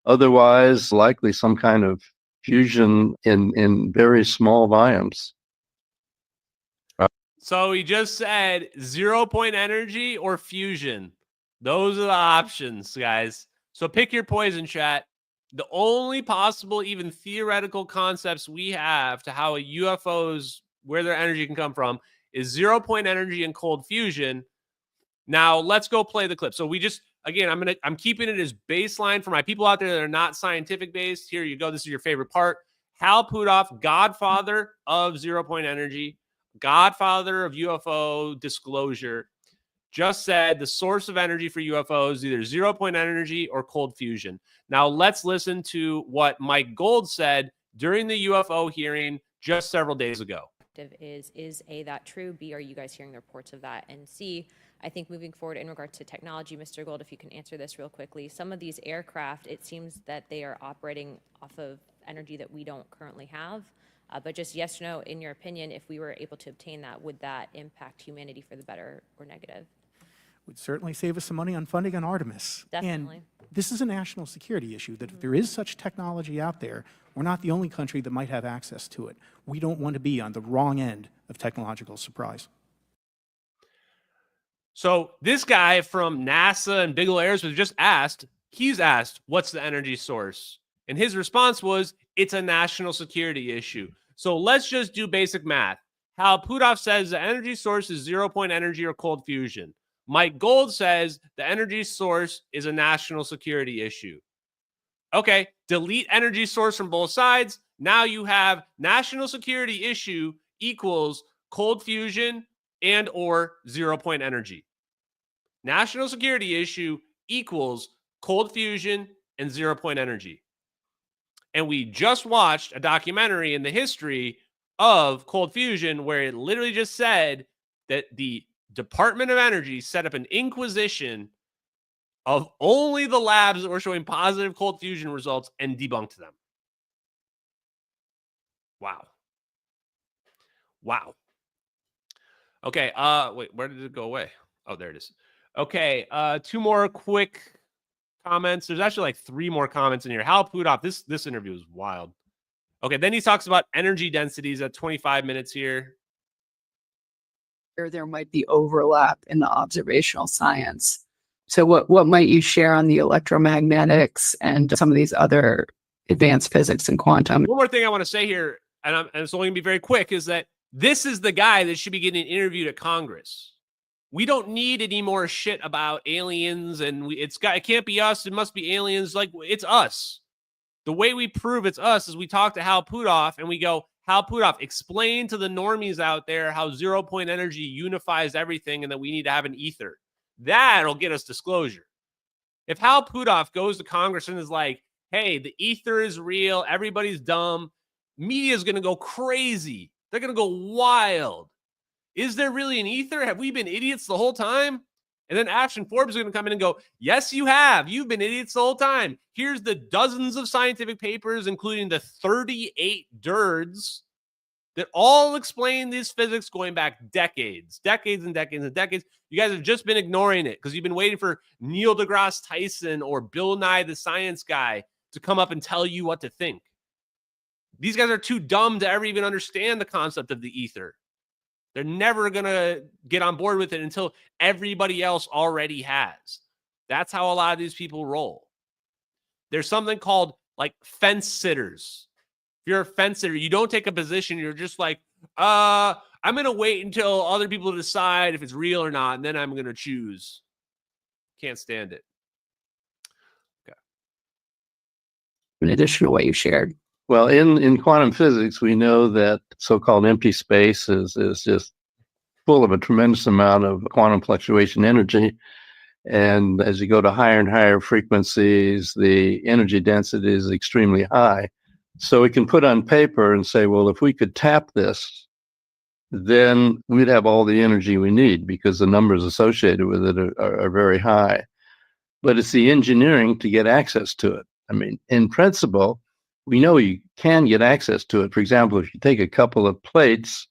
Otherwise, likely some kind of fusion in very small volumes. So he just said 0-point energy or fusion. Those are the options, guys. So pick your poison, chat. The only possible, even theoretical concepts we have to how a UFOs, where their energy can come from, is 0-point energy and cold fusion. Now let's go play the clip. So we just, again, I'm keeping it as baseline for my people out there that are not scientific based. Here you go. This is your favorite part. Hal Puthoff, godfather of 0-point energy, godfather of UFO disclosure, just said the source of energy for UFOs is either 0-point energy or cold fusion. Now let's listen to what Mike Gold said during the UFO hearing just several days ago. Is A, that true? B, are you guys hearing the reports of that? And C, I think moving forward in regard to technology, Mr. Gold, if you can answer this real quickly, some of these aircraft, it seems that they are operating off of energy that we don't currently have. But just yes or no, in your opinion, if we were able to obtain that, would that impact humanity for the better or negative? Would certainly save us some money on funding on Artemis. Definitely. And this is a national security issue, that if there is such technology out there, we're not the only country that might have access to it. We don't want to be on the wrong end of technological surprise. So this guy from NASA and Bigelow Aerospace just asked, he's asked, what's the energy source? And his response was, it's a national security issue. So let's just do basic math. Hal Puthoff says the energy source is 0-point energy or cold fusion. Mike Gold says the energy source is a national security issue. Okay, delete energy source from both sides. Now you have national security issue equals cold fusion and or 0-point energy. National security issue equals cold fusion and 0-point energy. And we just watched a documentary in the history of cold fusion where it literally just said that the Department of Energy set up an inquisition of only the labs that were showing positive cold fusion results and debunked them. Wow. Wow. Okay, wait, where did it go away? Oh, there it is. Okay, two more quick comments. There's actually like 3 more comments in here. Hal Puthoff, this interview is wild. Okay, then he talks about energy densities at 25 minutes here. There might be overlap in the observational science. So what might you share on the electromagnetics and some of these other advanced physics and quantum? One more thing I want to say here, and it's only going to be very quick, is that this is the guy that should be getting interviewed at Congress. We don't need any more shit about aliens, and it can't be us. It must be aliens. Like, it's us. The way we prove it's us is we talk to Hal Puthoff and we go, Hal Puthoff, explain to the normies out there how 0-point energy unifies everything and that we need to have an ether. That'll get us disclosure. If Hal Puthoff goes to Congress and is like, hey, the ether is real, everybody's dumb, media is going to go crazy. They're going to go wild. Is there really an ether? Have we been idiots the whole time? And then Ashton Forbes is going to come in and go, yes, you have. You've been idiots the whole time. Here's the dozens of scientific papers, including the 38 DIRDs that all explain this physics going back decades and decades and decades. You guys have just been ignoring it because you've been waiting for Neil deGrasse Tyson or Bill Nye the Science Guy to come up and tell you what to think. These guys are too dumb to ever even understand the concept of the ether. They're never going to get on board with it until everybody else already has. That's how a lot of these people roll. There's something called like fence sitters. If you're a fence sitter, you don't take a position. You're just like, I'm going to wait until other people decide if it's real or not, and then I'm going to choose. Can't stand it. Okay. In addition to what you shared. Well, in quantum physics, we know that so-called empty space is just full of a tremendous amount of quantum fluctuation energy. And as you go to higher and higher frequencies, the energy density is extremely high. So we can put on paper and say, well, if we could tap this, then we'd have all the energy we need because the numbers associated with it are very high. But it's the engineering to get access to it. I mean, in principle, we know you can get access to it. For example, if you take a couple of plates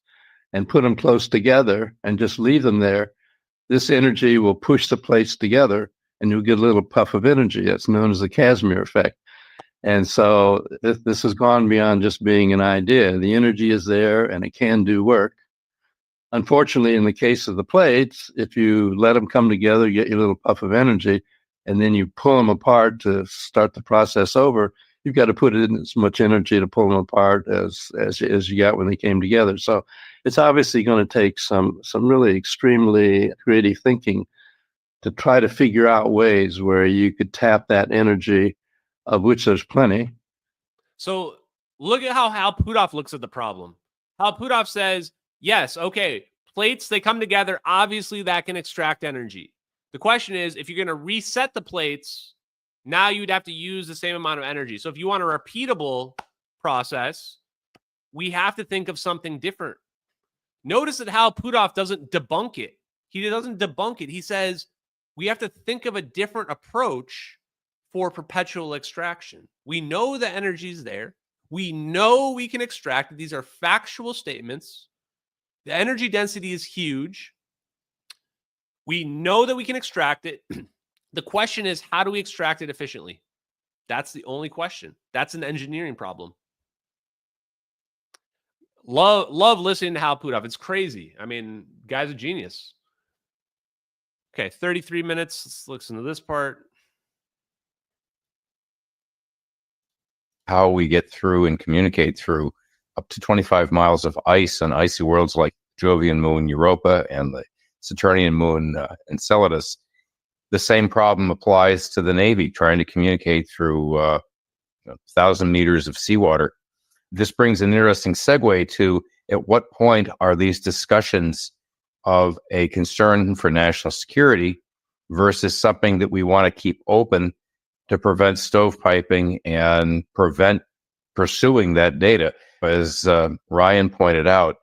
and put them close together and just leave them there, this energy will push the plates together and you'll get a little puff of energy. That's known as the Casimir effect. And so this has gone beyond just being an idea. The energy is there and it can do work. Unfortunately, in the case of the plates, if you let them come together, you get your little puff of energy, and then you pull them apart to start the process over, you've got to put in as much energy to pull them apart as you got when they came together. So it's obviously going to take some really extremely creative thinking to try to figure out ways where you could tap that energy, of which there's plenty. So look at how Hal Puthoff looks at the problem. Hal Puthoff says, yes, okay, plates, they come together. Obviously, that can extract energy. The question is, if you're going to reset the plates, now you'd have to use the same amount of energy. So if you want a repeatable process, we have to think of something different. Notice that Hal Puthoff doesn't debunk it. He doesn't debunk it. He says, we have to think of a different approach for perpetual extraction. We know the energy is there. We know we can extract it. These are factual statements. The energy density is huge. We know that we can extract it. The question is, how do we extract it efficiently? That's the only question. That's an engineering problem. Love listening to Hal Puthoff. It's crazy. I mean, guy's a genius. Okay, 33 minutes. Let's listen to this part. How we get through and communicate through up to 25 miles of ice on icy worlds like Jovian moon Europa and the Saturnian moon Enceladus. The same problem applies to the Navy trying to communicate through 1,000 meters of seawater. This brings an interesting segue to, at what point are these discussions of a concern for national security versus something that we want to keep open to prevent stovepiping and prevent pursuing that data? As Ryan pointed out,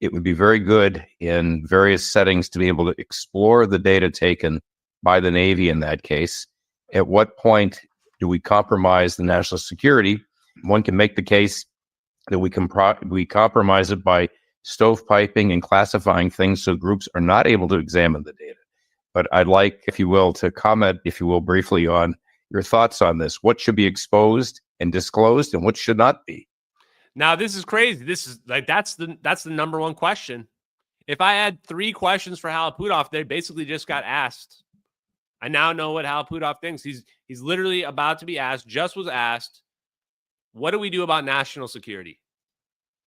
it would be very good in various settings to be able to explore the data taken by the Navy in that case. At what point do we compromise the national security? One can make the case that we compromise it by stovepiping and classifying things so groups are not able to examine the data. But I'd like, if you will, to comment, if you will, briefly on your thoughts on this. What should be exposed and disclosed and what should not be? Now, this is crazy. This is like, that's the number one question. If I had 3 questions for Hal Puthoff, they basically just got asked. I now know what Hal Puthoff thinks. He's literally about to be asked, just was asked, what do we do about national security?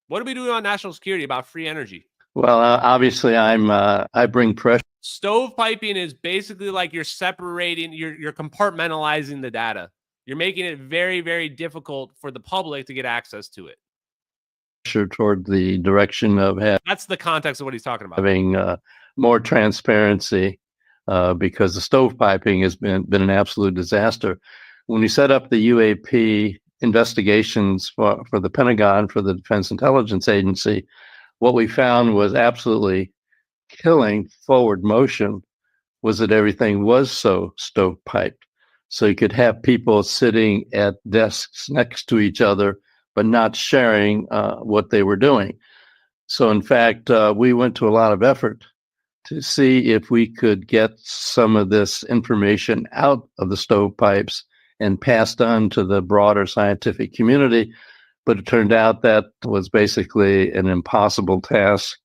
What do we do about national security, about free energy? Well, obviously, I bring pressure. Stovepiping is basically like you're separating, you're compartmentalizing the data. You're making it very, very difficult for the public to get access to it. Toward the direction of that's the context of what he's talking about. Having more transparency, because the stovepiping has been an absolute disaster. When we set up the UAP investigations for the Pentagon, for the Defense Intelligence Agency, what we found was absolutely killing forward motion was that everything was so stovepiped. So you could have people sitting at desks next to each other, but not sharing what they were doing. So in fact, we went to a lot of effort to see if we could get some of this information out of the stovepipes and passed on to the broader scientific community. But it turned out that was basically an impossible task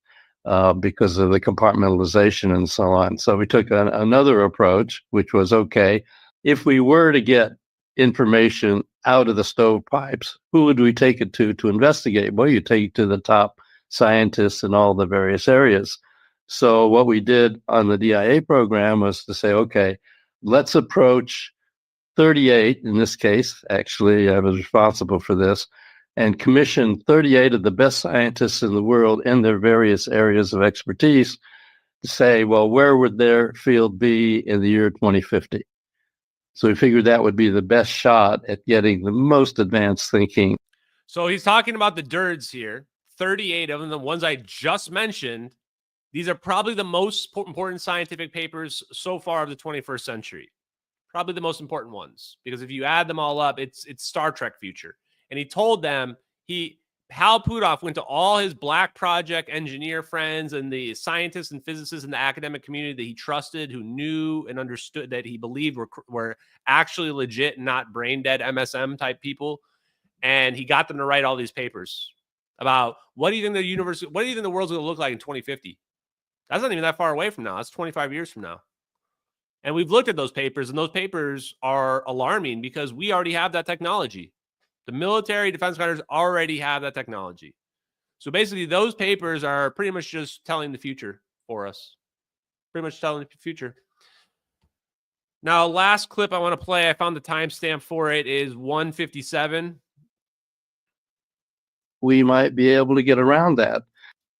because of the compartmentalization and so on. So we took another approach, which was, okay, if we were to get information out of the stovepipes, who would we take it to investigate? Well, you take it to the top scientists in all the various areas. So what we did on the DIA program was to say, okay, let's approach 38, in this case, actually, I was responsible for this, and commissioned 38 of the best scientists in the world in their various areas of expertise to say, well, where would their field be in the year 2050? So we figured that would be the best shot at getting the most advanced thinking. So he's talking about the DIRDs here, 38 of them, the ones I just mentioned, these are probably the most important scientific papers so far of the 21st century. Probably the most important ones, because if you add them all up, it's Star Trek future. And he told them, Hal Puthoff went to all his Black Project engineer friends and the scientists and physicists in the academic community that he trusted, who knew and understood, that he believed were actually legit, not brain dead MSM type people. And he got them to write all these papers about what do you think the world's going to look like in 2050? That's not even that far away from now. That's 25 years from now. And we've looked at those papers, and those papers are alarming because we already have that technology. The military defense contractors already have that technology. So basically, those papers are pretty much just telling the future for us. Pretty much telling the future. Now, last clip I want to play, I found the timestamp for it, is 1:57. We might be able to get around that.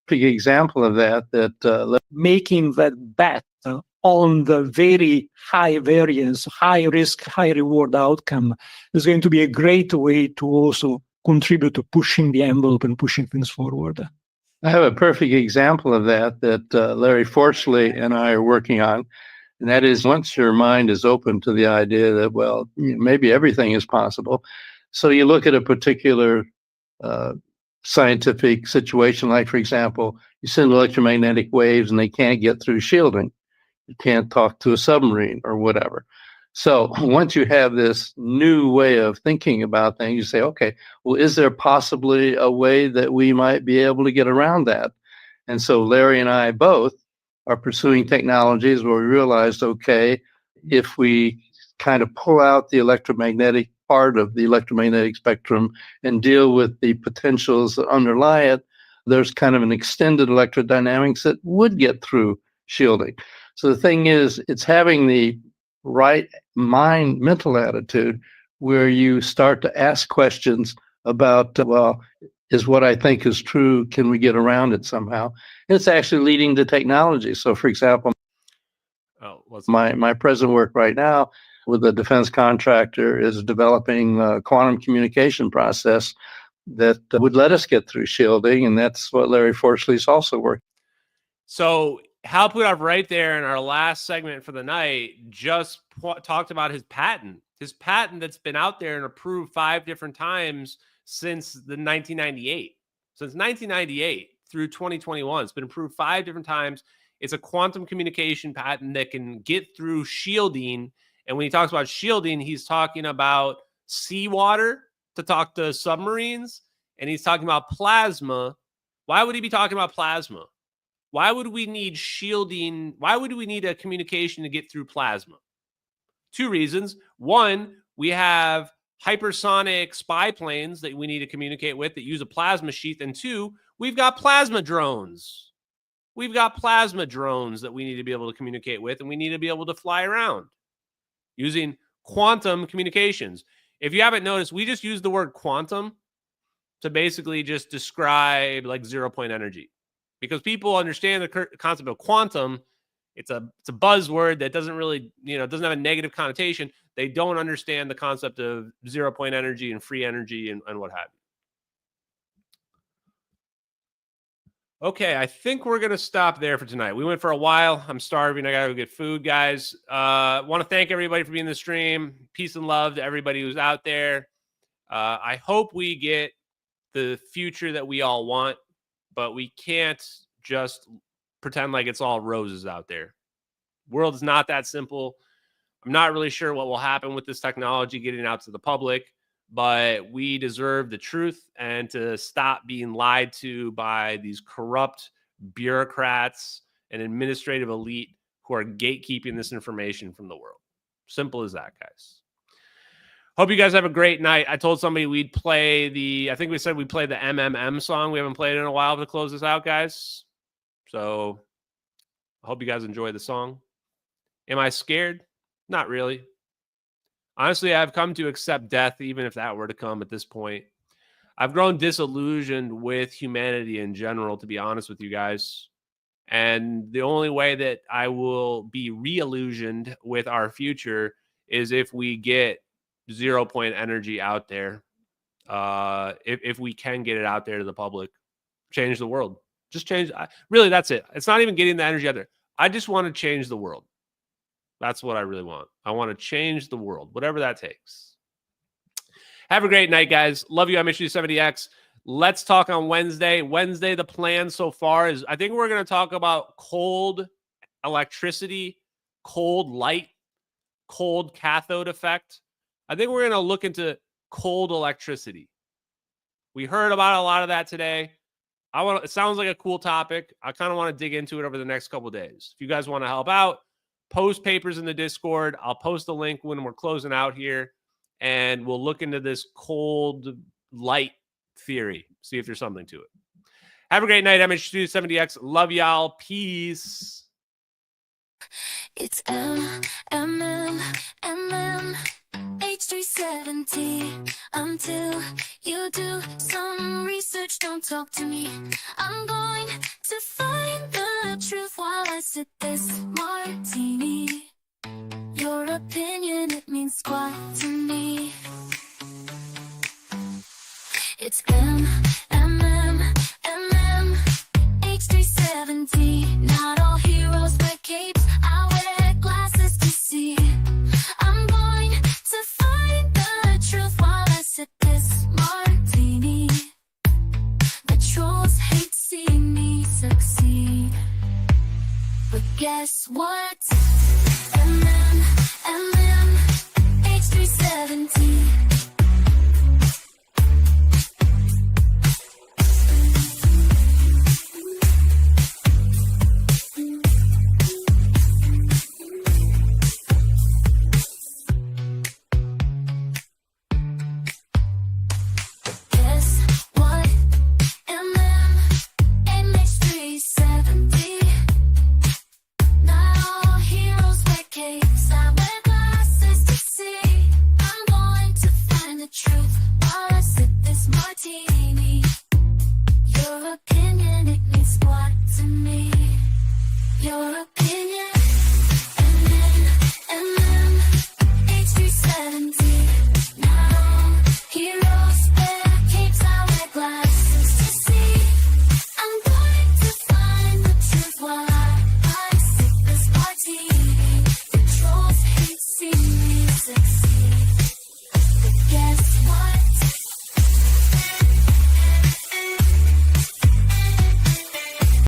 Big example of that making that bet on the very high variance, high risk, high reward outcome is going to be a great way to also contribute to pushing the envelope and pushing things forward. I have a perfect example of that Larry Forsley and I are working on. And that is, once your mind is open to the idea that, well, maybe everything is possible. So you look at a particular scientific situation, like, for example, you send electromagnetic waves and they can't get through shielding. You can't talk to a submarine or whatever. So once you have this new way of thinking about things, you say, okay, well, is there possibly a way that we might be able to get around that? And so Larry and I both are pursuing technologies where we realized, okay, if we kind of pull out the electromagnetic part of the electromagnetic spectrum and deal with the potentials that underlie it, there's kind of an extended electrodynamics that would get through shielding. So the thing is, it's having the right mental attitude where you start to ask questions about, well, is what I think is true, can we get around it somehow? And it's actually leading to technology. So for example, my present work right now with a defense contractor is developing a quantum communication process that would let us get through shielding. And that's what Larry Forsley is also working. So Hal Puthoff right there in our last segment for the night just talked about his patent that's been out there and approved 5 different times since the 1998. Since 1998 through 2021, it's been approved 5 different times. It's a quantum communication patent that can get through shielding. And when he talks about shielding, he's talking about seawater to talk to submarines, and he's talking about plasma. Why would he be talking about plasma? Why would we need shielding? Why would we need a communication to get through plasma? 2 reasons. 1, we have hypersonic spy planes that we need to communicate with that use a plasma sheath. And 2, we've got plasma drones. We've got plasma drones that we need to be able to communicate with, and we need to be able to fly around using quantum communications. If you haven't noticed, we just use the word quantum to basically just describe like 0-point energy, because people understand the concept of quantum. It's a buzzword that doesn't really, doesn't have a negative connotation. They don't understand the concept of 0-point energy and free energy and what have you. Okay, I think we're going to stop there for tonight. We went for a while. I'm starving. I got to go get food, guys. Want to thank everybody for being in the stream. Peace and love to everybody who's out there. I hope we get the future that we all want, but we can't just pretend like it's all roses out there. World is not that simple. I'm not really sure what will happen with this technology getting out to the public, but we deserve the truth and to stop being lied to by these corrupt bureaucrats and administrative elite who are gatekeeping this information from the world. Simple as that, guys. Hope you guys have a great night. I told somebody we'd play I think we said we'd play the MMM song. We haven't played it in a while to close this out, guys. So I hope you guys enjoy the song. Am I scared? Not really. Honestly, I've come to accept death, even if that were to come at this point. I've grown disillusioned with humanity in general, to be honest with you guys. And the only way that I will be re-illusioned with our future is if we get 0-point energy out there. If we can get it out there to the public, change the world. Just change. Really, that's it. It's not even getting the energy out there. I just want to change the world. That's what I really want. I want to change the world, whatever that takes. Have a great night, guys. Love you. I'm HG70X. Let's talk on Wednesday. Wednesday, the plan so far is I think we're going to talk about cold electricity, cold light, cold cathode effect. I think we're going to look into cold electricity. We heard about a lot of that today. It sounds like a cool topic. I kind of want to dig into it over the next couple of days. If you guys want to help out, post papers in the Discord. I'll post a link when we're closing out here, and we'll look into this cold light theory, see if there's something to it. Have a great night. I'm HG70X. Love y'all. Peace. It's H370 until you do some research. Don't talk to me. I'm going to find the truth while I sip this martini. Your opinion, it means squat to me. It's H370. Not all heroes wear capes. I wear glasses to see. I'm going to find the truth while I sip this martini. The trolls hate seeing me succeed. But guess what? H370.